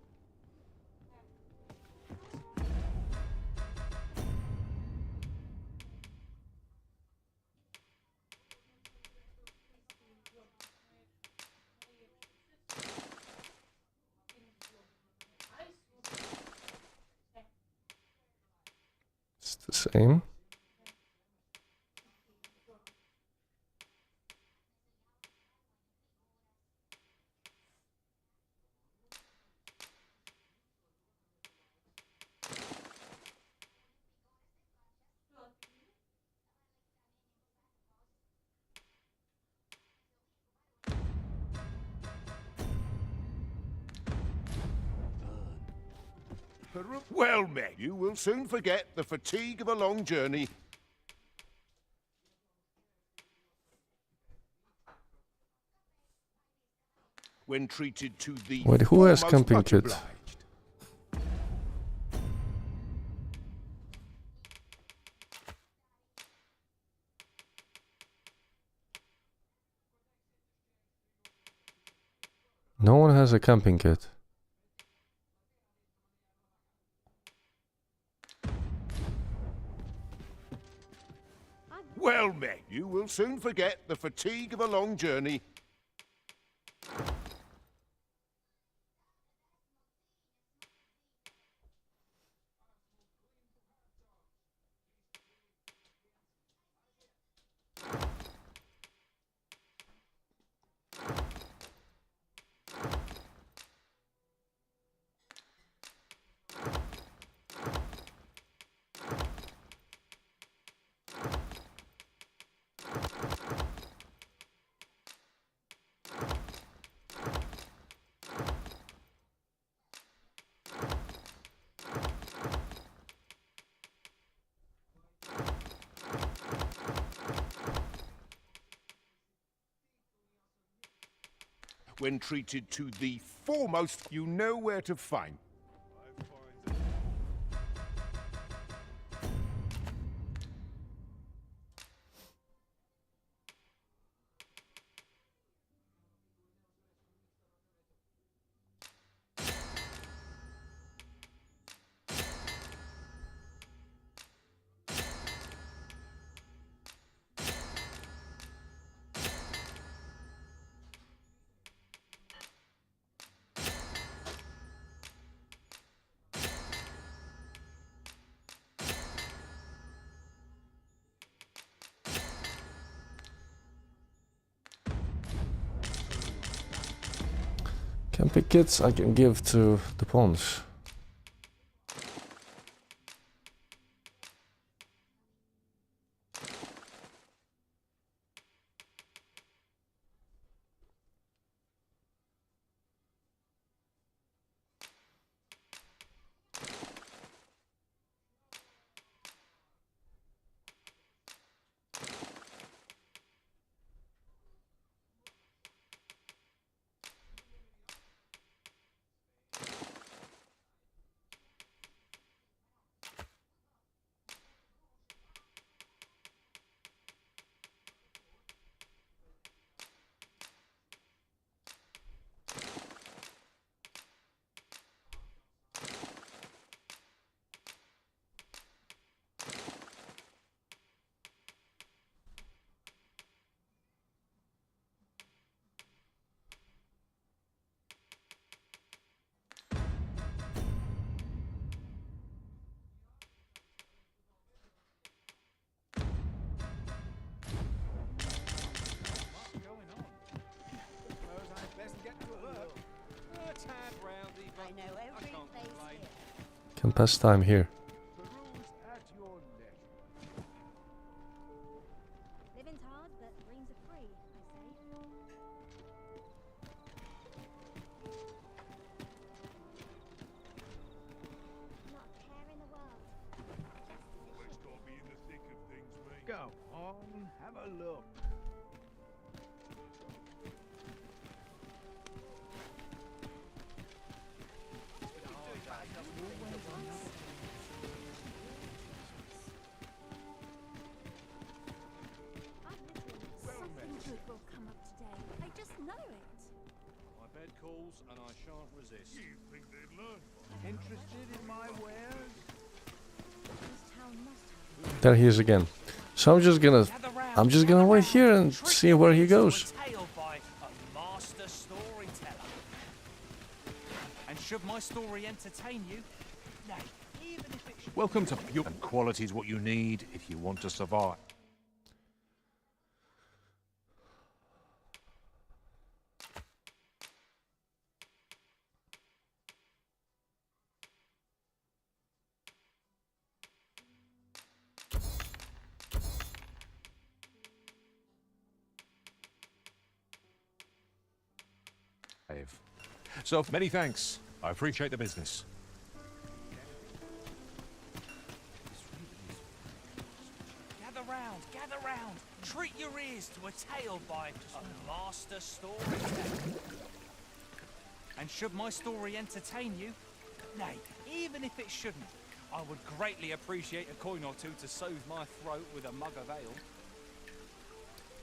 Speaker 1: It's the same.
Speaker 8: Well met. You will soon forget the fatigue of a long journey. When treated to the
Speaker 1: Wait, who has
Speaker 8: foremost.
Speaker 1: camping
Speaker 8: Much
Speaker 1: kit?
Speaker 8: obliged.
Speaker 1: No one has a camping kit.
Speaker 8: Well met. You will soon forget the fatigue of a long journey. when treated to the foremost. You know where to find.
Speaker 1: Can pick kits I can give to the pawns. Can pass time here.
Speaker 14: Living's hard, but dreams are free, I say. Not a care in the world.
Speaker 8: Always gotta be in the thick of things, mate.
Speaker 3: Go on, have a look.
Speaker 5: Something good will come up today. I just know it.
Speaker 9: My bed calls and I shan't resist.
Speaker 8: You think they'd learn?
Speaker 3: Interested in my wares?
Speaker 5: This town must have.
Speaker 1: There he is again. So I'm just gonna wait here and see where he goes.
Speaker 9: By a master storyteller. And should my story entertain you, nay, even if it should...
Speaker 17: Welcome to pure and quality is what you need if you want to survive. So many thanks. I appreciate the business.
Speaker 9: Gather round, gather round. Treat your ears to a tale by a master storyteller. And should my story entertain you, nay, even if it shouldn't, I would greatly appreciate a coin or two to soothe my throat with a mug of ale.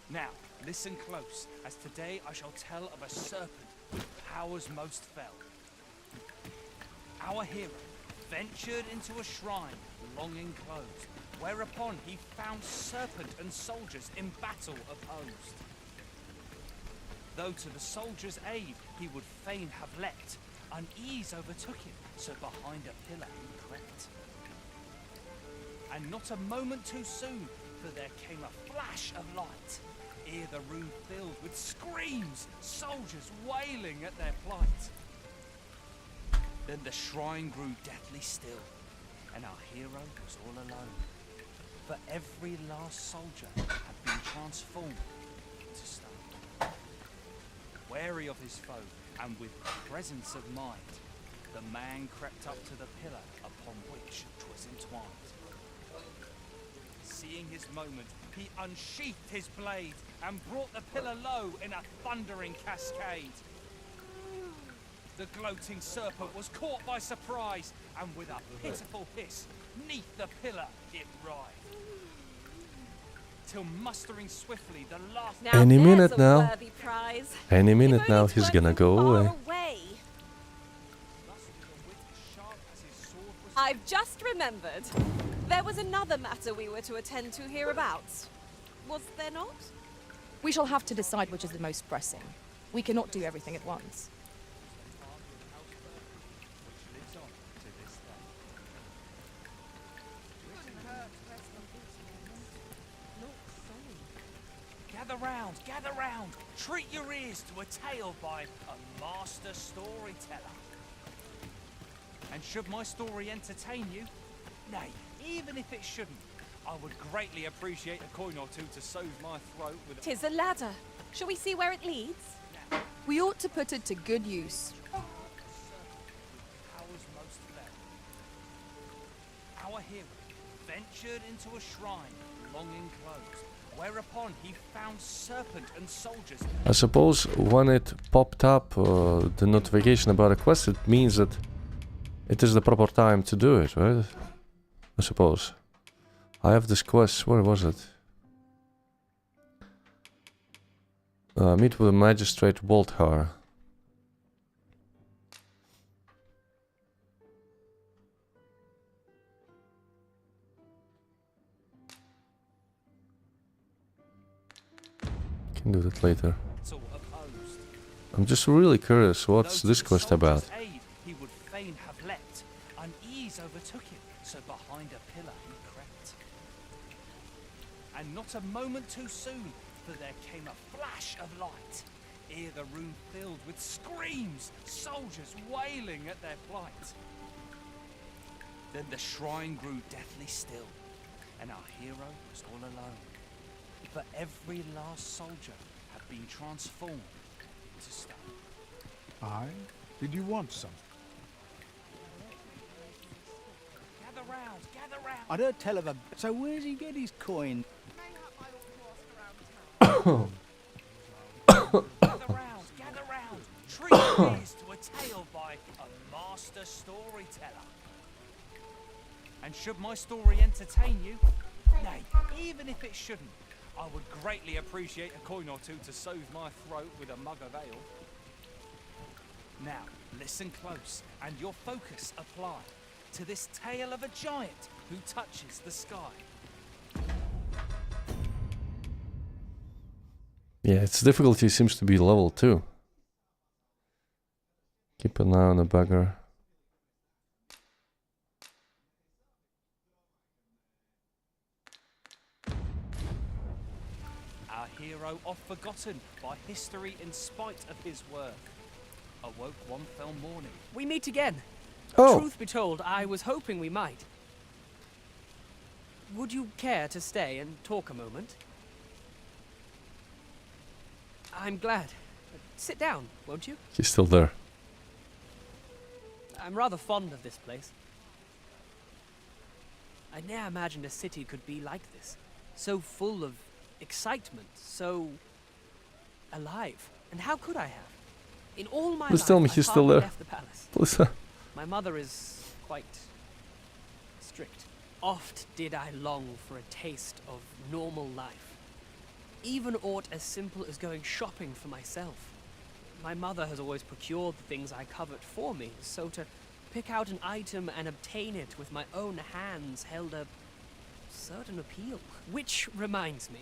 Speaker 9: Now, listen close, as today I shall tell of a serpent with powers most fell. Our hero ventured into a shrine long enclosed, whereupon he found serpent and soldiers in battle opposed. Though to the soldiers' aid he would fain have leapt, unease overtook him, so behind a pillar he crept. And not a moment too soon, for there came a flash of light, ere the room filled with screams, soldiers wailing at their plight. Then the shrine grew deathly still, and our hero was all alone. For every last soldier had been transformed into stone. Wary of his foe, and with presence of mind, the man crept up to the pillar upon which 'twas entwined. Seeing his moment, he unsheathed his blade and brought the pillar low in a thundering cascade. The gloating serpent was caught by surprise, and with a pitiful hiss, 'neath the pillar it writhed. Till mustering swiftly the last...
Speaker 1: Any minute now. Any minute now he's gonna go away.
Speaker 15: I've just remembered. There was another matter we were to attend to hereabouts. Was there not?
Speaker 2: We shall have to decide which is the most pressing. We cannot do everything at once.
Speaker 9: Gather round, treat your ears to a tale by a master storyteller. And should my story entertain you, nay, even if it shouldn't, I would greatly appreciate a coin or two to soothe my throat with.
Speaker 15: 'Tis a ladder. Shall we see where it leads?
Speaker 2: We ought to put it to good use.
Speaker 9: Our hero ventured into a shrine, long enclosed, whereupon he found serpent and soldiers.
Speaker 1: I suppose when it popped up, the notification about a quest, it means that it is the proper time to do it, right? I suppose. I have this quest, where was it? Meet with the magistrate Walthar. Can do that later. I'm just really curious, what's this quest about?
Speaker 9: He would fain have leapt. Unease overtook him, so behind a pillar he crept. And not a moment too soon, for there came a flash of light. Ere the room filled with screams, soldiers wailing at their plight. Then the shrine grew deathly still, and our hero was all alone. For every last soldier had been transformed into stone.
Speaker 3: Aye? Did you want some?
Speaker 9: Gather round!
Speaker 3: I'd heard tell of a... So where's he get his coin?
Speaker 9: Gather round! Treat your ears to a tale by a master storyteller. And should my story entertain you, nay, even if it shouldn't, I would greatly appreciate a coin or two to soothe my throat with a mug of ale. Now, listen close, and your focus apply to this tale of a giant who touches the sky.
Speaker 1: Yeah, its difficulty seems to be level 2. Keep an eye on the bugger.
Speaker 9: Our hero, oft forgotten by history in spite of his work, awoke one fell morning.
Speaker 13: We meet again.
Speaker 1: Oh.
Speaker 13: Truth be told, I was hoping we might. Would you care to stay and talk a moment? I'm glad. Sit down, won't you?
Speaker 1: He's still there.
Speaker 13: I'm rather fond of this place. I ne'er imagined a city could be like this. So full of excitement, so alive. And how could I have? In all my
Speaker 1: Please
Speaker 13: life,
Speaker 1: tell me
Speaker 13: I
Speaker 1: he's still
Speaker 13: hardly
Speaker 1: there.
Speaker 13: left the palace.
Speaker 1: Please.
Speaker 13: My mother is quite strict. Oft did I long for a taste of normal life. Even aught as simple as going shopping for myself. My mother has always procured the things I covet for me, so to pick out an item and obtain it with my own hands held a certain appeal. Which reminds me,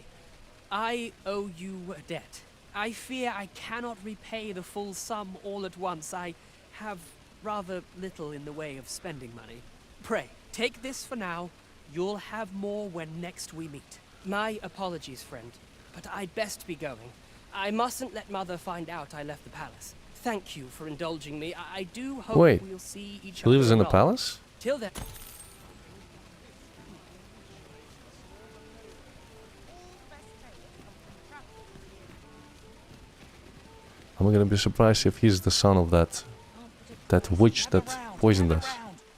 Speaker 13: I owe you a debt. I fear I cannot repay the full sum all at once. I have rather little in the way of spending money. Pray, take this for now. You'll have more when next we meet. My apologies, friend, but I'd best be going. I mustn't let Mother find out I left the palace. Thank you for indulging me. I do hope
Speaker 1: Wait,
Speaker 13: we'll see each
Speaker 1: he
Speaker 13: other
Speaker 1: lives in the
Speaker 13: around.
Speaker 1: palace?
Speaker 13: Till then.
Speaker 1: I'm gonna be surprised if he's the son of that witch that poisoned us.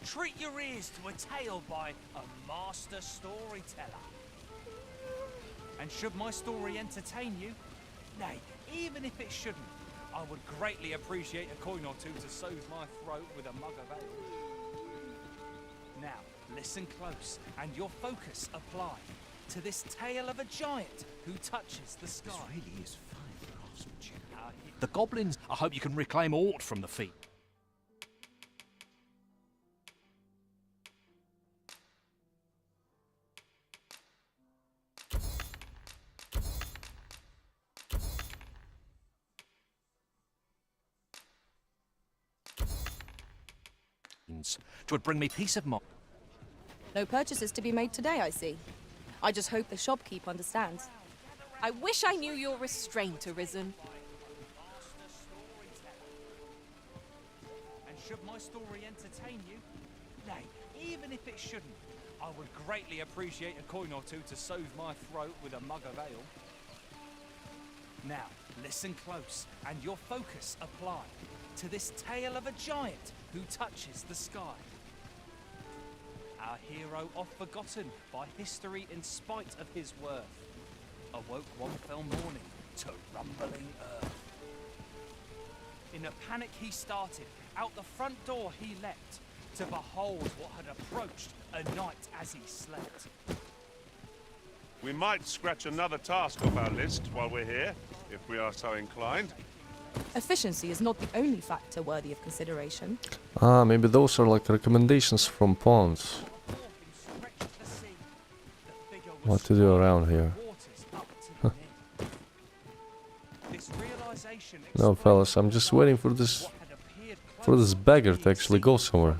Speaker 9: Treat your ears to a tale by a master storyteller. And should my story entertain you, nay, even if it shouldn't, I would greatly appreciate a coin or two to soothe my throat with a mug of ale. Now, listen close, and your focus apply to this tale of a giant who touches the sky.
Speaker 19: This really is fine craftsmanship. The goblins, I hope you can reclaim aught from the feat. Twould bring me peace of mind.
Speaker 2: No purchases to be made today, I see. I just hope the shopkeep understands.
Speaker 15: I wish I knew your restraint, Arisen.
Speaker 9: And should my story entertain you, nay, even if it shouldn't, I would greatly appreciate a coin or two to soothe my throat with a mug of ale. Now, listen close, and your focus apply to this tale of a giant who touches the sky. Our hero, oft forgotten by history in spite of his worth, awoke one fell morning to rumbling earth. In a panic he started, out the front door he leapt, to behold what had approached a night as he slept.
Speaker 17: We might scratch another task off our list while we're here, if we are so inclined.
Speaker 2: Efficiency is not the only factor worthy of consideration.
Speaker 1: Ah, maybe those are like recommendations from pawns. What to do around here? Huh. No, fellas, I'm just waiting for this beggar to actually go somewhere.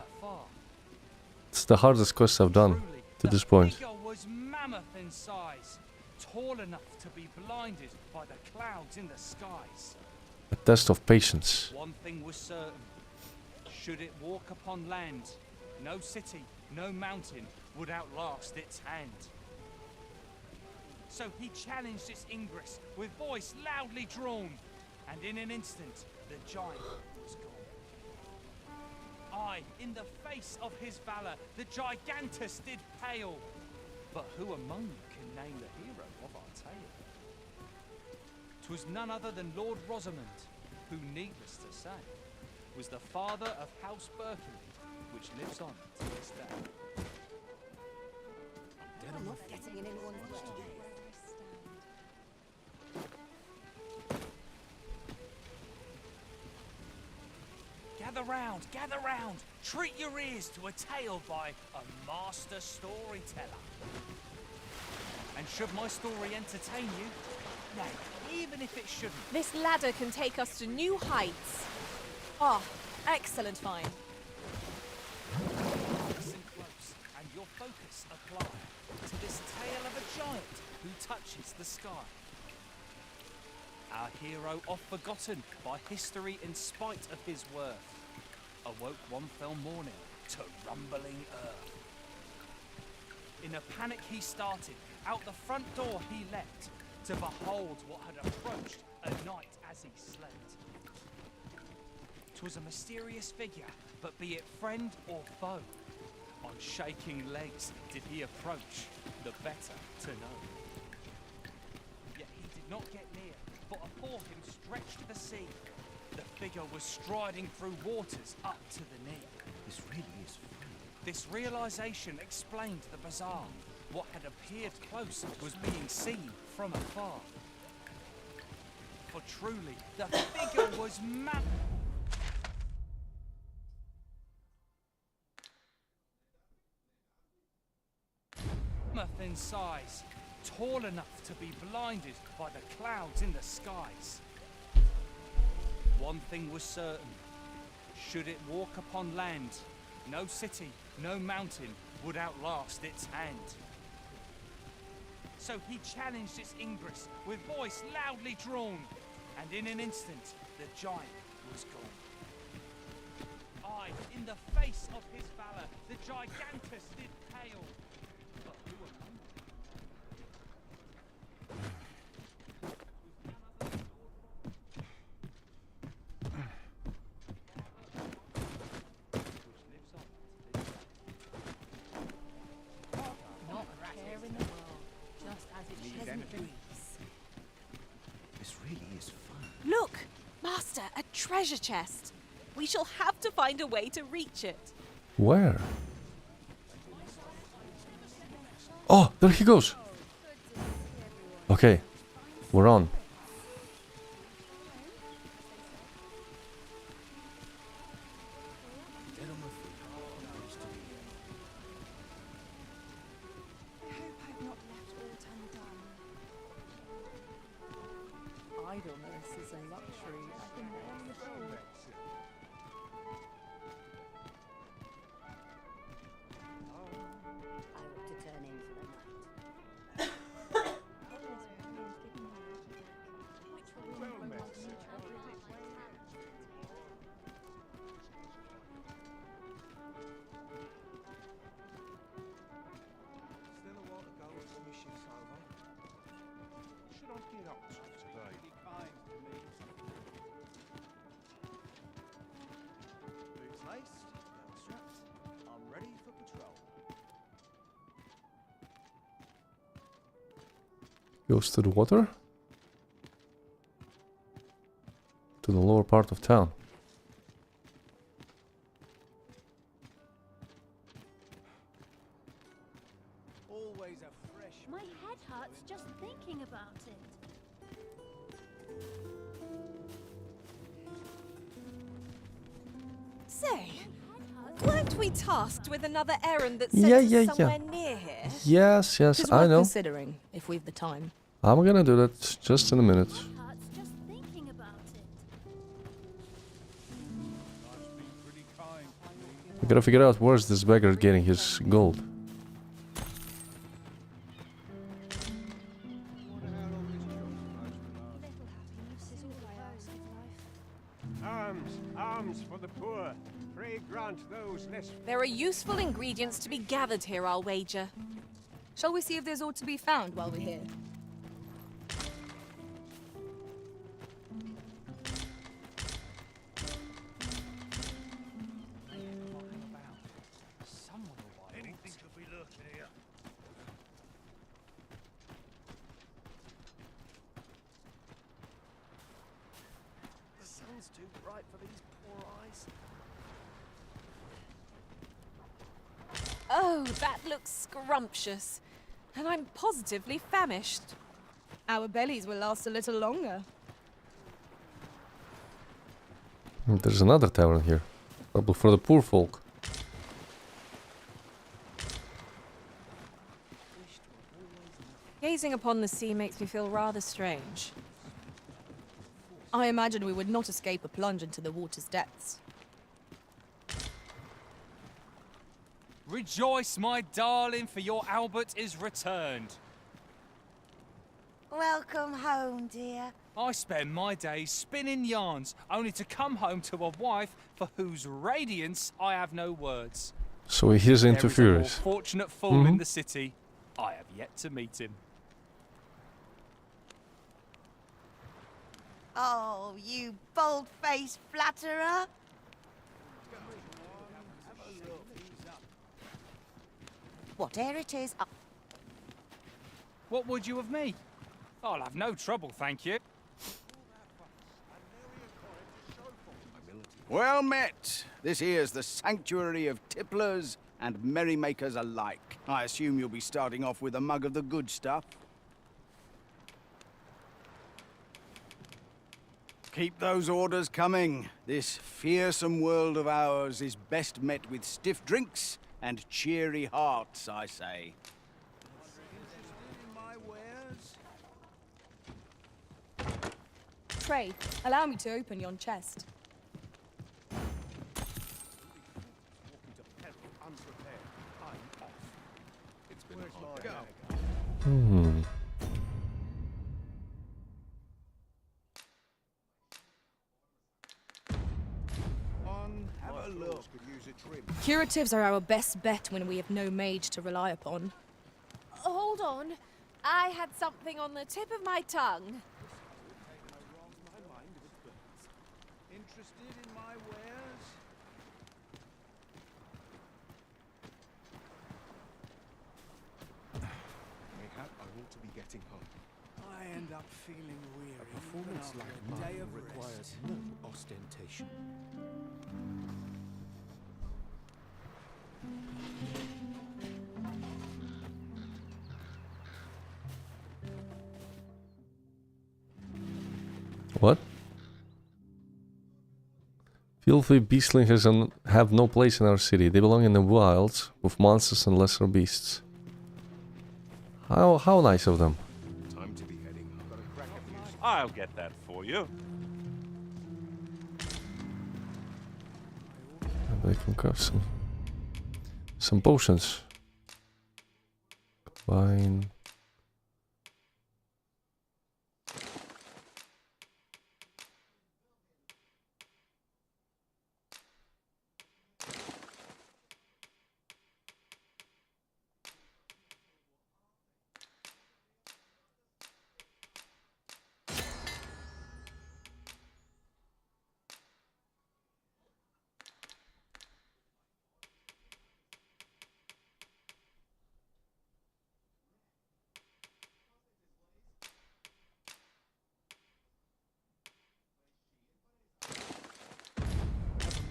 Speaker 1: It's the hardest quest I've done to this point.
Speaker 9: The figure was mammoth in size, tall enough to be blinded by the clouds in the skies.
Speaker 1: A test of patience.
Speaker 9: One thing was certain: should it walk upon land, no city, no mountain would outlast its hand. So he challenged its ingress with voice loudly drawn, and in an instant the giant was gone. Aye, in the face of his valour the gigantus did pale. But who among you can name the hero of our tale? 'Twas none other than Lord Rosamond, who, needless to say, was the father of House Berkeley, which lives on to this day.
Speaker 15: I'm not getting in anyone's way.
Speaker 9: Gather round, treat your ears to a tale by a master storyteller. And should my story entertain you, nay, even if it shouldn't,
Speaker 15: This ladder can take us to new heights. Ah, excellent find.
Speaker 9: listen close, and your focus apply to this tale of a giant who touches the sky. Our hero, oft forgotten by history in spite of his worth, awoke one fell morning to rumbling earth. In a panic he started, out the front door he leapt, to behold what had approached a night as he slept. 'Twas a mysterious figure, but be it friend or foe, on shaking legs did he approach, the better to know. Yet he did not get near, for afore him stretched the sea. The figure was striding through waters up to the knee.
Speaker 19: This really is fun.
Speaker 9: This realization explained the bizarre. What had appeared close was being seen from afar. For truly, the figure was mammoth in size, tall enough to be blinded by the clouds in the skies. One thing was certain: should it walk upon land, no city, no mountain would outlast its hand. So he challenged its ingress with voice loudly drawn, and in an instant the giant was gone. Aye, in the face of his valour the gigantus did pale. But who among them?
Speaker 11: Not a care in the world, just as it
Speaker 16: Need
Speaker 11: pleasant
Speaker 16: anything?
Speaker 11: breeze.
Speaker 19: This really is fun.
Speaker 15: Look! Master, treasure chest. We shall have to find a way to reach it.
Speaker 1: Where? Oh, there he goes. Okay, we're on.
Speaker 11: Idleness is a luxury I can barely afford.
Speaker 8: Should I get up to today?
Speaker 3: Boots laced, belt strapped. I'm ready for patrol.
Speaker 1: Goes to the water. To the lower part of town.
Speaker 3: Always a fresh.
Speaker 14: My head hurts just thinking about it.
Speaker 15: Say, weren't we tasked with another errand that
Speaker 1: Yeah,
Speaker 15: sent
Speaker 1: yeah,
Speaker 15: us somewhere
Speaker 1: yeah.
Speaker 15: near here?
Speaker 1: Yes, yes,
Speaker 2: It's
Speaker 1: I
Speaker 2: worth
Speaker 1: know.
Speaker 2: considering, if we've the time.
Speaker 1: I'm gonna do that just in a minute.
Speaker 14: Just thinking about it.
Speaker 1: We gotta figure out where's this beggar getting his gold.
Speaker 16: Alms for the poor. Pray grant those less.
Speaker 15: There are useful ingredients to be gathered here, I'll wager.
Speaker 2: Shall we see if there's aught to be found while we're here?
Speaker 8: Anything could be lurking here.
Speaker 13: The sun's too bright for these poor eyes.
Speaker 15: Oh, that looks scrumptious. And I'm positively famished.
Speaker 2: Our bellies will last a little longer.
Speaker 1: There's another tavern here. Probably for the poor folk.
Speaker 15: Gazing upon the sea makes me feel rather strange.
Speaker 2: I imagine we would not escape a plunge into the water's depths.
Speaker 9: Rejoice, my darling, for your Albert is returned.
Speaker 20: Welcome home, dear.
Speaker 9: I spend my days spinning yarns, only to come home to a wife for whose radiance I have no words.
Speaker 1: So he's into
Speaker 9: There is a more
Speaker 1: Furies.
Speaker 9: fortunate fool in the city. I have yet to meet him.
Speaker 20: Oh, you bold-faced flatterer. Whatever it is,
Speaker 9: What would you of me? I'll have no trouble, thank you.
Speaker 3: Well met. This here's the sanctuary of tipplers and merrymakers alike. I assume you'll be starting off with a mug of the good stuff. Keep those orders coming. This fearsome world of ours is best met with stiff drinks and cheery hearts, I say.
Speaker 2: Pray, allow me to open yon chest.
Speaker 1: Hmm.
Speaker 3: Have a look.
Speaker 2: Curatives are our best bet when we have no mage to rely upon.
Speaker 15: Hold on. I had something on the tip of my tongue.
Speaker 3: Interested in my wares?
Speaker 10: Mayhap I ought to be getting home.
Speaker 3: I end up feeling weary.
Speaker 10: A performance
Speaker 3: even
Speaker 10: like
Speaker 3: after a day
Speaker 10: mine
Speaker 3: of
Speaker 10: requires
Speaker 3: rest.
Speaker 10: no
Speaker 16: ostentation.
Speaker 1: What? Filthy beastlings have no place in our city. They belong in the wilds with monsters and lesser beasts. How nice of them.
Speaker 10: Time to be heading.
Speaker 17: I'll get that for you.
Speaker 1: Maybe I can craft some potions. Combine.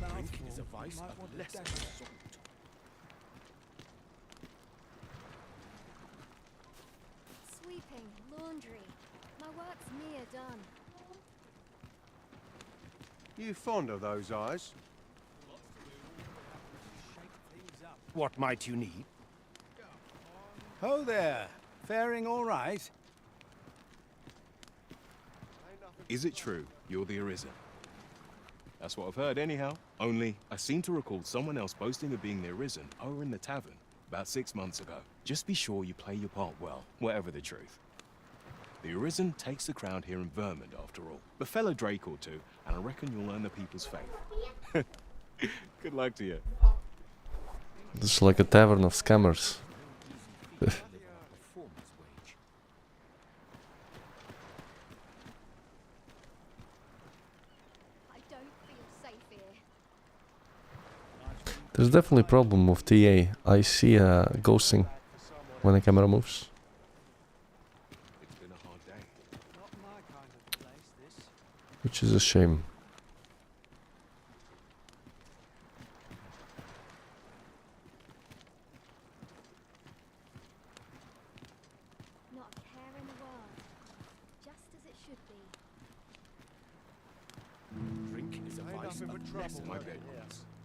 Speaker 16: Drinking is a vice of lesser sort.
Speaker 14: Sweeping, laundry. My work's near done.
Speaker 16: You fond of those eyes? What might you need?
Speaker 3: Ho there. Faring all right?
Speaker 10: Is it true you're the Arisen? That's what I've heard anyhow. Only, I seem to recall someone else boasting of being the Arisen over in the tavern about 6 months ago. Just be sure you play your part well, whatever the truth. The Arisen takes the crown here in Vermund, after all. The fellow Drake or two, and I reckon you'll earn the people's faith. Good luck to you.
Speaker 1: This is like a tavern of scammers. There's definitely a problem with TA. I see ghosting when the camera moves.
Speaker 10: It's been a hard day.
Speaker 3: Not my kind of place, this.
Speaker 1: Which is a shame.
Speaker 14: Not a care in the world. Just as it should be.
Speaker 16: Drink is a vice of lesser
Speaker 10: My bed.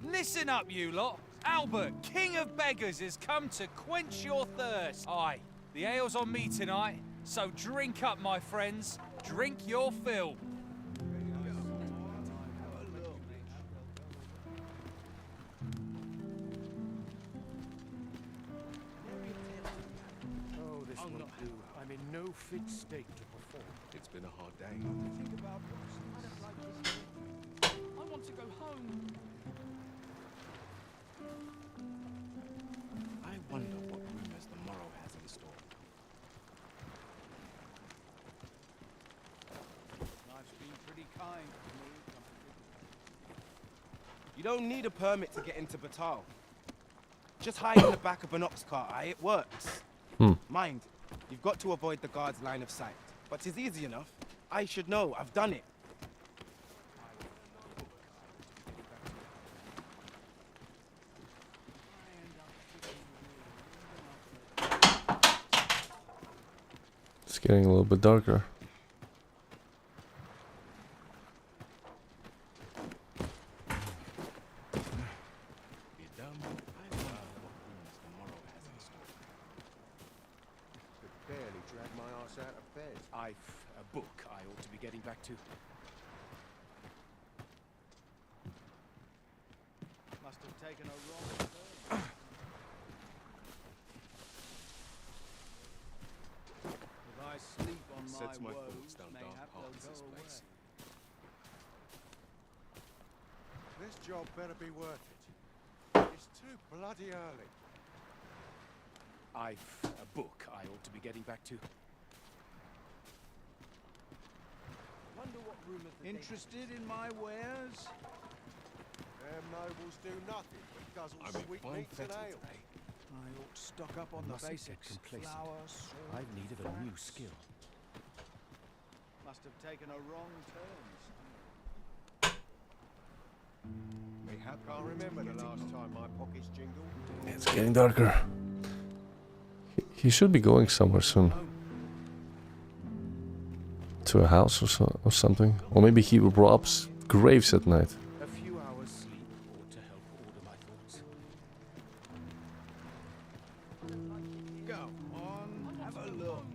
Speaker 9: Listen up, you lot. Albert, King of Beggars, has come to quench your thirst. Aye, the ale's on me tonight, so drink up, my friends. Drink your fill.
Speaker 16: Oh, this will do. I'm in no fit state to perform.
Speaker 10: It's been a hard day.
Speaker 16: Think about what's kind of like this. I want to go home.
Speaker 10: I wonder what rumors the morrow has in store.
Speaker 3: Life's been pretty kind to me.
Speaker 21: You don't need a permit to get into Batal. Just hide in the back of an ox cart, aye? It works. Mind, you've got to avoid the guard's line of sight. But it's easy enough. I should know, I've done it.
Speaker 1: It's getting a little bit darker.
Speaker 16: Could barely drag my ass out of bed. I've a book I ought to be getting back to.
Speaker 3: Must have taken a wrong turn. If I sleep on
Speaker 10: Sets my
Speaker 3: woes,
Speaker 10: thoughts down dark
Speaker 3: mayhap
Speaker 10: paths,
Speaker 3: they'll
Speaker 10: this
Speaker 3: go
Speaker 10: place.
Speaker 16: This job better be worth it. It's too bloody early. I've a book I ought to be getting back to.
Speaker 21: Wonder what rumors that
Speaker 3: Interested in my wares?
Speaker 16: Them nobles do nothing but guzzle
Speaker 10: I'm in
Speaker 16: sweet
Speaker 10: fine
Speaker 16: meats and
Speaker 10: fettle
Speaker 16: ale.
Speaker 10: today.
Speaker 3: I ought to stock up on the
Speaker 16: Mustn't get
Speaker 3: basics.
Speaker 16: complacent.
Speaker 3: Flour, salt,
Speaker 16: I've need of a new
Speaker 3: flax.
Speaker 16: skill.
Speaker 3: Must have taken a wrong turn.
Speaker 16: Can't remember the last time my pockets jingled.
Speaker 1: It's getting darker. He should be going somewhere soon. To a house or something. Or maybe he robs graves at night.
Speaker 3: A few hours sleep ought to help order my thoughts. Go on, have a look.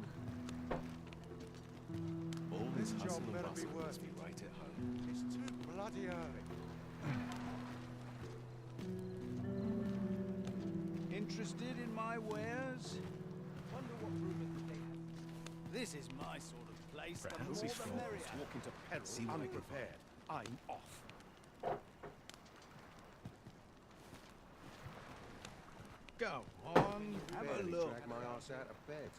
Speaker 16: All this job better be worth it right at home. It's too bloody early.
Speaker 3: Interested in my wares? Wonder what rumors they have. This is my sort of place. The more the merrier.
Speaker 16: Walk into peril unprepared. I'm off.
Speaker 3: Go on, have a look.
Speaker 16: Drag my ass out of bed.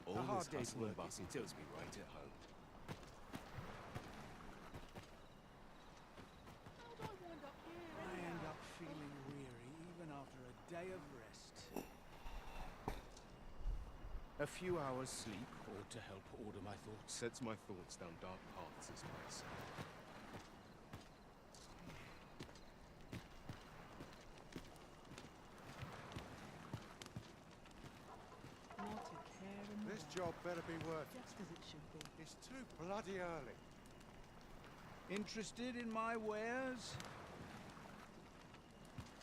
Speaker 3: A hard day's
Speaker 16: hustle and
Speaker 3: work
Speaker 16: bustle
Speaker 3: isn't
Speaker 16: tells me right at home.
Speaker 3: I end up feeling weary even after a day of rest. A few hours sleep ought to help order my thoughts.
Speaker 16: Sets my thoughts down dark paths, this place. This job better be worth it. Just as it should be. It's too bloody early.
Speaker 3: Interested in my wares?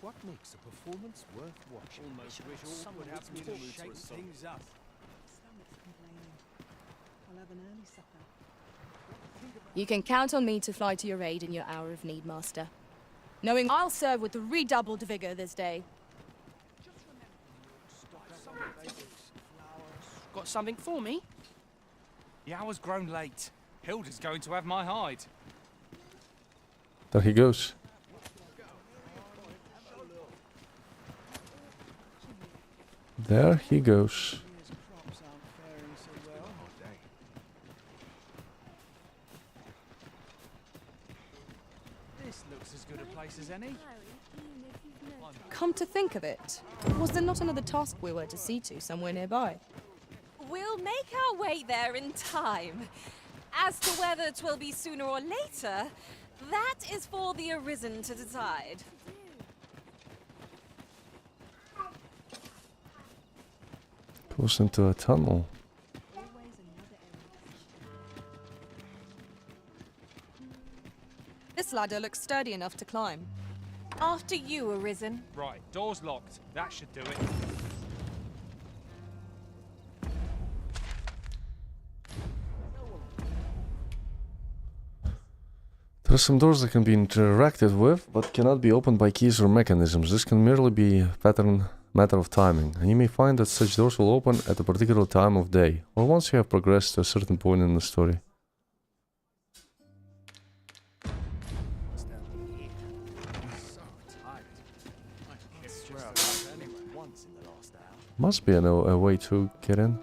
Speaker 16: What makes a performance worth watching?
Speaker 3: Almost wish all would have me to shake things up.
Speaker 5: Stomach's complaining. I'll have an early supper.
Speaker 2: You can count on me to fly to your aid in your hour of need, Master. Knowing I'll serve with redoubled vigor this day.
Speaker 13: Got something for me?
Speaker 9: The hour's grown late. Hilda's going to have my hide.
Speaker 1: There he goes. There he goes.
Speaker 3: This looks as good a place as any.
Speaker 2: Come to think of it, was there not another task we were to see to somewhere nearby?
Speaker 15: We'll make our way there in time. As to whether 'twill be sooner or later, that is for the Arisen to decide.
Speaker 1: Goes into a tunnel.
Speaker 2: This ladder looks sturdy enough to climb.
Speaker 15: After you, Arisen.
Speaker 9: Right, door's locked. That should do it.
Speaker 1: There are some doors that can be interacted with, but cannot be opened by keys or mechanisms. This can merely be a matter of timing, and you may find that such doors will open at a particular time of day, or once you have progressed to a certain point in the story. Must be a way to get in.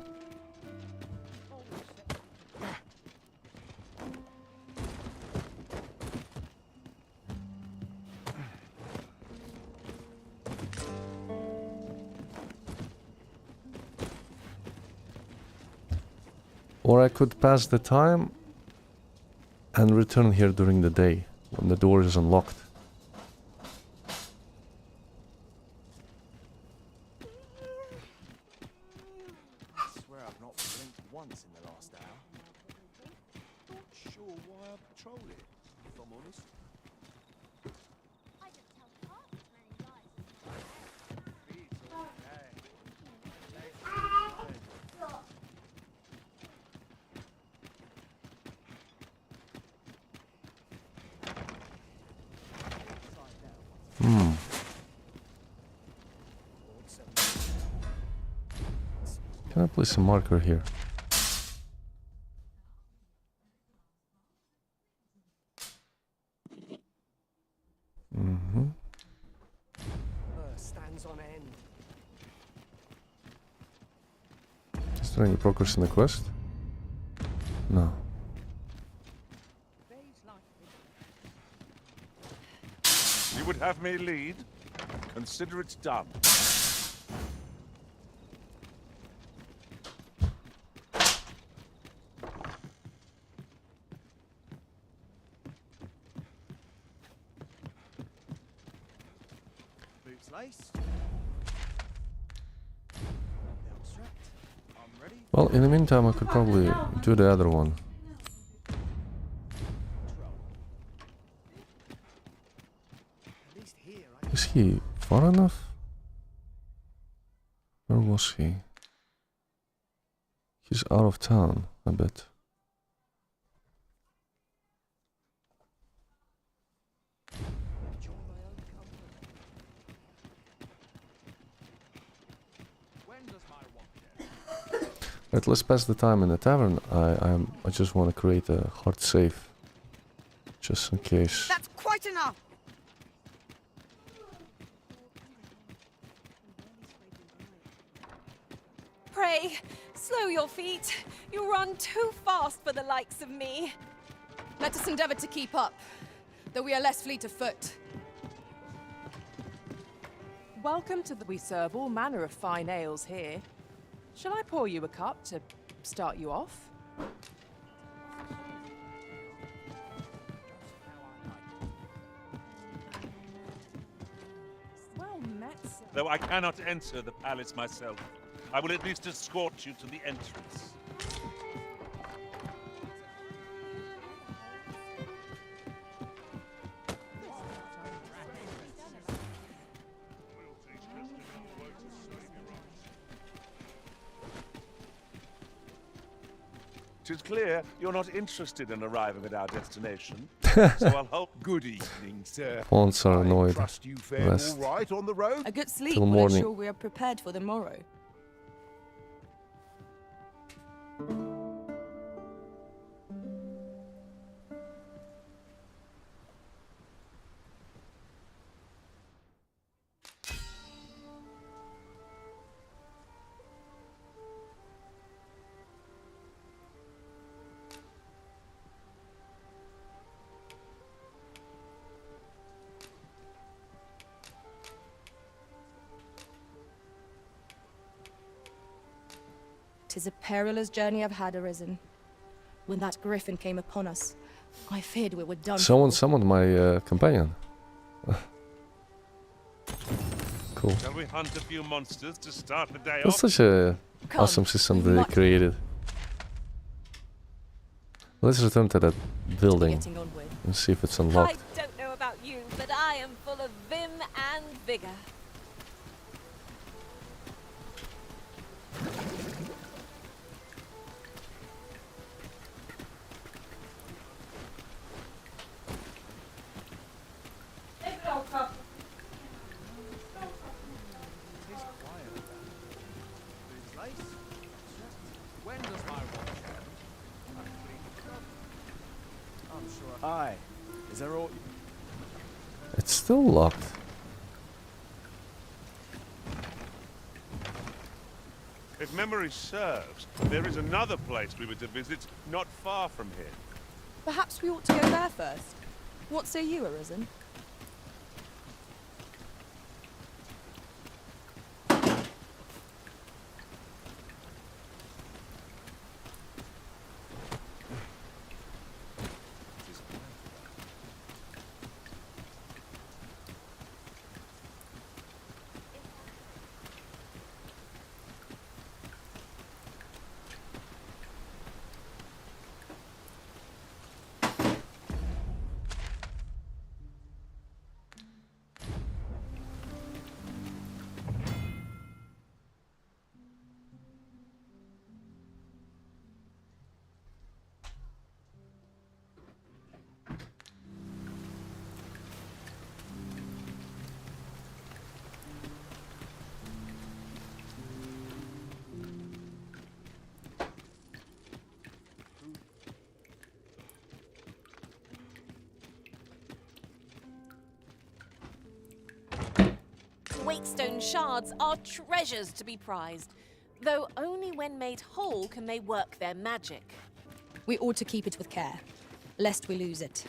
Speaker 1: Or I could pass the time and return here during the day when the door is unlocked.
Speaker 16: I swear I've not blinked once in the last hour. Not sure why I patrol it, if I'm honest.
Speaker 1: Can I place a marker here?
Speaker 13: Stands on end.
Speaker 1: Is there any progress in the quest? No.
Speaker 17: You would have me lead? Consider it done.
Speaker 16: sliced. They'll extract. I'm ready.
Speaker 1: Well, in the meantime, I could probably do the other one. Is he far enough? Where was he? He's out of town, I bet. Right, let's pass the time in the tavern. I just want to create a hard save, just in case.
Speaker 20: That's quite enough.
Speaker 15: Pray, slow your feet. You run too fast for the likes of me.
Speaker 11: Let us endeavor to keep up, though we are less fleet of foot. Welcome to the... We serve all manner of fine ales here. Shall I pour you a cup to start you off?
Speaker 15: Well met, sir.
Speaker 17: Though I cannot enter the palace myself, I will at least escort you to the entrance. Tis clear you're not interested in arriving at our destination, so I'll hope.
Speaker 8: Good evening, sir.
Speaker 1: Pawns are annoyed.
Speaker 8: Trust you fared
Speaker 1: Rest.
Speaker 8: all right on the road?
Speaker 2: A good sleep
Speaker 1: Till
Speaker 2: will
Speaker 1: morning.
Speaker 2: ensure we are prepared for the morrow. "'Tis a perilous journey I've had, Arisen. When that griffin came upon us, I feared we were done.
Speaker 1: Someone summoned my companion. Cool.
Speaker 17: Shall we hunt a few monsters to start the day
Speaker 1: That's
Speaker 17: off?
Speaker 1: such a awesome system that they created. Let's return to that building
Speaker 2: Getting on with.
Speaker 1: and see if it's
Speaker 15: I
Speaker 1: unlocked.
Speaker 15: don't know about you, but I am full of vim and vigor.
Speaker 16: When does my watch end? I'm sure.
Speaker 3: Aye. Is there all...
Speaker 1: It's still locked.
Speaker 17: If memory serves, there is another place we were to visit not far from here.
Speaker 2: Perhaps we ought to go there first. What say you, Arisen?
Speaker 15: Wakestone shards are treasures to be prized, though only when made whole can they work their magic.
Speaker 2: We ought to keep it with care, lest we lose it.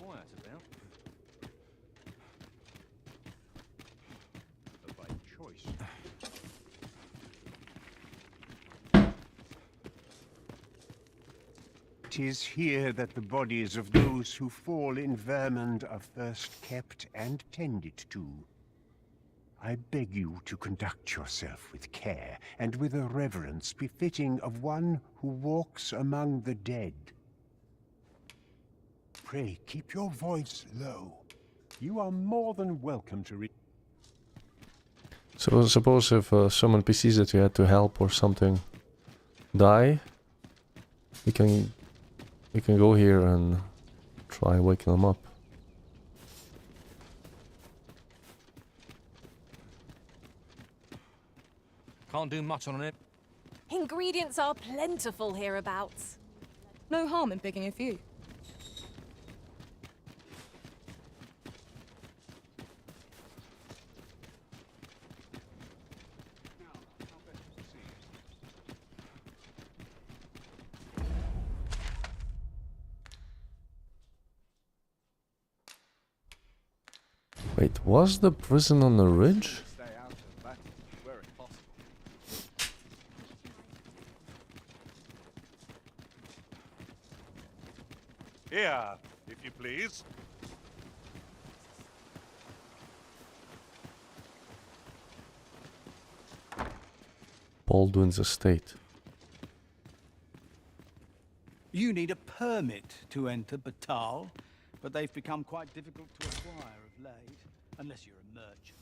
Speaker 9: quiet about.
Speaker 8: By choice. 'Tis here that the bodies of those who fall in Vermund are first kept and tended to. I beg you to conduct yourself with care and with a reverence befitting of one who walks among the dead. Pray keep your voice low. You are more than welcome to
Speaker 1: So suppose if some NPCs that you had to help or something die, you can go here and try waking them up.
Speaker 19: Can't do much on it.
Speaker 15: Ingredients are plentiful hereabouts.
Speaker 2: No harm in picking a few.
Speaker 1: Wait, was the prison on the ridge?
Speaker 17: Here, if you please.
Speaker 1: Baldwin's estate.
Speaker 3: You need a permit to enter Batal, but they've become quite difficult to acquire of late, unless you're a merchant.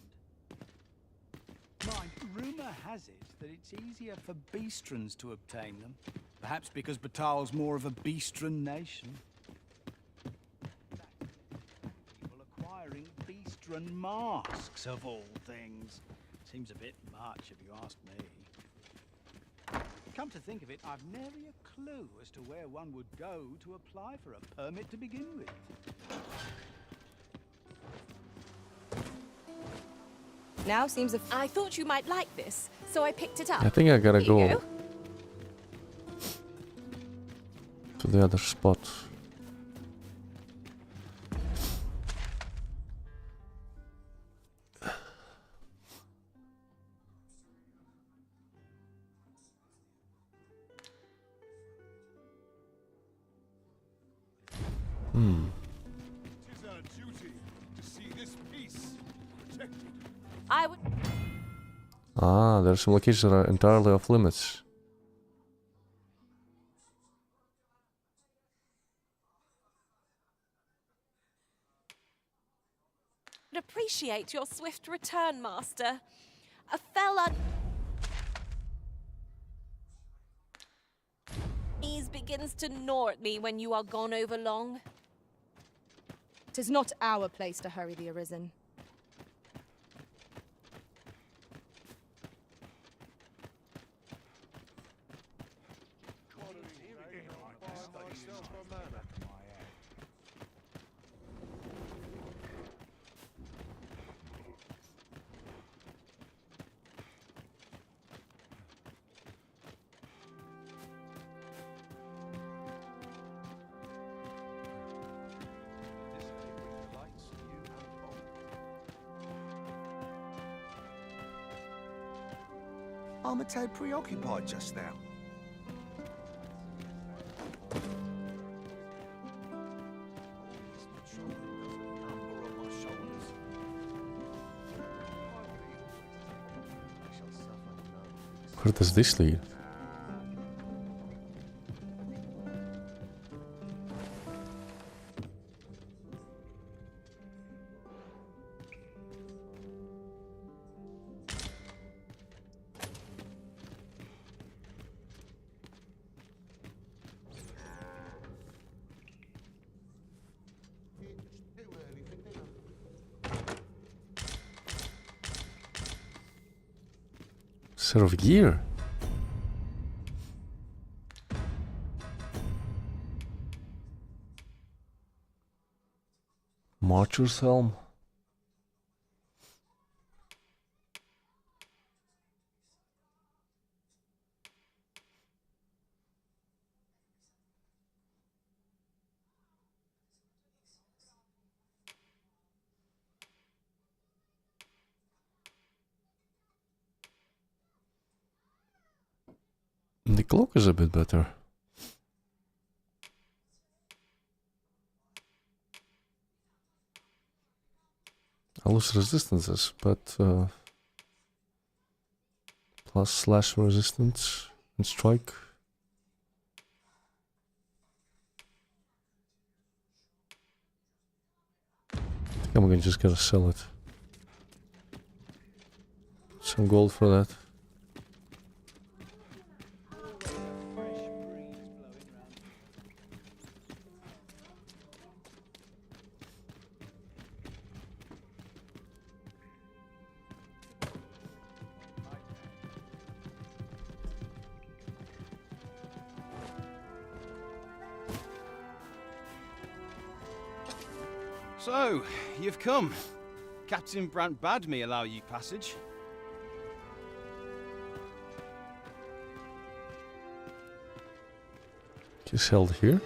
Speaker 3: Mind, rumour has it that it's easier for Beastrons to obtain them, perhaps because Batal's more of a Beastron nation. People acquiring Beastron masks, of all things. Seems a bit much, if you ask me. Come to think of it, I've nary a clue as to where one would go to apply for a permit to begin with.
Speaker 2: Now seems
Speaker 15: I thought you might like this, so I picked it up.
Speaker 1: I think I gotta
Speaker 15: Here you
Speaker 1: go to the other spot.
Speaker 12: Tis our duty to see this peace protected.
Speaker 15: I would.
Speaker 1: Ah, there are some locations that are entirely off limits.
Speaker 15: Appreciate your swift return, Master. A fella begins to gnaw at me when you are gone over long.
Speaker 2: 'Tis not our place to hurry the Arisen.
Speaker 16: I'm a tad preoccupied just now.
Speaker 1: Where does this lead? Set of gear. Marcher's helm. The cloak is a bit better. I lose resistances, but plus slash resistance and strike. I think I'm just gonna sell it. Some gold for that.
Speaker 21: So, you've come. Captain Brant bade me allow you passage.
Speaker 1: Just held here.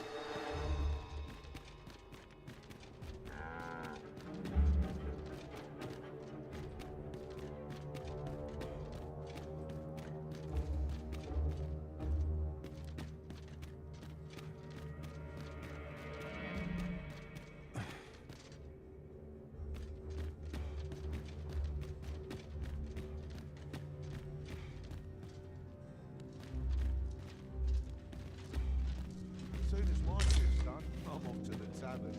Speaker 16: Soon as my shift's done, I'm off to the tavern.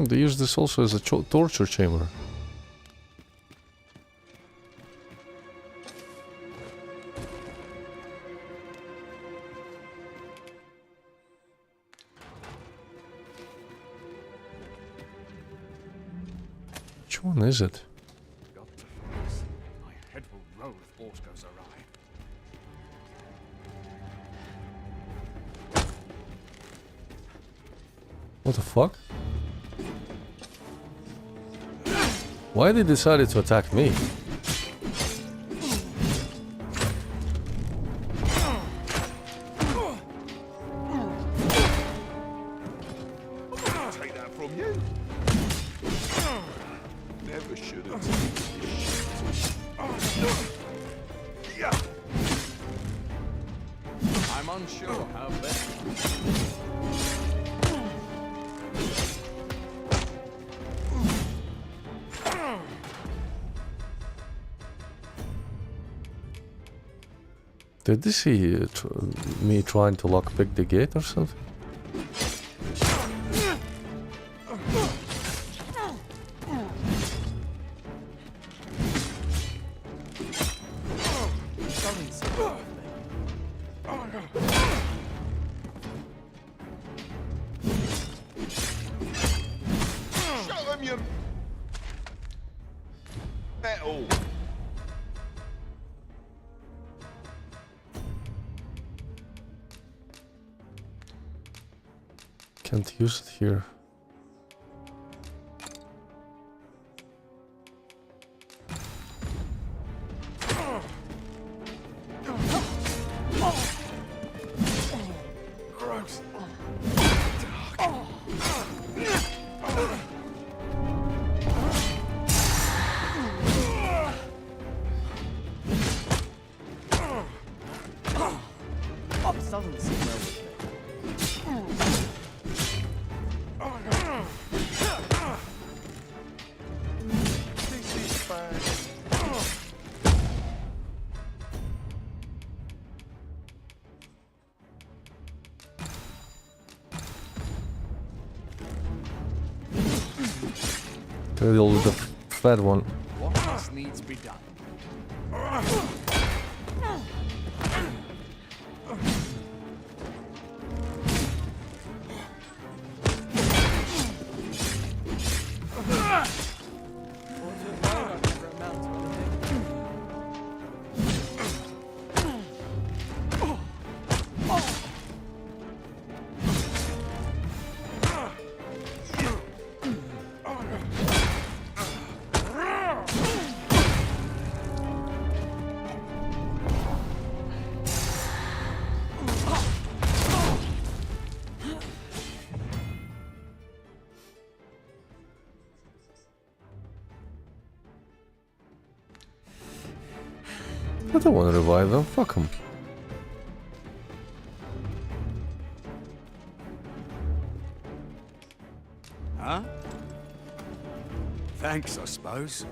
Speaker 1: They use this also as a torture chamber. Which one is it?
Speaker 19: Got to focus. My head will roll if aught goes awry.
Speaker 1: What the fuck? Why they decided to attack me?
Speaker 16: Take that from you. Never should have. Yeah.
Speaker 19: I'm unsure how best.
Speaker 1: Did they see me trying to lockpick the gate or something?
Speaker 16: Show them your metal.
Speaker 1: Can't use it here.
Speaker 16: Gross.
Speaker 13: Ops doesn't sit well with me.
Speaker 16: This is bad.
Speaker 1: The fat one.
Speaker 19: What must needs be done?
Speaker 1: I don't want to revive them. Fuck them.
Speaker 3: Huh? Thanks, I suppose.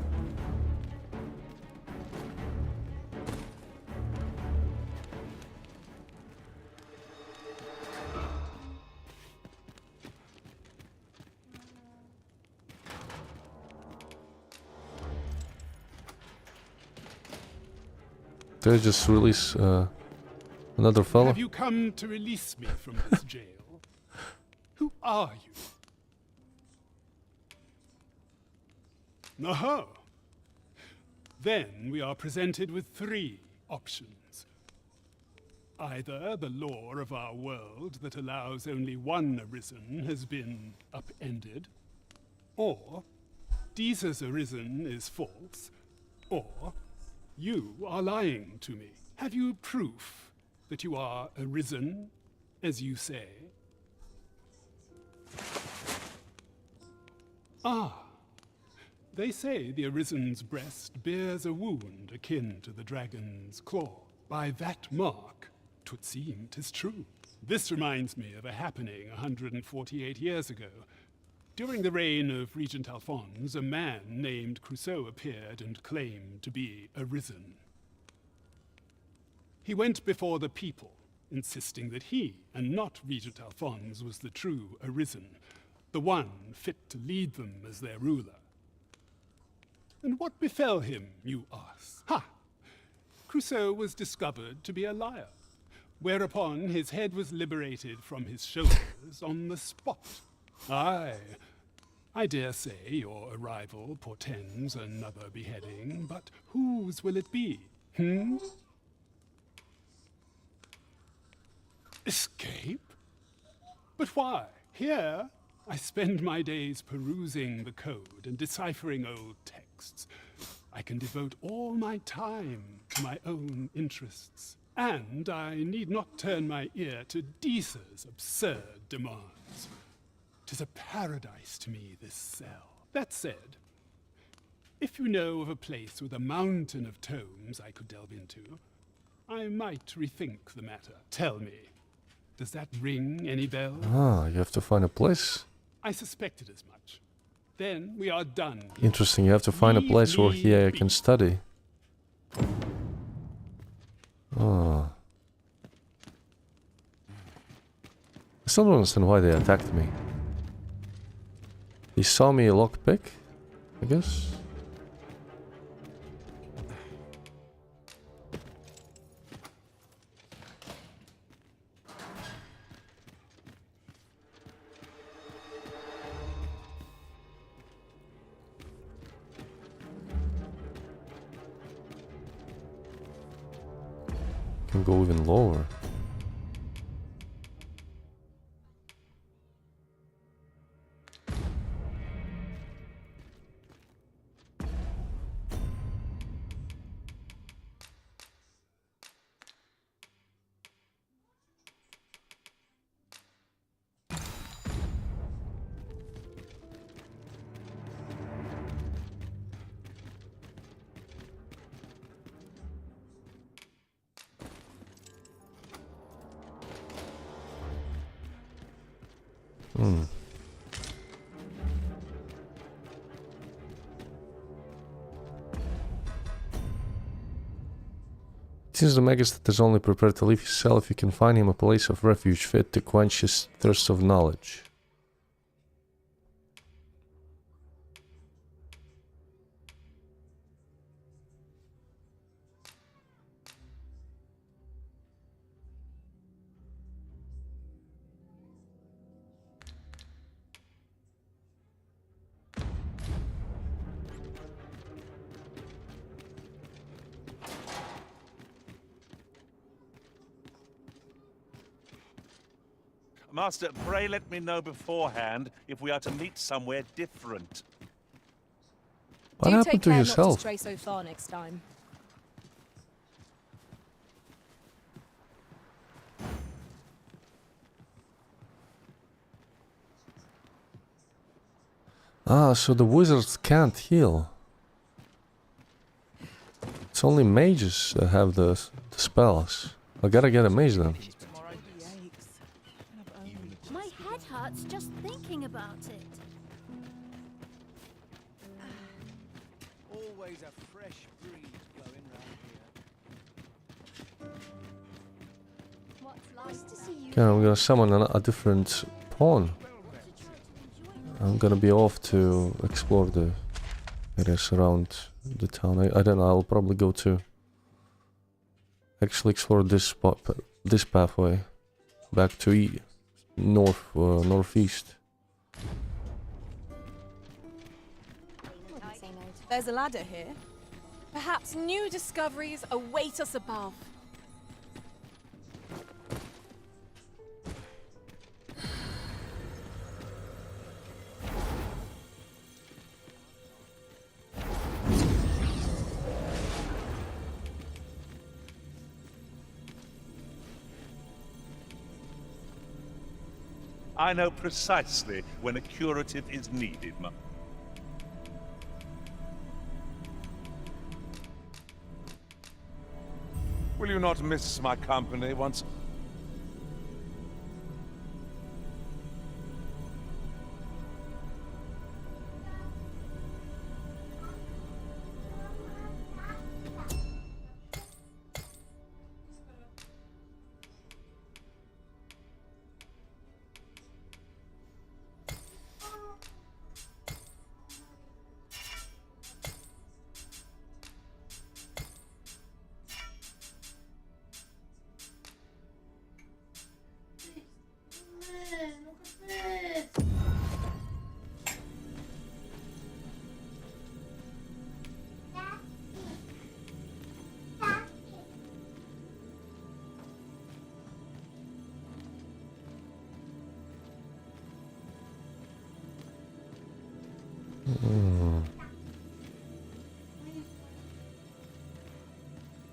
Speaker 1: Did I just release another fellow?
Speaker 6: Have you come to release me from this jail? Who are you? Aha! Then we are presented with 3 options. Either the law of our world that allows only one arisen has been upended, or Deeza's arisen is false, or you are lying to me. Have you proof that you are arisen, as you say? Ah. They say the Arisen's breast bears a wound akin to the dragon's claw. By that mark, 'twould seem 'tis true. This reminds me of a happening 148 years ago. During the reign of Regent Alphonse, a man named Crusoe appeared and claimed to be Arisen. He went before the people, insisting that he, and not Regent Alphonse, was the true Arisen, the one fit to lead them as their ruler. And what befell him, you ask? Ha! Crusoe was discovered to be a liar, whereupon his head was liberated from his shoulders on the spot. Aye, I dare say your arrival portends another beheading, but whose will it be, Escape? But why? Here, I spend my days perusing the code and deciphering old texts. I can devote all my time to my own interests, and I need not turn my ear to Deeza's absurd demands. 'Tis a paradise to me, this cell. That said, if you know of a place with a mountain of tomes I could delve into, I might rethink the matter. Tell me, does that ring any bells?
Speaker 1: Ah, you have to find a place.
Speaker 6: I suspected as much. Then we are done.
Speaker 1: Interesting, you have to find a place where he can study. Oh. I still don't understand why they attacked me. He saw me a lockpick, I guess. Can go even lower. Since the Magistrate is only prepared to leave his cell if you can find him a place of refuge fit to quench his thirst of knowledge.
Speaker 17: Master, pray let me know beforehand if we are to meet somewhere different.
Speaker 1: What happened to
Speaker 2: Not to
Speaker 1: yourself?
Speaker 2: stray so far next time.
Speaker 1: Ah, so the wizards can't heal. It's only mages that have the spells. I gotta get a mage then.
Speaker 5: My head hurts just thinking about it.
Speaker 3: Always a fresh breeze blowing round here.
Speaker 1: Okay, I'm gonna summon a different pawn. I'm gonna be off to explore the areas around the town. I don't know. I'll probably go to actually explore this spot, this pathway back to northeast.
Speaker 11: There's a ladder here.
Speaker 15: Perhaps new discoveries await us above.
Speaker 17: I know precisely when a curative is needed, Will you not miss my company once?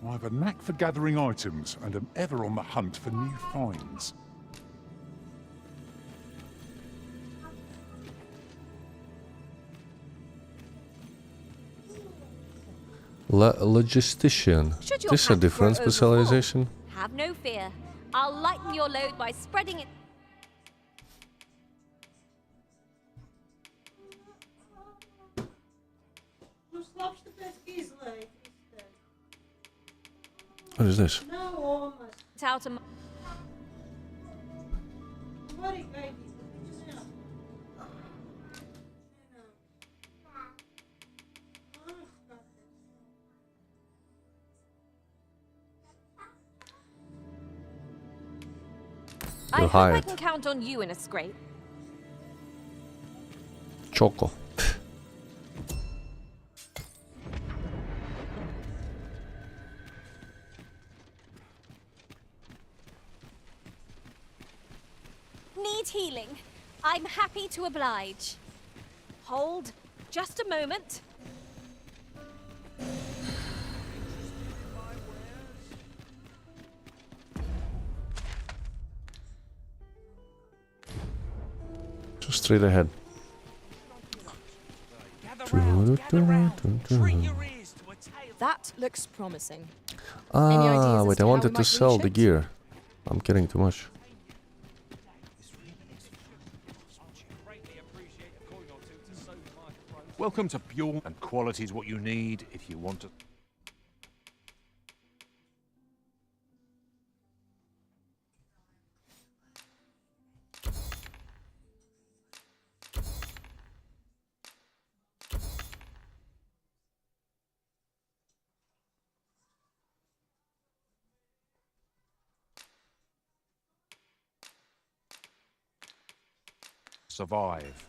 Speaker 12: I have a knack for gathering items and am ever on the hunt for new finds.
Speaker 1: Logistician.
Speaker 15: Should your
Speaker 1: This is a
Speaker 15: pack
Speaker 1: different
Speaker 15: grow
Speaker 1: specialization.
Speaker 15: overfull, have no fear. I'll lighten your load by spreading it.
Speaker 1: What is this?
Speaker 15: Out a I hope I can count on you in a scrape.
Speaker 1: Choco.
Speaker 15: Need healing. I'm happy to oblige. Hold just a moment.
Speaker 1: Just straight ahead.
Speaker 2: That looks promising.
Speaker 1: Ah, wait, I wanted to sell the gear. I'm getting too much.
Speaker 16: Welcome to Pure, and quality is what you need if you want to. Survive.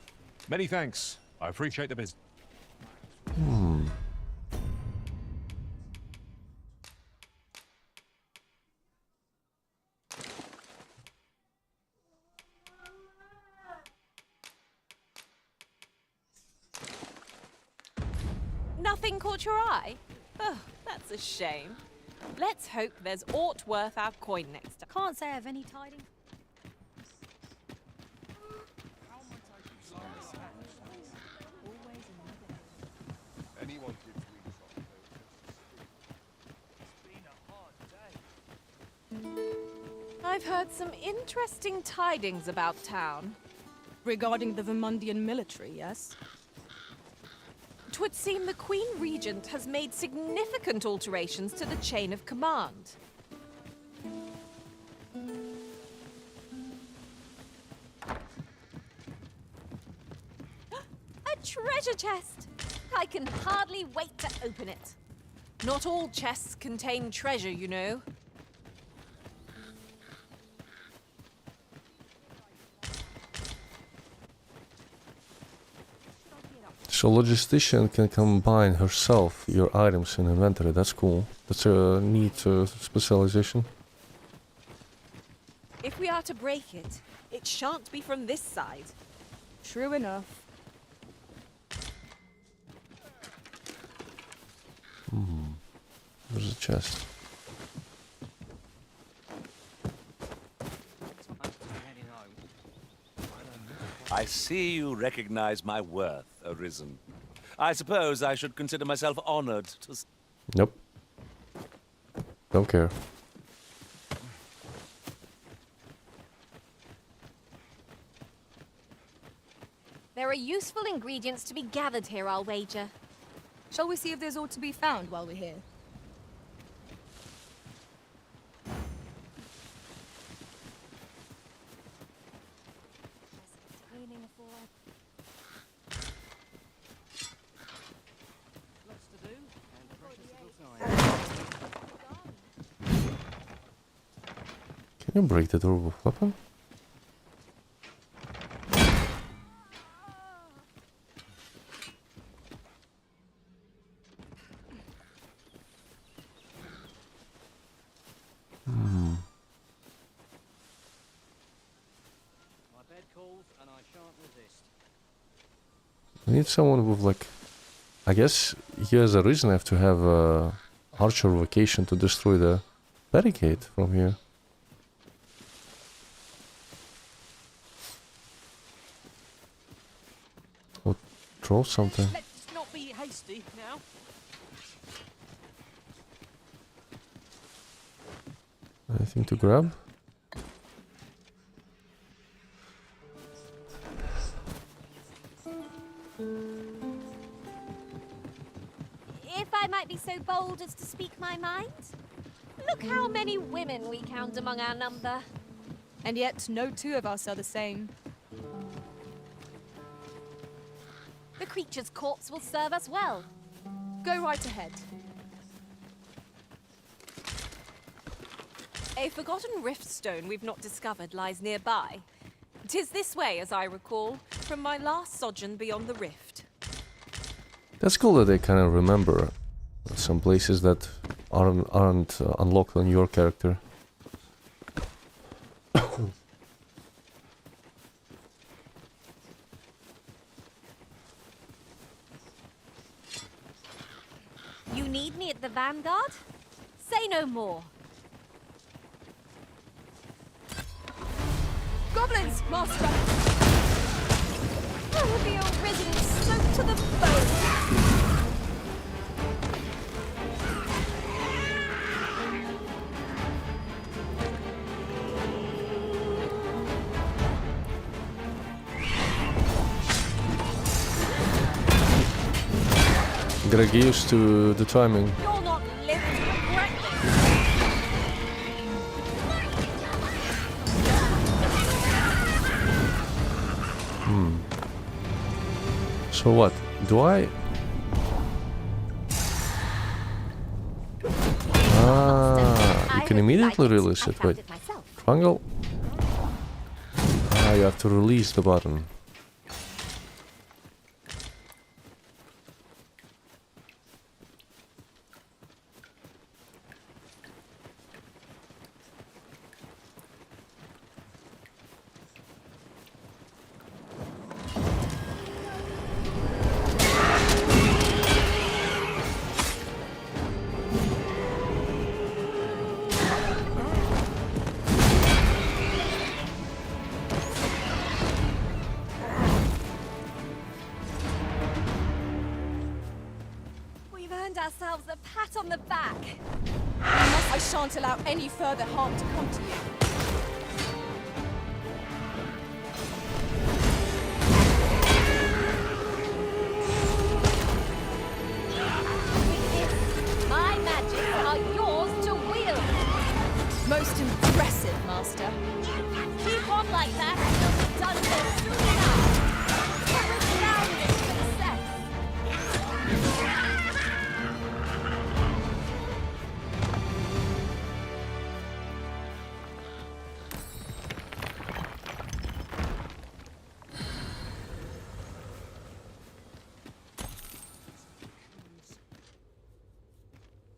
Speaker 16: Many thanks. I appreciate the business.
Speaker 15: Nothing caught your eye? Oh, that's a shame. Let's hope there's aught worth our coin next time.
Speaker 14: Can't say I have any tidings.
Speaker 11: I've heard some interesting tidings about town.
Speaker 2: Regarding the Vermundian military, yes?
Speaker 11: 'Twould seem the Queen Regent has made significant alterations to the chain of command.
Speaker 15: A treasure chest! I can hardly wait to open it.
Speaker 11: Not all chests contain treasure, you know.
Speaker 1: So logistician can combine herself your items in inventory. That's cool. That's a neat specialization.
Speaker 11: If we are to break it, it shan't be from this side.
Speaker 2: True enough.
Speaker 1: There's a chest.
Speaker 18: I see you recognize my worth, Arisen. I suppose I should consider myself honored to...
Speaker 1: Nope. Don't care.
Speaker 15: There are useful ingredients to be gathered here, I'll wager.
Speaker 2: Shall we see if there's aught to be found while we're here?
Speaker 1: Can you break the door with a weapon? I need someone with like... I guess he has a reason I have to have a archer vocation to destroy the barricade from here. Or throw something.
Speaker 13: Let's not be hasty now.
Speaker 1: Anything to grab?
Speaker 15: If I might be so bold as to speak my mind, look how many women we count among our number.
Speaker 2: And yet, no two of us are the same.
Speaker 15: The creature's corpse will serve us well.
Speaker 2: Go right ahead.
Speaker 11: A forgotten rift stone we've not discovered lies nearby. 'Tis this way, as I recall, from my last sojourn beyond the rift.
Speaker 1: That's cool that they kind of remember some places that aren't unlocked on your character.
Speaker 15: You need me at the Vanguard? Say no more.
Speaker 11: Goblins, Master!
Speaker 15: Oh, the Arisen soaked to the bone!
Speaker 1: Gotta get used to the timing.
Speaker 15: You'll not live to regret this!
Speaker 1: So what? Do I? Ah, you can immediately release it. Wait, triangle? Ah, you have to release the button.
Speaker 15: ourselves a pat on the back.
Speaker 4: I shan't allow any further harm to come to you.
Speaker 15: My magics are yours to wield.
Speaker 4: Most impressive, Master.
Speaker 15: Keep on like that and you'll be done for soon enough. A resounding success.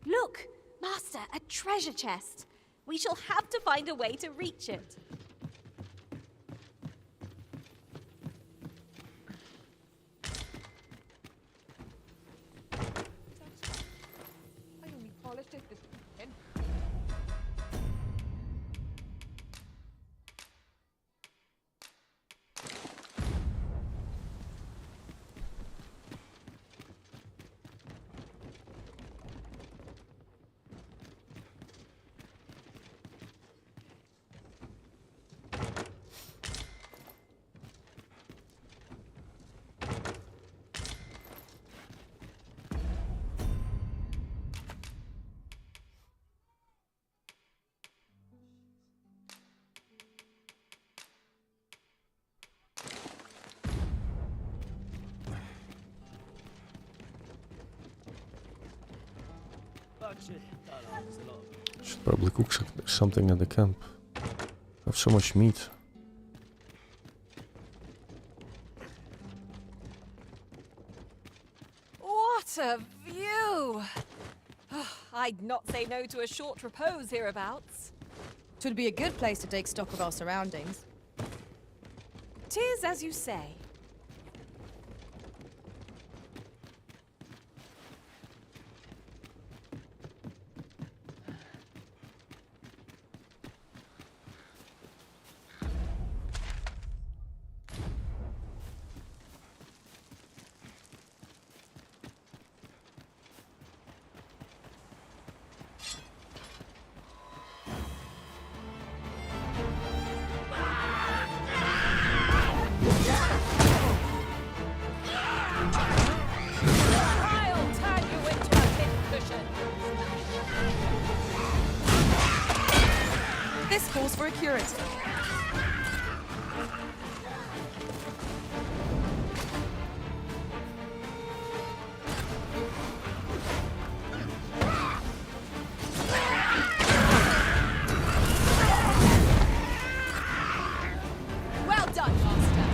Speaker 15: Look, Master, a treasure chest. We shall have to find a way to reach it.
Speaker 11: I only polished it this weekend.
Speaker 1: Should probably cook something at the camp. I have so much meat.
Speaker 15: What a view! I'd not say no to a short repose hereabouts.
Speaker 2: 'Twould be a good place to take stock of our surroundings.
Speaker 15: 'Tis as you say. I'll turn you into a pincushion.
Speaker 2: This calls for a curative.
Speaker 4: Well done, Master.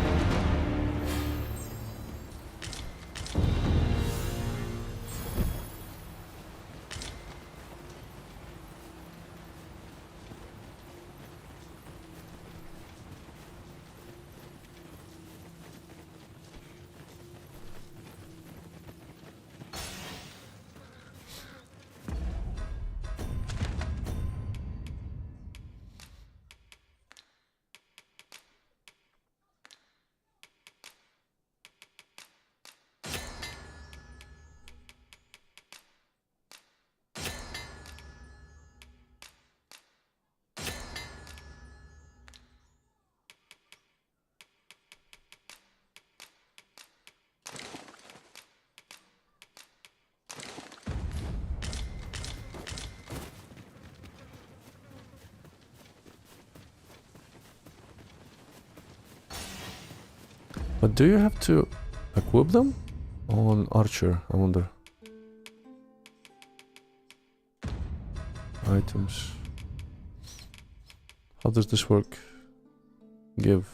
Speaker 1: But do you have to equip them on Archer? I wonder. Items. How does this work? Give.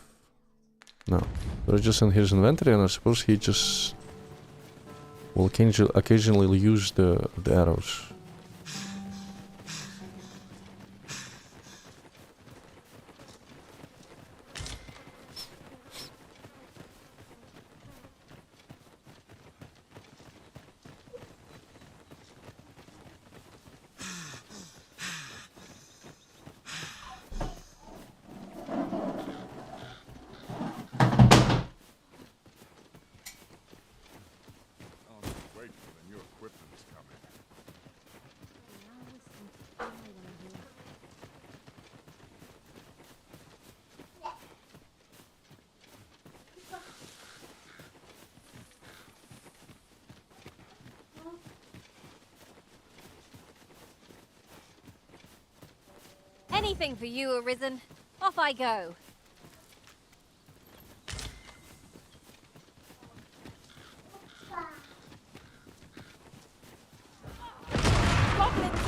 Speaker 1: No. They're just in his inventory, and I suppose he just will occasionally use the arrows.
Speaker 12: Wait, then your equipment's coming.
Speaker 15: Anything for you, Arisen. Off I go.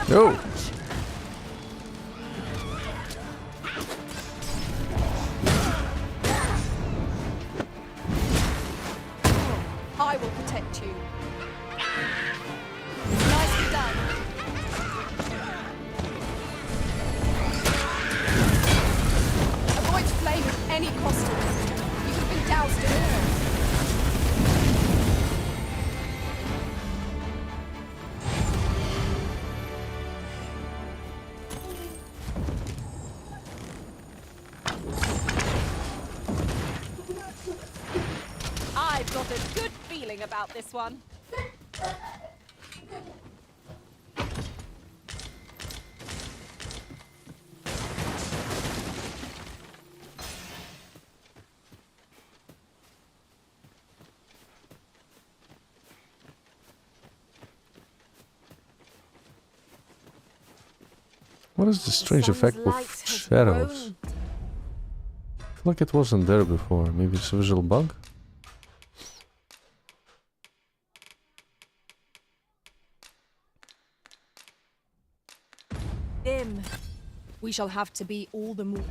Speaker 1: No.
Speaker 4: I will protect you. Nicely done. Avoid flame at any cost. You have been doused in oil.
Speaker 15: I've got a good feeling about this one.
Speaker 1: What is the strange effect with shadows? I feel like it wasn't there before. Maybe it's a visual bug?
Speaker 2: Dim. We shall have to be all the more.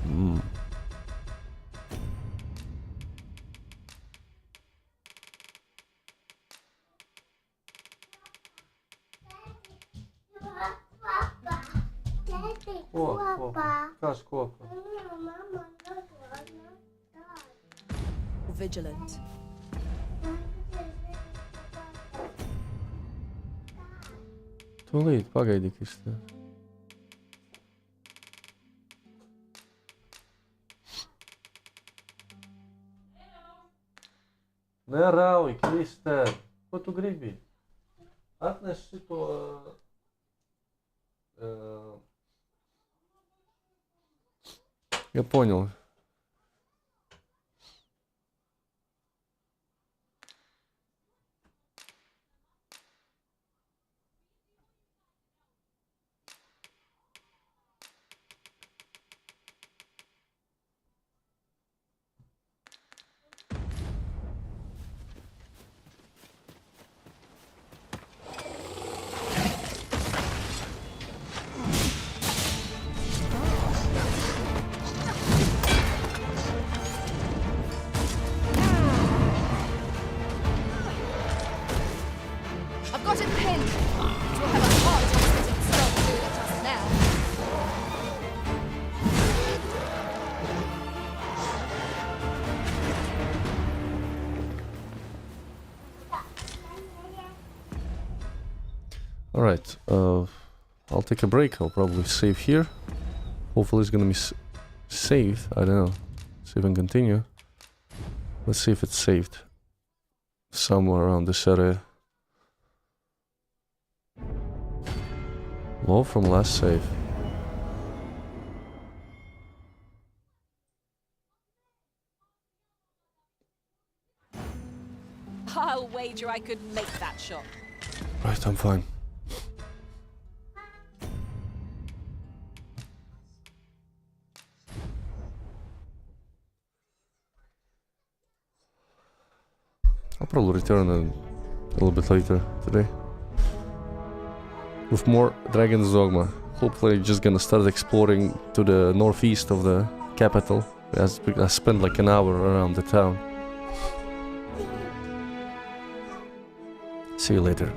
Speaker 2: Vigilant.
Speaker 1: Tūlīt, pagaidi, Kristē. Nerauj, Kristē! Ko tu gribi? Atnes šito... Я понял.
Speaker 2: I've got it pinned. It will have a hard time sitting still to do it just now.
Speaker 1: Alright, I'll take a break. I'll probably save here. Hopefully it's gonna be saved. I don't know. Save and continue. Let's see if it's saved. Somewhere around this area. Low from last save.
Speaker 15: I'll wager I could make that shot.
Speaker 1: Right, I'm fine. I'll probably return a little bit later today. With more Dragon's Dogma. Hopefully just gonna start exploring to the northeast of the capital. I spent like an hour around the town. See you later.